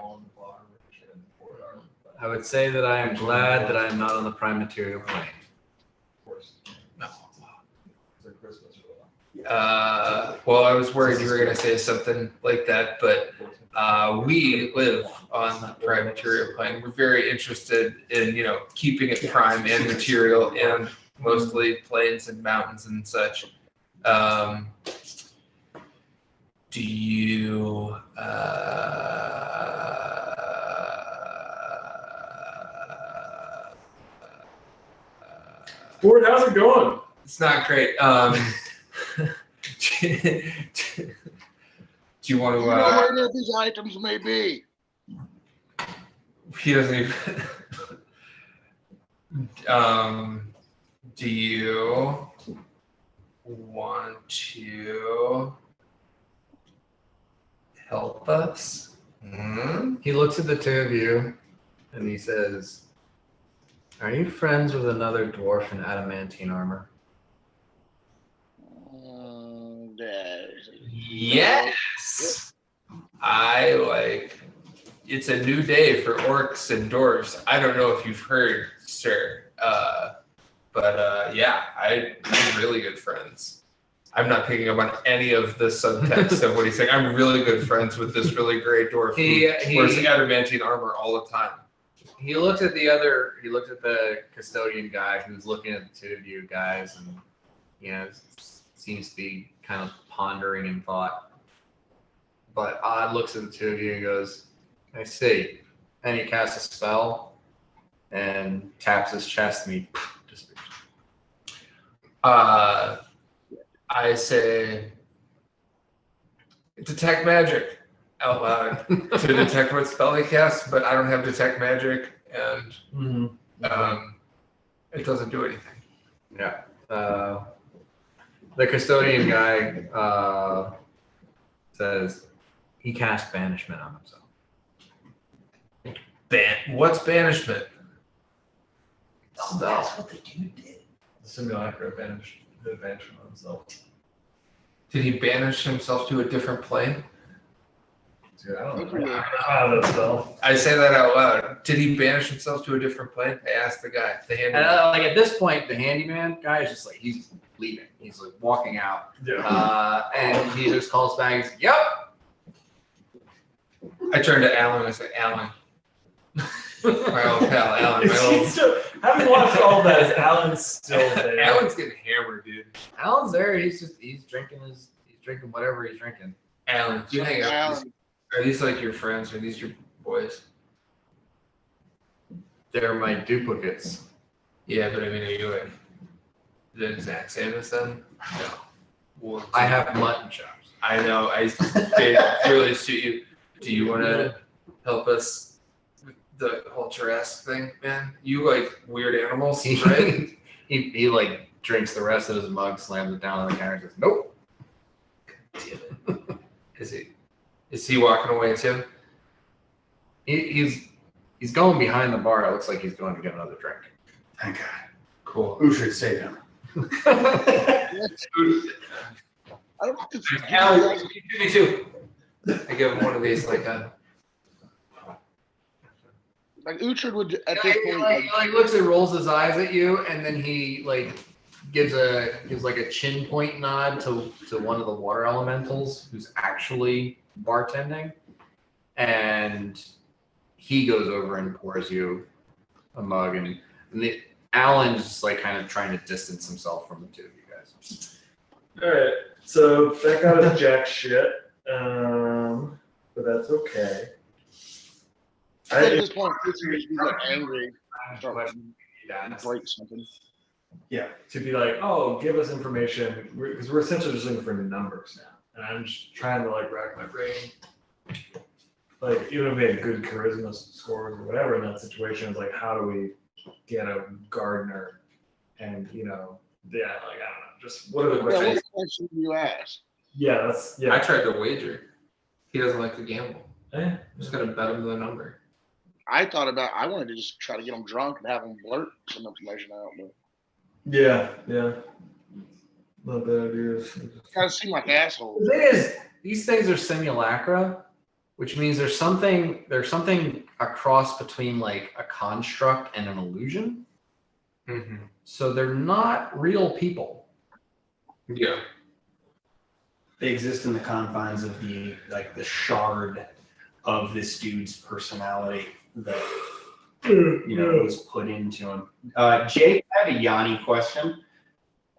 I would say that I am glad that I am not on the prime material plane. Of course. No. It's a Christmas Well, I was worried you were going to say something like that, but we live on the prime material plane. We're very interested in, keeping it prime and material and mostly plains and mountains and such. Do you Ford, how's it going? it's not great. Do you want You know where any of these items may be. He doesn't even. Do you want to help us? Hmm? He looks at the two of you and he says, "Are you friends with another dwarf in adamantine armor?" Yes. It's a new day for orcs and dwarves. I don't know if you've heard, sir. Yeah, I'm really good friends. I'm not picking up on any of the subtext of what he's saying. I'm really good friends with this really great dwarf who wears adamantine armor all the time. He looked at the custodian guy who's looking at the two of you guys and, seems to be kind of pondering in thought. But Odd looks at the two of you and goes, "I see." And he casts a spell and taps his chest and he disappears. I say, detect magic out loud to detect what spell he casts, but I don't have detect magic, and it doesn't do anything. Yeah. The custodian guy says he cast banishment on himself. What's banishment? Oh, that's what the dude did. The simulacra banished on himself. Did he banish himself to a different plane? Dude, I don't know. I don't know spell. I say that out loud. Did he banish himself to a different plane? I asked the guy, the handyman. And at this point, the handyman guy is just like, he's leaving. He's like walking out. Yeah. And he just calls back and says, "Yep." I turned to Alan and I said, "Alan." My old pal, Alan. Having watched all that, is Alan still there? Alan's getting hammered, dude. Alan's there. He's drinking whatever he's drinking. Alan, do you hang out? Alan. Are these like your friends? Are these your boys? They're my duplicates. Yeah, but I mean, are you like the exact same as them? No. Well, I have mutton chops. I know. They really suit you. Do you want to help us with the whole Tarrasque thing, man? You like weird animals, right? he like drinks the rest of his mug, slams it down on the counter, and says, "Nope." Damn it. Is he walking away too? He's He's going behind the bar. It looks like he's going to get another drink. Thank God. Cool. Who should save him? I don't think it's Alex, you do me too. I give him one of these like like Uhtred would at Yeah, this he point. like looks and rolls his eyes at you, and then he like gives like a chin point nod to one of the water elementals who's actually bartending, and he goes over and pours you a mug, and Alan's just like kind of trying to distance himself from the two of you guys. All right, so that got us jack shit, but that's okay. At this point, Uhtred would get angry, start break something. Yeah, to be like, oh, give us information, because we're essentially just looking for numbers now, and I'm just trying to like rack my brain. Like, even if we had good charisma scores or whatever in that situation, it's like, how do we get a gardener? And yeah, like I don't know, just what are the Yeah, questions? what question do you ask? Yeah, I tried to wager. He doesn't like to gamble. Eh, I'm just gonna bet him the number. I wanted to just try to get him drunk and have him blurt some information out, but yeah. Not bad ideas. kind of seem like assholes. The thing is, these things are simulacra, which means there's something a cross between like a construct and an illusion. Mm-hmm. So they're not real people. Yeah. They exist in the confines of the shard of this dude's personality that was put into him. Jake had a Yanni question.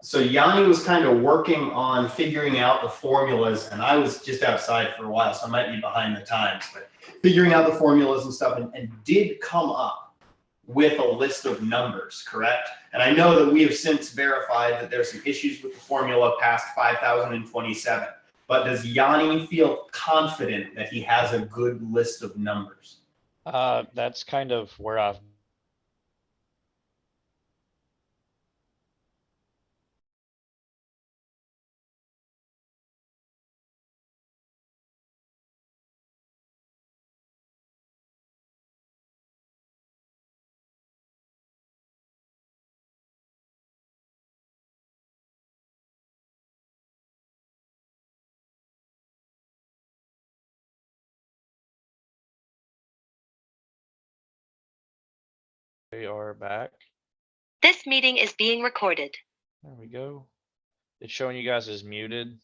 So Yanni was kind of working on figuring out the formulas, and I was just outside for a while, so I might be behind the times, but figuring out the formulas and stuff, and did come up with a list of numbers, correct? And I know that we have since verified that there's some issues with the formula past 5,027. But does Yanni feel confident that he has a good list of numbers? That's kind of where I've we are back. This meeting is being recorded. There we go. It's showing you guys as muted.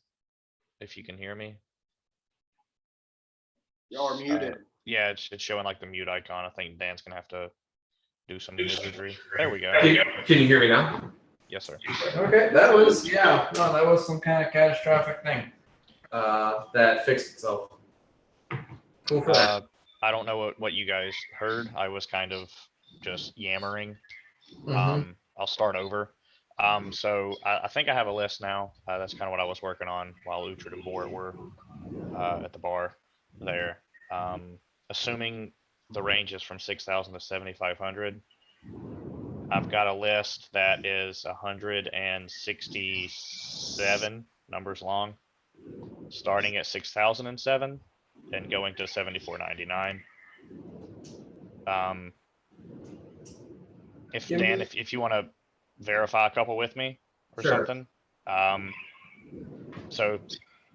If you can hear me. Y'all are muted. Yeah, it's showing like the mute icon. I think Dan's gonna have to do some wizardry. There we go. Can you hear me now? Yes, sir. Okay, that was some kind of catastrophic thing that fixed itself. Cool for that. I don't know what you guys heard. I was kind of just yammering. Mhm. I'll start over. So I think I have a list now. That's kind of what I was working on while Uhtred and Bort were at the bar there. Assuming the range is from 6,000 to 7,500, I've got a list that is 167 numbers long, starting at 6,007, then going to 7,499. If Dan, if you want to verify a couple with me or Sure. something. So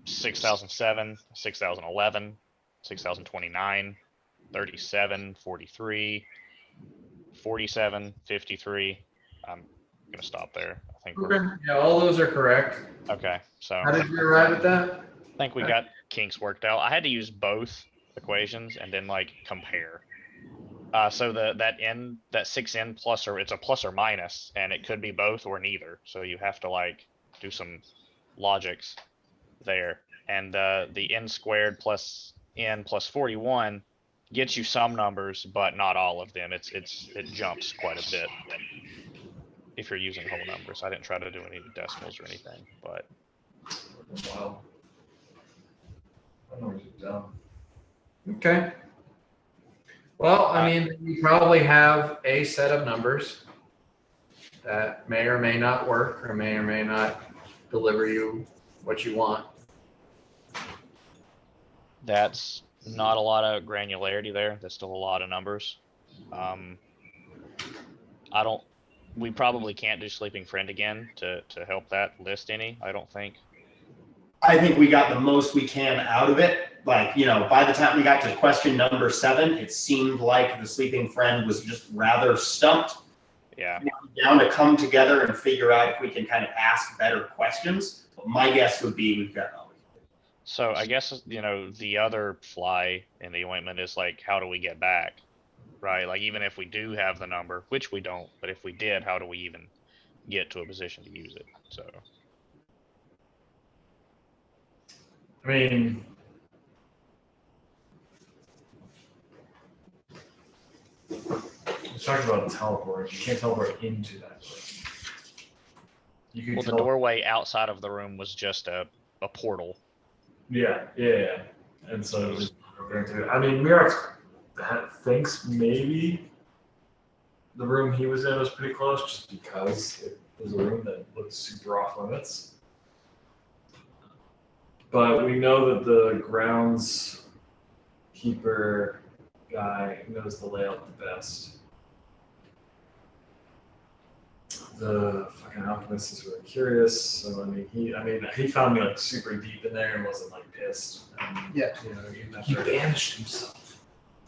6,007, 6,011, 6,029, 37, 43, 47, 53. I'm gonna stop there. I think Okay. Yeah, all those are correct. okay. So How did you arrive at that? I think we got kinks worked out. I had to use both equations and then like compare. So that 6n plus, or it's a plus or minus, and it could be both or neither. So you have to like do some logics there. And the n squared plus n plus 41 gets you some numbers, but not all of them. It jumps quite a bit if you're using whole numbers. I didn't try to do any decimals or anything, but Wow. That number's dumb. Okay. Well, I mean, you probably have a set of numbers that may or may not work, or may not deliver you what you want. that's not a lot of granularity there. That's still a lot of numbers. I don't. We probably can't do Sleeping Friend again to help that list any. I don't think. I think we got the most we can out of it. Like, you know, by the time we got to question number 7, it seemed like the sleeping friend was just rather stumped. Yeah. Down to come together and figure out if we can kind of ask better questions. But my guess would be we've got. So I guess, you know, the other fly in the ointment is like, how do we get back? Right? Like, even if we do have the number, which we don't, but if we did, how do we even get to a position to use it? So. I mean, let's talk about teleport. You can't teleport into that place. You can Well, the doorway outside of the room was just a portal. Yeah. And so, I mean, Mirax thinks maybe the room he was in was pretty close, just because it was a room that looked super off limits. But we know that the groundskeeper guy knows the layout the best. The fucking alchemist is really curious, so I mean, he found me like super deep in there and wasn't like pissed. Yeah. You know, even He after. banished himself.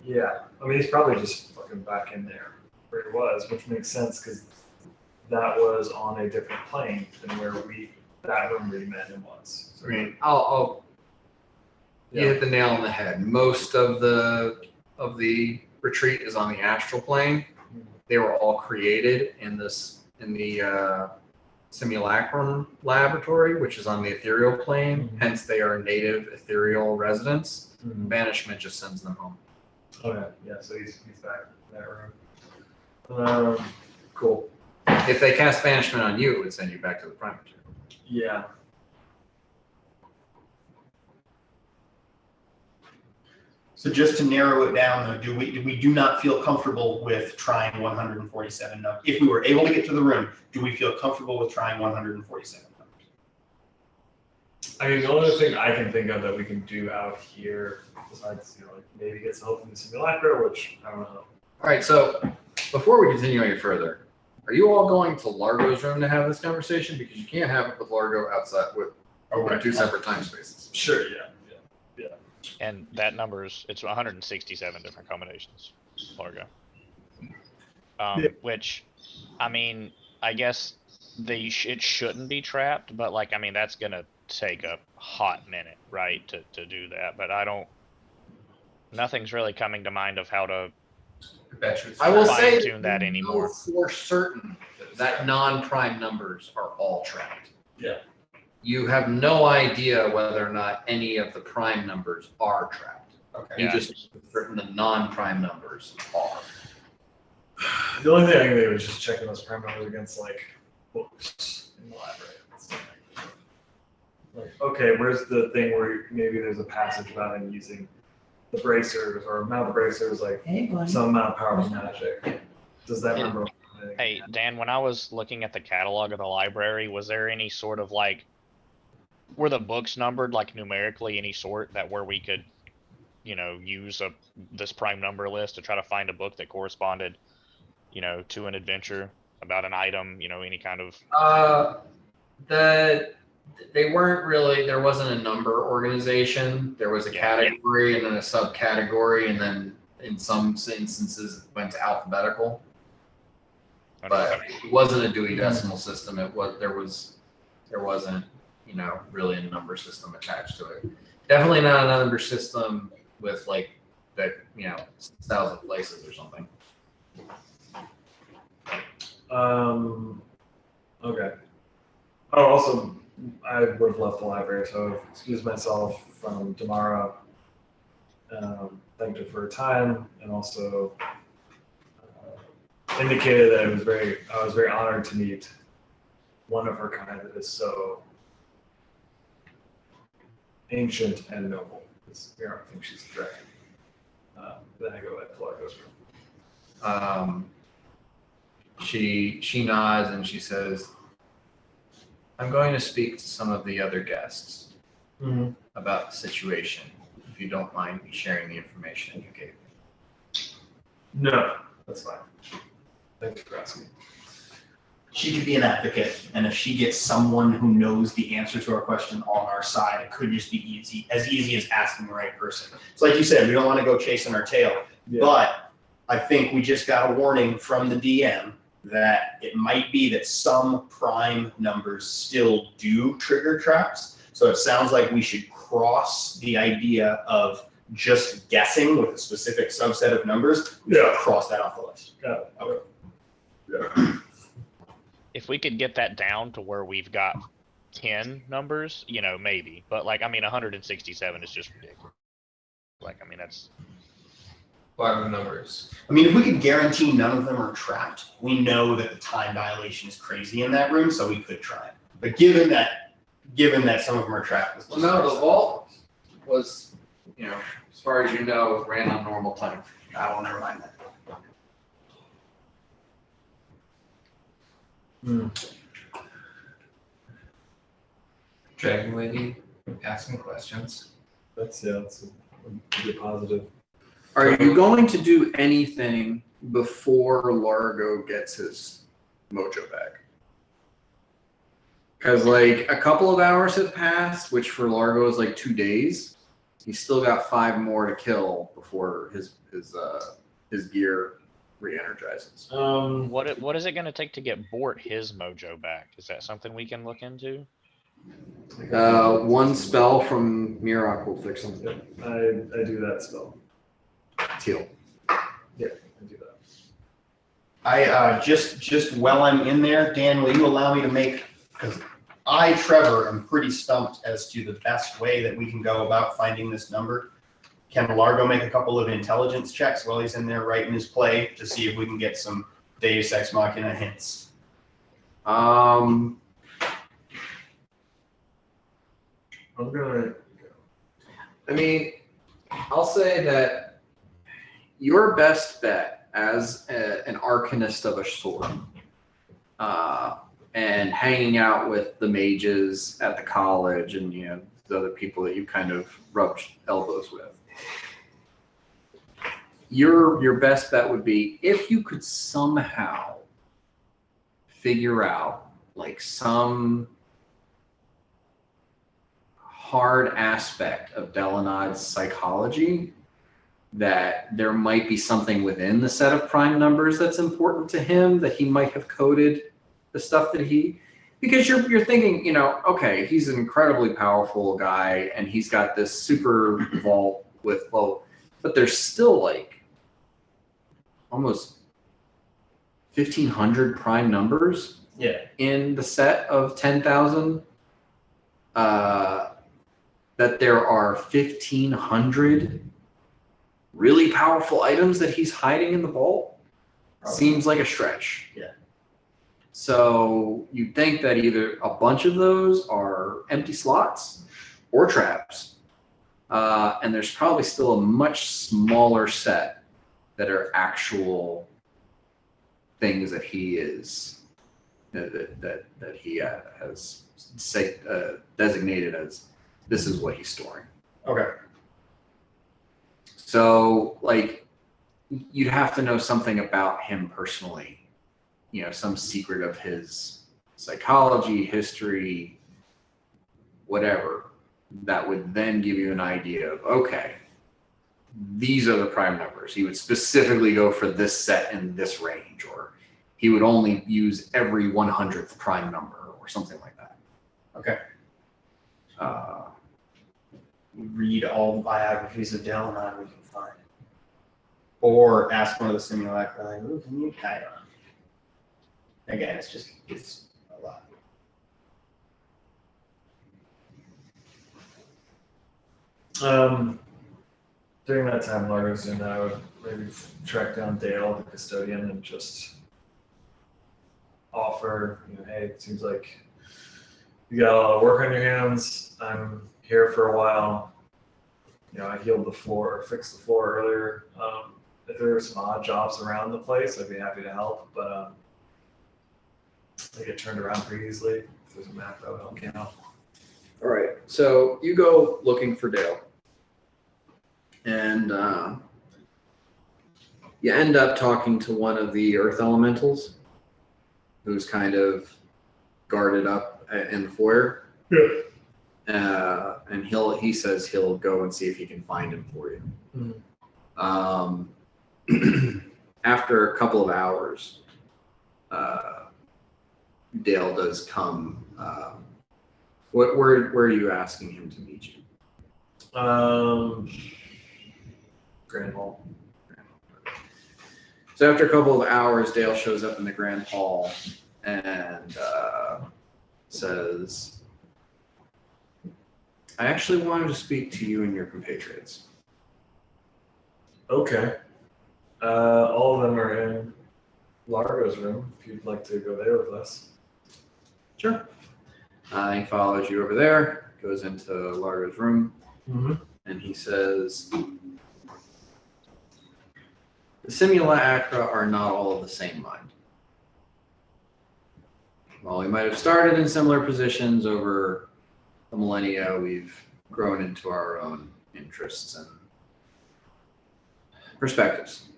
Yeah, I mean, he's probably just fucking back in there where he was, which makes sense because that was on a different plane than where that room we met him was. So, I mean, you hit the nail on the head. Most of the retreat is on the astral plane. They were all created in the simulacrum laboratory, which is on the ethereal plane. Mhm. Hence, they are native ethereal residents. Mhm. Banishment just sends them home. Okay, yeah, so he's back in that room. Cool. If they cast banishment on you, it would send you back to the prime material. Yeah. So just to narrow it down, though, we do not feel comfortable with trying 147 numbers? If we were able to get to the room, do we feel comfortable with trying 147 numbers? I mean, the only thing I can think of that we can do out here, besides, you know, like maybe get some help from the simulacra, which I don't know. All right, so before we continue any further, are you all going to Largo's room to have this conversation? Because you can't have it with Largo outside with two separate time spaces. Sure, yeah. And that number's, it's 167 different combinations, Largo. Which, I mean, I guess it shouldn't be trapped, but like, I mean, that's gonna take a hot minute, right, to do that. But nothing's really coming to mind of how to I will say fine-tune that anymore. For certain that non-prime numbers are all trapped. Yeah. You have no idea whether or not any of the prime numbers are trapped. Okay. You just certain the non-prime numbers are. The only thing I can do is just checking those prime numbers against like books in the library. Like, okay, where's the thing where maybe there's a passage about him using the bracers or amount of bracers, like some amount of powerful magic. Does that number? Hey, Dan, when I was looking at the catalog of the library, was there any sort of like, were the books numbered like numerically any sort that where we could, you know, use this prime number list to try to find a book that corresponded, you know, to an adventure about an item, you know, any kind of. They weren't really. There wasn't a number organization. There was a category and then a subcategory, and then in some instances it went to alphabetical. But it wasn't a Dewey Decimal System. There wasn't, you know, really a number system attached to it. Definitely not a number system with like that, you know, 6,000 places or something. Okay. Oh, also, I would have left the library, so I've excused myself from Damara. Thanked her for her time, and also indicated that I was very honored to meet one of her kind that is so ancient and noble. Because I don't think she's a dragon. Then I go back to Largo's room. She nods and she says, I'm going to speak to some of the other guests about the situation, if you don't mind me sharing the information you gave me. No, That's fine. Thanks for asking. She could be an advocate, and if she gets someone who knows the answer to our question on our side, it could just be easy as asking the right person. So like you said, we don't want to go chasing our tail, but I think we just got a warning from the DM that it might be that some prime numbers still do trigger traps. So it sounds like we should cross the idea of just guessing with a specific subset of numbers. We should cross that off the list. Got it. Okay. Yeah. If we could get that down to where we've got 10 numbers, you know, maybe. But like, I mean, 167 is just ridiculous. Like, I mean, that's A lot of numbers. I mean, if we could guarantee none of them are trapped, we know that the time dilation is crazy in that room, so we could try it. But given that some of them are trapped, let's Well, no, the vault was, you know, as far as you know, ran on normal time. I will never mind that. Dragon Lady asking questions. That's a good positive. Are you going to do anything before Largo gets his mojo back? Because like a couple of hours have passed, which for Largo is like 2 days. He's still got 5 more to kill before his gear re-energizes. what is it going to take to get Bort his mojo back? Is that something we can look into? One spell from Mirok will fix him. Yep. I do that spell. Teal. Yeah, I do that. I just while I'm in there, Dan, will you allow me to make, because I, Trevor, am pretty stumped as to the best way that we can go about finding this number. Can Largo make a couple of intelligence checks while he's in there writing his play to see if we can get some Deus Ex Machina hints? I'm gonna. I mean, I'll say that your best bet as an arcanist of a sword and hanging out with the mages at the college and, you know, the other people that you kind of rubbed elbows with, your best bet would be if you could somehow figure out like some hard aspect of Delanod's psychology, that there might be something within the set of prime numbers that's important to him, that he might have coded the stuff that he, because you're thinking, you know, okay, he's an incredibly powerful guy and he's got this super vault with, well, but there's still like almost 1,500 prime numbers in the set of 10,000. That there are 1,500 really powerful items that he's hiding in the vault seems like a stretch. Yeah. So you'd think that either a bunch of those are empty slots or traps, and there's probably still a much smaller set that are actual things that he is that he has designated as this is what he's storing. Okay. So, like, you'd have to know something about him personally, you know, some secret of his psychology, history, whatever, that would then give you an idea of, okay, these are the prime numbers. He would specifically go for this set in this range, or he would only use every 100th prime number or something like that. Okay. Read all the biographies of Delanod we can find. Or ask one of the simulacra, like, ooh, can you? I don't know. Again, it's a lot. During that time, Largo's doing that, I would maybe track down Dale, the custodian, and just offer, you know, hey, it seems like you got a lot of work on your hands. I'm here for a while. You know, I healed the floor, or fixed the floor earlier. If there were some odd jobs around the place, I'd be happy to help, but I get turned around pretty easily. If there's a map, that would help me out. All right, so you go looking for Dale, and You end up talking to one of the earth elementals who's kind of guarded up in the foyer. And he says he'll go and see if he can find him for you. After a couple of hours, Dale does come. Where are you asking him to meet you? Grand Hall. So after a couple of hours, Dale shows up in the Grand Hall and says, I actually wanted to speak to you and your compatriots. Okay. All of them are in Largo's room, if you'd like to go there with us. Sure. He follows you over there, goes into Largo's room, and he says, the simulacra are not all of the same mind. While we might have started in similar positions over the millennia, we've grown into our own interests and perspectives.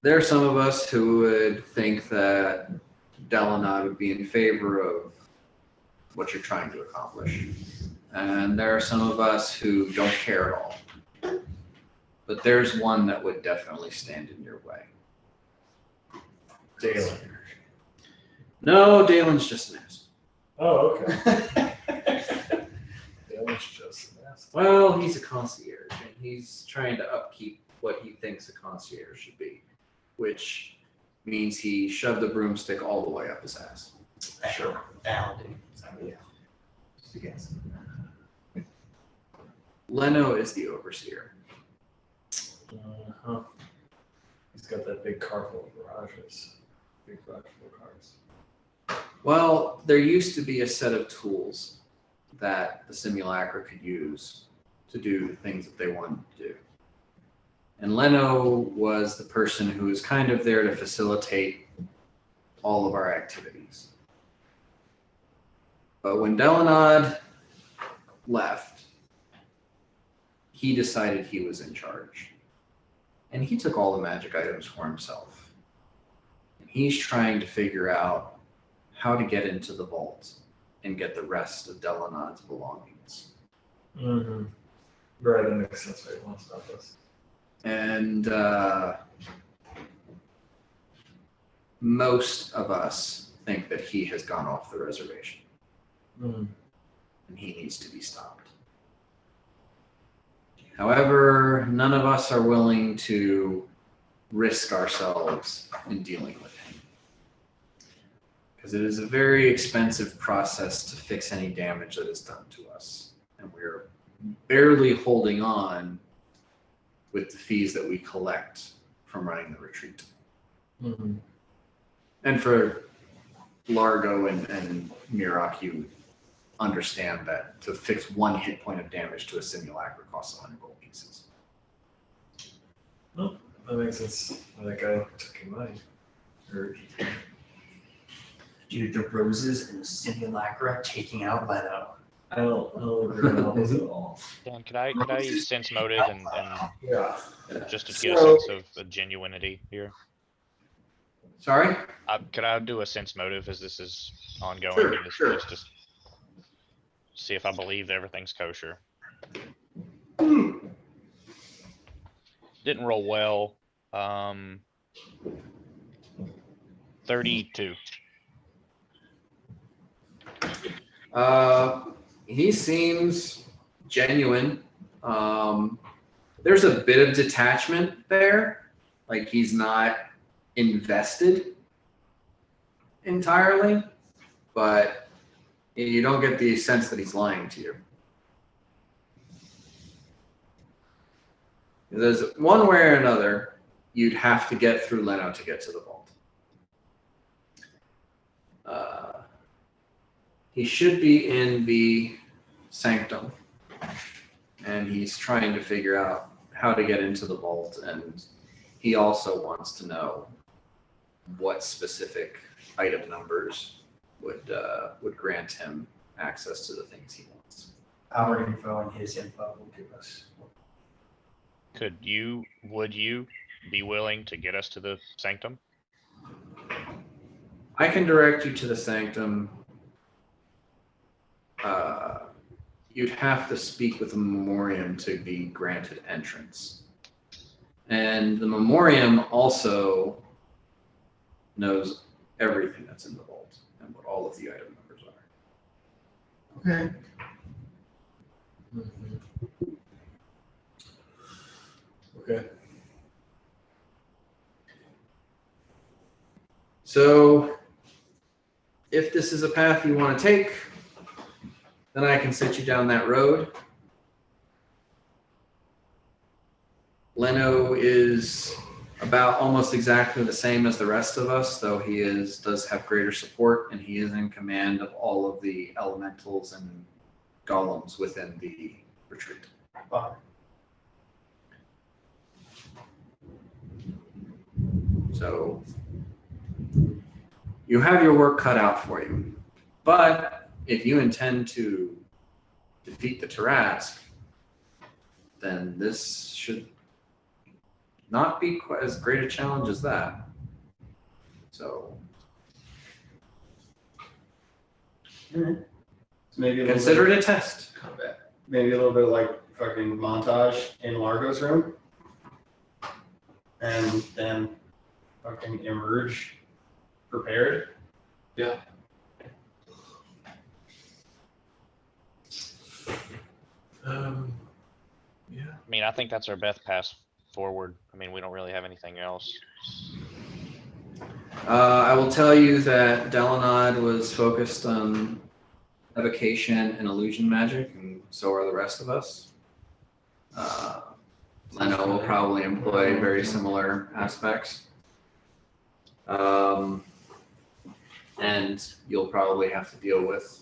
There are some of us who would think that Delanad would be in favor of what you're trying to accomplish. And there are some of us who don't care at all. But there's one that would definitely stand in your way. Dalen. No, Dalen's just an ass. Oh, okay. Dalen's just an ass. Well, he's a concierge, and he's trying to upkeep what he thinks a concierge should be, which means he shoved the broomstick all the way up his ass. Sure. Alan, dude. So, yeah. Just a guess. Leno is the overseer. He's got that big car full of garages. Big garage full of cars. Well, there used to be a set of tools that the simulacra could use to do the things that they wanted to do. And Leno was the person who was kind of there to facilitate all of our activities. But when Delanad left, he decided he was in charge. And he took all the magic items for himself. And he's trying to figure out how to get into the vault and get the rest of Delanad's belongings. Right, that makes sense. Right, he wants to stop us. And most of us think that he has gone off the reservation. And he needs to be stopped. However, none of us are willing to risk ourselves in dealing with him. Because it is a very expensive process to fix any damage that is done to us. And we're barely holding on with the fees that we collect from running the retreat. And for Largo and Mirak, you understand that to fix one hit point of damage to a simulacra costs 100 gold pieces. Nope, that makes sense. I think I took your money. Dude, the roses and the simulacra taking out Leno. I don't agree on this at all. Dan, could I use sense motive and Yeah. just to get a sense of the genuinity here? Sorry? Could I do a sense motive as this is ongoing? Sure, sure. Just to see if I believe that everything's kosher. Didn't roll well. 32. He seems genuine. There's a bit of detachment there. Like he's not invested entirely, but you don't get the sense that he's lying to you. There's one way or another, you'd have to get through Leno to get to the vault. He should be in the sanctum, and he's trying to figure out how to get into the vault, and he also wants to know what specific item numbers would grant him access to the things he wants. our info and his info will give us. Would you be willing to get us to the sanctum? I can direct you to the sanctum. You'd have to speak with the Memoriam to be granted entrance. And the Memoriam also knows everything that's in the vault and what all of the item numbers are. Okay. Okay. So, if this is a path you want to take, then I can set you down that road. Leno is about almost exactly the same as the rest of us, though he does have greater support, and he is in command of all of the elementals and golems within the retreat. So you have your work cut out for you. But if you intend to defeat the Tarask, then this should not be quite as great a challenge as that. So So maybe a consider it a test. combat. Maybe a little bit like fucking montage in Largo's room. And then fucking emerge prepared. Yeah. Yeah. I mean, I think that's our best path forward. I mean, we don't really have anything else. I will tell you that Dalanod was focused on evocation and illusion magic, and so are the rest of us. Leno will probably employ very similar aspects. And you'll probably have to deal with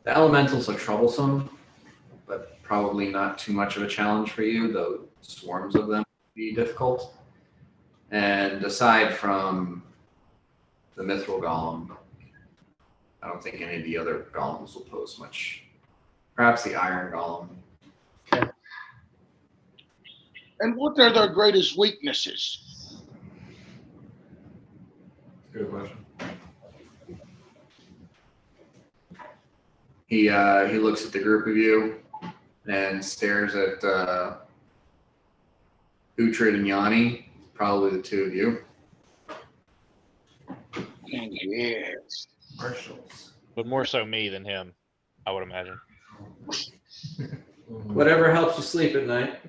the elementals are troublesome, but probably not too much of a challenge for you, though swarms of them would be difficult. And aside from the mithril golem, I don't think any of the other golems will pose much. Perhaps the iron golem. And what are their greatest weaknesses? Good question. He looks at the group of you and stares at Uhtred and Yanni, probably the two of you. Yes. Marshals. But more so me than him, I would imagine. Whatever helps you sleep at night.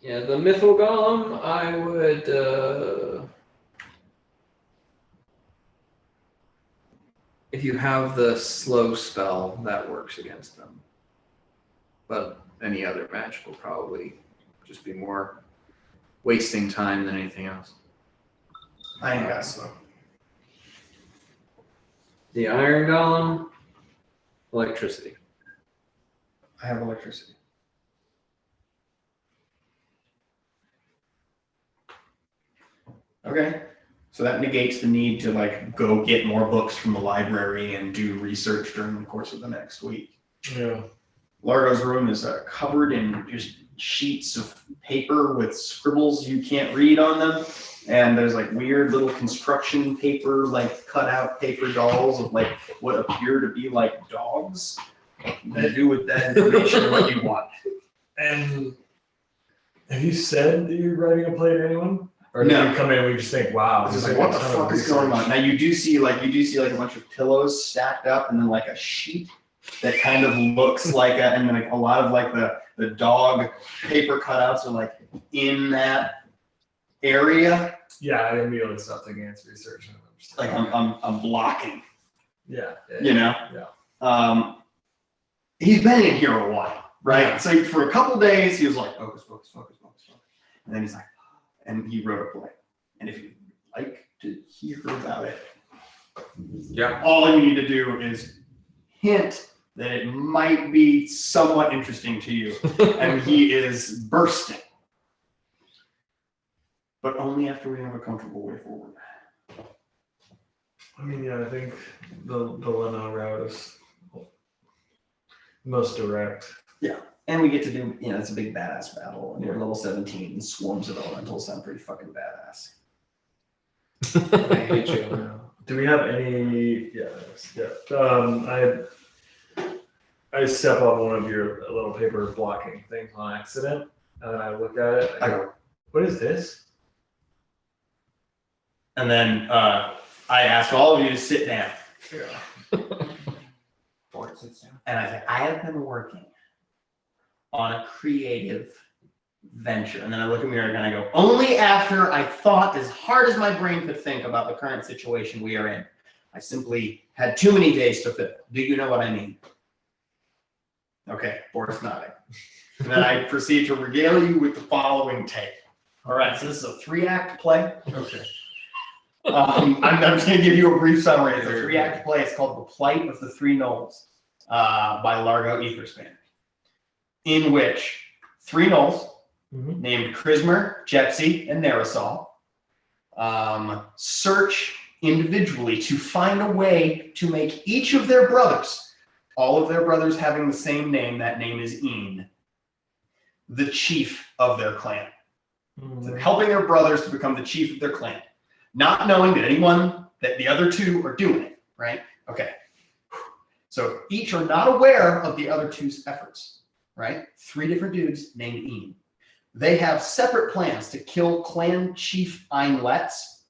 Yeah, the mithril golem, I would, if you have the slow spell, that works against them. But any other magic will probably just be more wasting time than anything else. I ain't got slow. The iron golem, electricity. I have electricity. Okay. So that negates the need to like go get more books from the library and do research during the course of the next week. Yeah. Largo's room is covered in just sheets of paper with scribbles you can't read on them. And there's like weird little construction paper, like cutout paper dolls of like what appear to be like dogs. What you do with that information what you want. And have you said that you're writing a play to anyone? Or No. did you come in and we just think, wow, It's just this like, is what the a ton of fuck is going on? research. Now you do see like a bunch of pillows stacked up and then like a sheet that kind of looks like and then like a lot of like the dog paper cutouts are like in that area. Yeah, I immediately stopped thinking it's research. And I'm just Like I'm blocking, yeah. you know? Yeah. He's been in here a while, right? So for a couple days he was like, focus, focus, focus, focus, focus. And then he's like, and he wrote a play. And if you'd like to hear about it, Yeah. all you need to do is hint that it might be somewhat interesting to you. And he is bursting. but only after we have a comfortable way forward. I mean, yeah, I think the Leno route is most direct. And we get to do, it's a big badass battle, and you're level 17, and swarms of elementals sound pretty fucking badass. I hate you now. Do we have any? Yeah. I step on one of your little paper blocking things on accident, and then I look at it. I go, "What is this?" And then I ask all of you to sit down. Ford sits down. And I say, I have been working on a creative venture. And then I look at Mirror and I go, only after I thought as hard as my brain could think about the current situation we are in. I simply had too many days to fill. Do you know what I mean? Okay, Boris nodding. And then I proceed to regale you with the following tale. All right, so this is a 3-act play. Okay. I'm just going to give you a brief summary. It's a 3-act play. It's called The Plight of the Three Gnolls by Largo Etherspan, in which 3 gnolls named Chrismer, Jepsy, and Nerisol search individually to find a way to make each of their brothers, all of their brothers having the same name, that name is Een, the chief of their clan. So helping their brothers to become the chief of their clan. Not knowing that the other 2 are doing it, right? Okay. So each are not aware of the other 2's efforts, right? 3 different dudes named Een. They have separate plans to kill clan chief Einletz.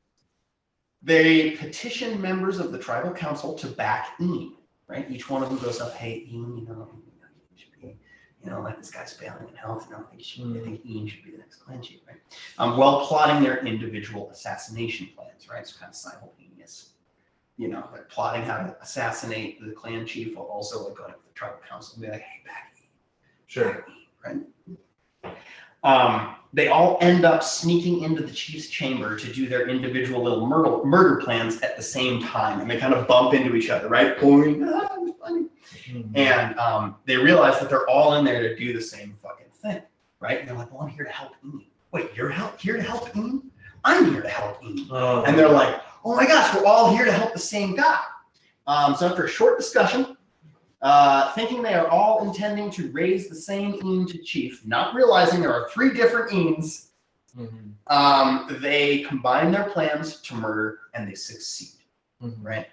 They petition members of the tribal council to back Een, right? Each one of them goes up, hey, Een, you should be, like this guy's failing in health. I think Een should be the next clan chief, right? While plotting their individual assassination plans, right? It's kind of simultaneous. Like plotting how to assassinate the clan chief while also like going up to the tribal council and be like, hey, back Een. Sure. Right? They all end up sneaking into the chief's chamber to do their individual little murder plans at the same time, and they kind of bump into each other, right? And they realize that they're all in there to do the same fucking thing, right? And they're like, well, I'm here to help Een. Wait, you're here to help Een? I'm here to help Een. And they're like, oh my gosh, we're all here to help the same guy. So after a short discussion, thinking they are all intending to raise the same Een to chief, not realizing there are 3 different Eens, they combine their plans to murder, and they succeed. Right?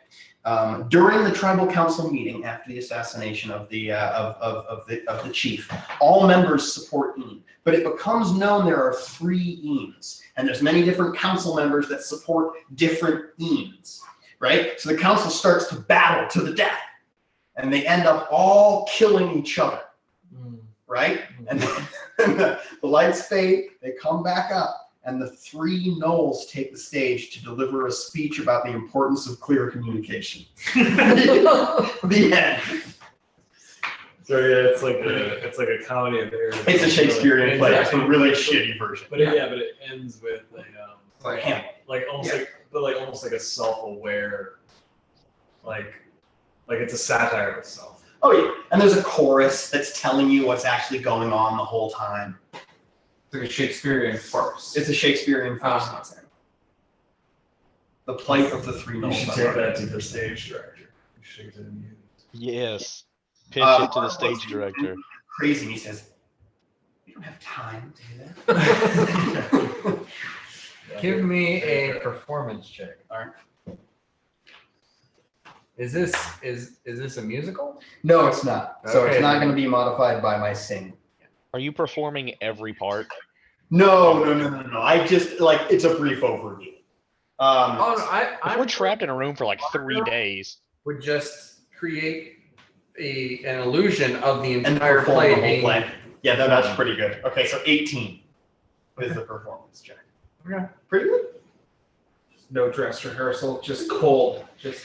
During the tribal council meeting after the assassination of the chief, all members support Een, but it becomes known there are 3 Eens, and there's many different council members that support different Eens. Right? So the council starts to battle to the death. And they end up all killing each other, right? And then the lights fade, they come back up, and the 3 gnolls take the stage to deliver a speech about the importance of clear communication. The end. So yeah, it's like a comedy of errors. It's a Shakespearean play. It's a really shitty version. But it ends with almost like a self-aware, like it's a satire of itself. Oh yeah, and there's a chorus that's telling you what's actually going on the whole time. It's like a Shakespearean farce. It's a Shakespearean farce. The plight of the 3 gnolls. You should take that to the stage director. You should take it to the muse. Yes. Pitch it to the stage director. Crazy, and he says, "We don't have time to do that." Give me a performance check. All right. Is this a musical? No, it's not. So Okay. it's not going to be modified by my sing. Are you performing every part? No. I just it's a brief overview. If we're trapped in a room for like 3 days. Would just create an illusion of the And entire perform play the whole being. play. Yeah, that's pretty good. Okay, so 18 is the performance check. Okay. Pretty good. No dress rehearsal, just cold. Just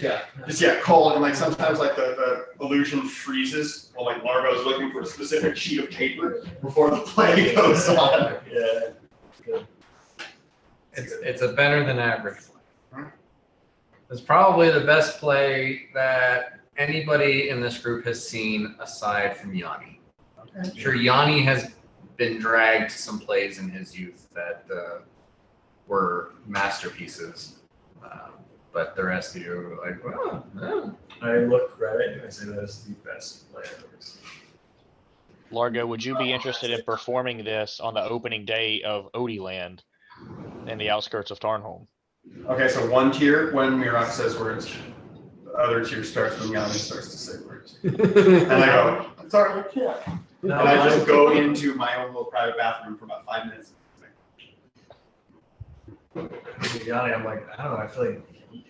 Cold, and sometimes the illusion freezes while Largo's looking for a specific sheet of paper before the play goes on. Yeah. It's a better than average play. It's probably the best play that anybody in this group has seen aside from Yanni. Okay. Sure, Yanni has been dragged to some plays in his youth that were masterpieces. But the rest of you were like, well, no. I look right and I say that is the best play I've ever seen. Largo, would you be interested in performing this on the opening day of Odieland in the outskirts of Tarnholm? Okay, so one tier when Mirok says words, the other tier starts when Yanni starts to say words. And I go, I'm sorry, I can't. And I just go into my own little private bathroom for about 5 minutes. Yanni, I'm like, I don't know, I feel like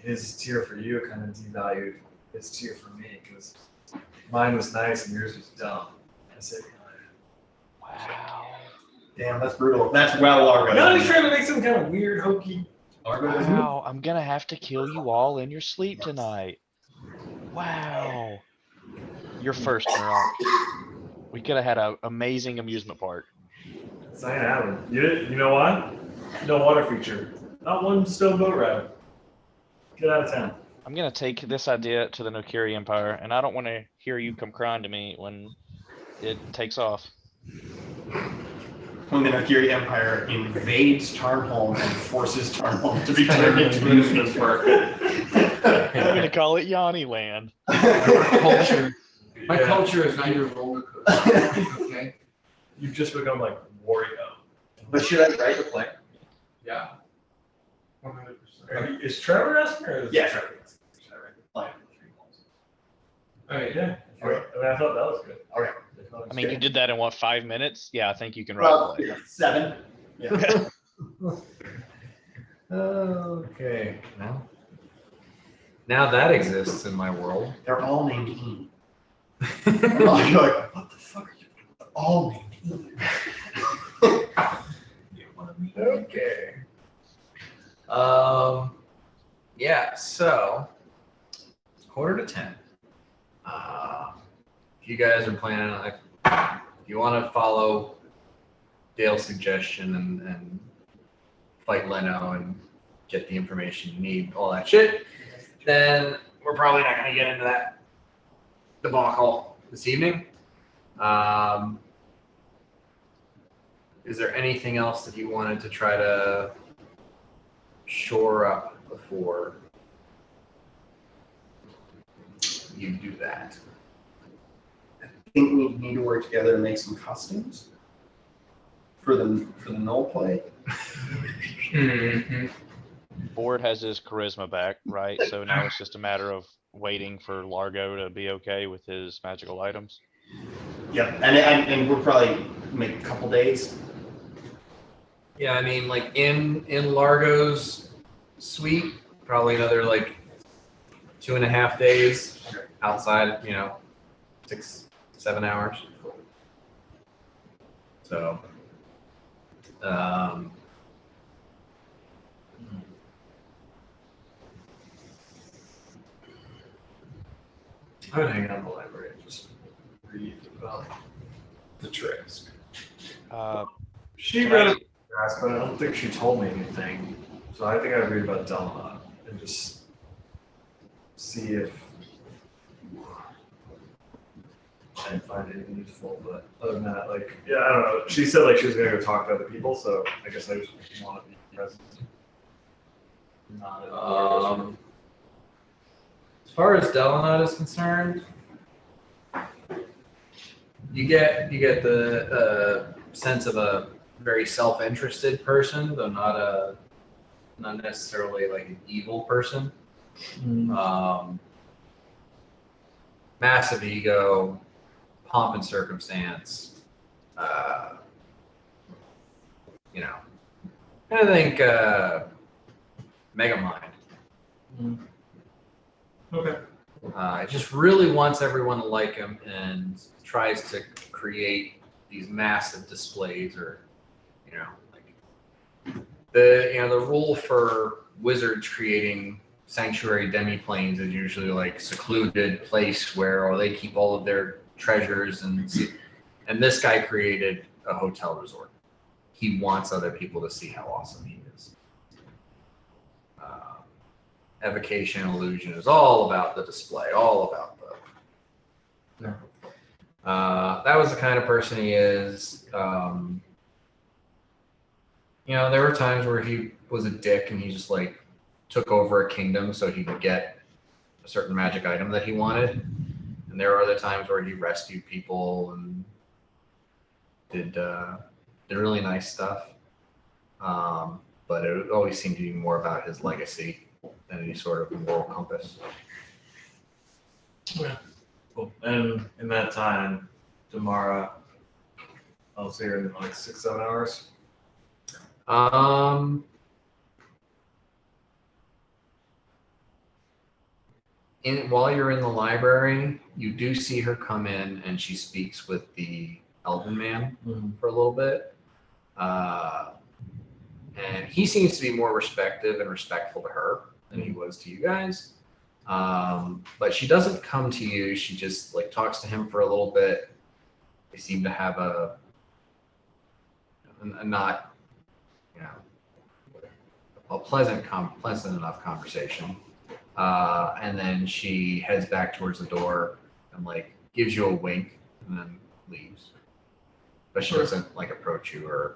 his tier for you kind of devalued his tier for me because mine was nice and yours was dumb. I said, Wow. Damn, that's brutal. That's well Largo. Yanni's trying to make some kind of weird, hokey. Largo doesn't. Wow, I'm gonna have to kill you all in your sleep tonight. Wow. You're first, Mirok. We could have had an amazing amusement park. It's not gonna happen. You know why? No water feature. Not one stone boat ride. Get out of town. I'm gonna take this idea to the Nokiri Empire, and I don't want to hear you come crying to me when it takes off. When the Nokiri Empire invades Tarnholm and forces Tarnholm to be turned into an amusement park. I'm gonna call it Yanni Land. My culture is not your roller coaster. Okay. You've just become like Wario. But should I write the play? Yeah. 100%. Is Trevor asking or is Yeah, Trevor. Should I write the play? All right, yeah. I mean, I thought that was good. Okay. I mean, you did that in what, 5 minutes? Yeah, I think you can write Well, a play. 7. Yeah. Okay. Now that exists in my world. They're all named Ian. You're like, what the fuck are you doing? They're all named Ian. Okay. Yeah, so 9:45. If you guys are planning on, like, if you want to follow Dale's suggestion and fight Leno and get the information you need, all that shit, then we're probably not going to get into that debacle this evening. Is there anything else that you wanted to try to shore up before you do that? I think we need to work together to make some costumes for the null play. Mm-hmm. Board has his charisma back, right? So now it's just a matter of waiting for Largo to be okay with his magical items. Yep, and we'll probably make a couple days. Yeah, I mean, like in Largo's suite, probably another like 2.5 days. Outside, 6-7 hours. So, I would hang out in the library and just read about the Trask. She Can read I- it, but I don't think she told me anything. So I think I'd read about Delma and just see if I didn't find anything useful. But other than that, I don't know. She said she was gonna go talk to other people, so I guess I just want to be present. Not in the room. as far as Delanot is concerned, you get the sense of a very self-interested person, though not necessarily like an evil person. Massive ego, pomp and circumstance. I think Megamind. Okay. It just really wants everyone to like him and tries to create these massive displays, or the rule for wizards creating sanctuary demiplanes is usually like secluded place or they keep all of their treasures, and this guy created a hotel resort. He wants other people to see how awesome he is. Evocation illusion is all about the display, all about that was the kind of person he is. You know, there were times where he was a dick and he just like took over a kingdom so he could get a certain magic item that he wanted. And there were other times where he rescued people and did really nice stuff. But it always seemed to be more about his legacy than any sort of moral compass. Yeah. Cool. And in that time, tomorrow, I'll see her in like 6-7 hours. While you're in the library, you do see her come in and she speaks with the Elven Man for a little bit. And he seems to be more respectful and respectful to her than he was to you guys. But she doesn't come to you. She just like talks to him for a little bit. They seem to have a not, you know, a pleasant enough conversation. And then she heads back towards the door and like gives you a wink and then leaves. But she doesn't like approach you or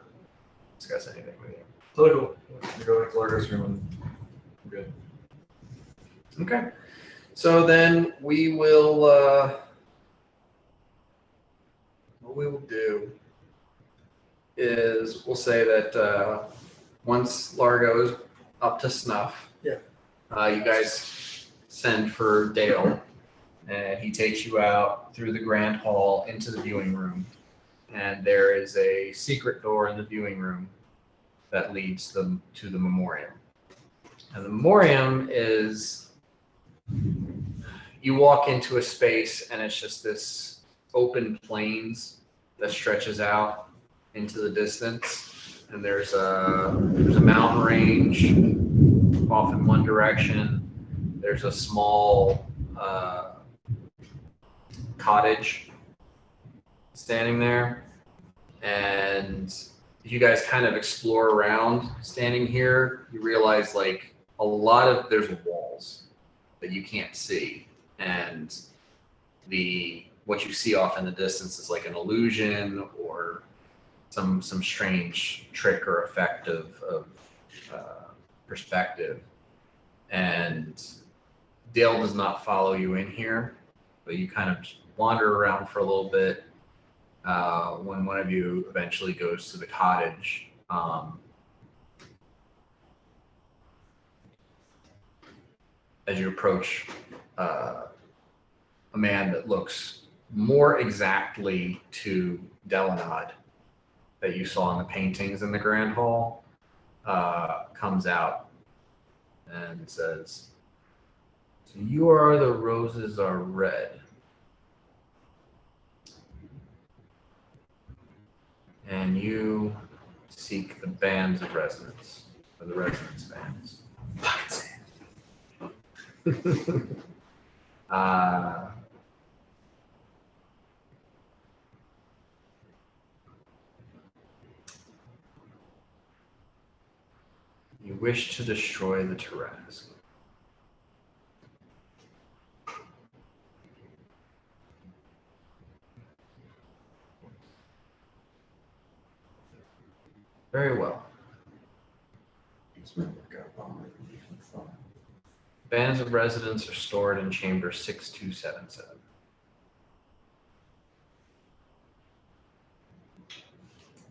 discuss anything with you. Totally cool. You go back to Largo's room and we're good. Okay. So then we will, what we will do is we'll say that once Largo is up to snuff, you guys send for Dale, and he takes you out through the grand hall into the viewing room. And there is a secret door in the viewing room that leads them to the memoriam. And the memoriam is, you walk into a space and it's just this open plains that stretches out into the distance. And there's a mountain range off in one direction. There's a small cottage standing there. And you guys kind of explore around standing here, you realize like there's walls that you can't see. And what you see off in the distance is like an illusion or some strange trick or effect of perspective. And Dale does not follow you in here, but you kind of wander around for a little bit. When one of you eventually goes to the cottage, as you approach a man that looks more exactly to Delanod that you saw in the paintings in the Grand Hall, comes out and says, "So you are the roses are red. And you seek the bands of resonance, or the resonance bands." You wish to destroy the Tarask. Very well. Bands of residence are stored in chamber 6277.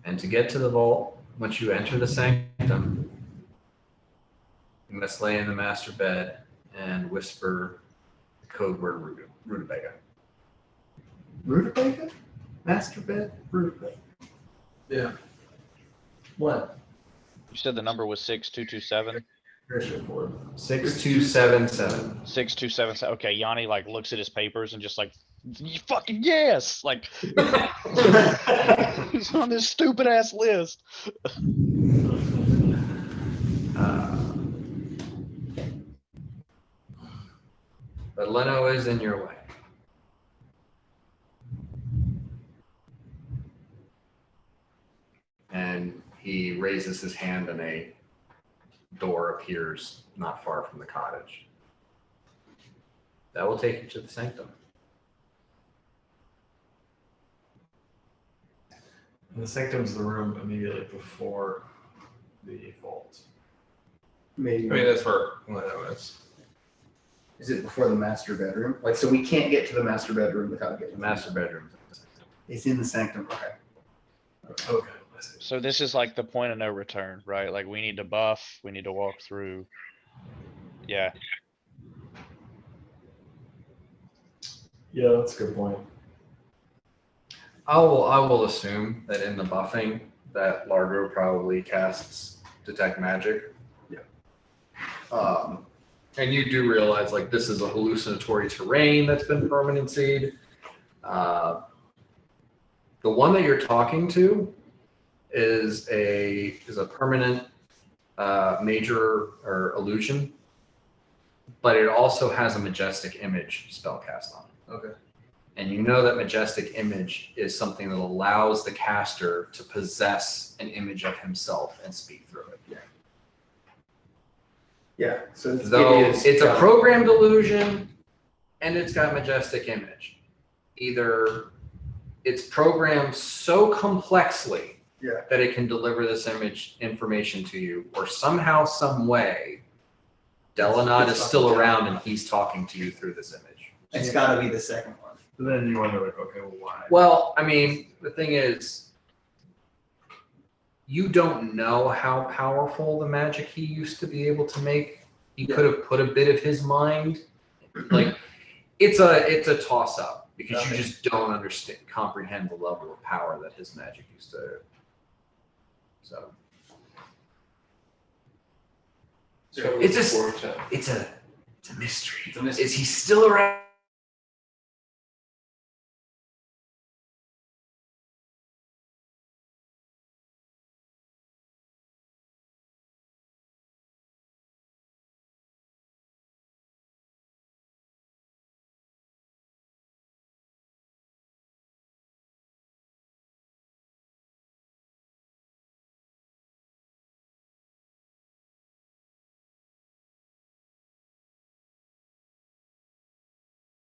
And to get to the vault, once you enter the sanctum, you must lay in the master bed and whisper the code word Rutabaga. Rutabaga? Master bed? Rutabaga. Yeah. What? You said the number was 6227? Very straightforward. 6277. 6277. Okay, Yanni like looks at his papers and just like, fucking yes! Like, he's on this stupid ass list. But Leno is in your way. And he raises his hand and a door appears not far from the cottage. That will take you to the sanctum. And the sanctum's the room immediately before the vault. Maybe. I mean, that's where Leno is. Is it before the master bedroom? Like, so we can't get to the master bedroom without getting The master bedroom. It's in the sanctum. Okay. Okay. I see. So this is like the point of no return, right? Like we need to buff, we need to walk through. Yeah, Yeah, that's a good point. I will assume that in the buffing that Largo probably casts detect magic. Yeah. And you do realize like this is a hallucinatory terrain that's been permanencyed. The one that you're talking to is a permanent major or illusion, but it also has a majestic image spell cast on it. Okay. And you know that majestic image is something that allows the caster to possess an image of himself and speak through it. Yeah. So Though it is it's a programmed illusion and it's got majestic image. Either it's programmed so complexly Yeah. that it can deliver this image information to you, or somehow, some way, Delanod is still around and he's talking to you through this image. It's got to be the second one. But then you wonder, like, okay, well, why? Well, I mean, the thing is, you don't know how powerful the magic he used to be able to make. He could have put a bit of his mind. Like, it's a toss up because you just don't comprehend the level of power that his magic used to. So it's a mystery. It's a mystery. Is he still around?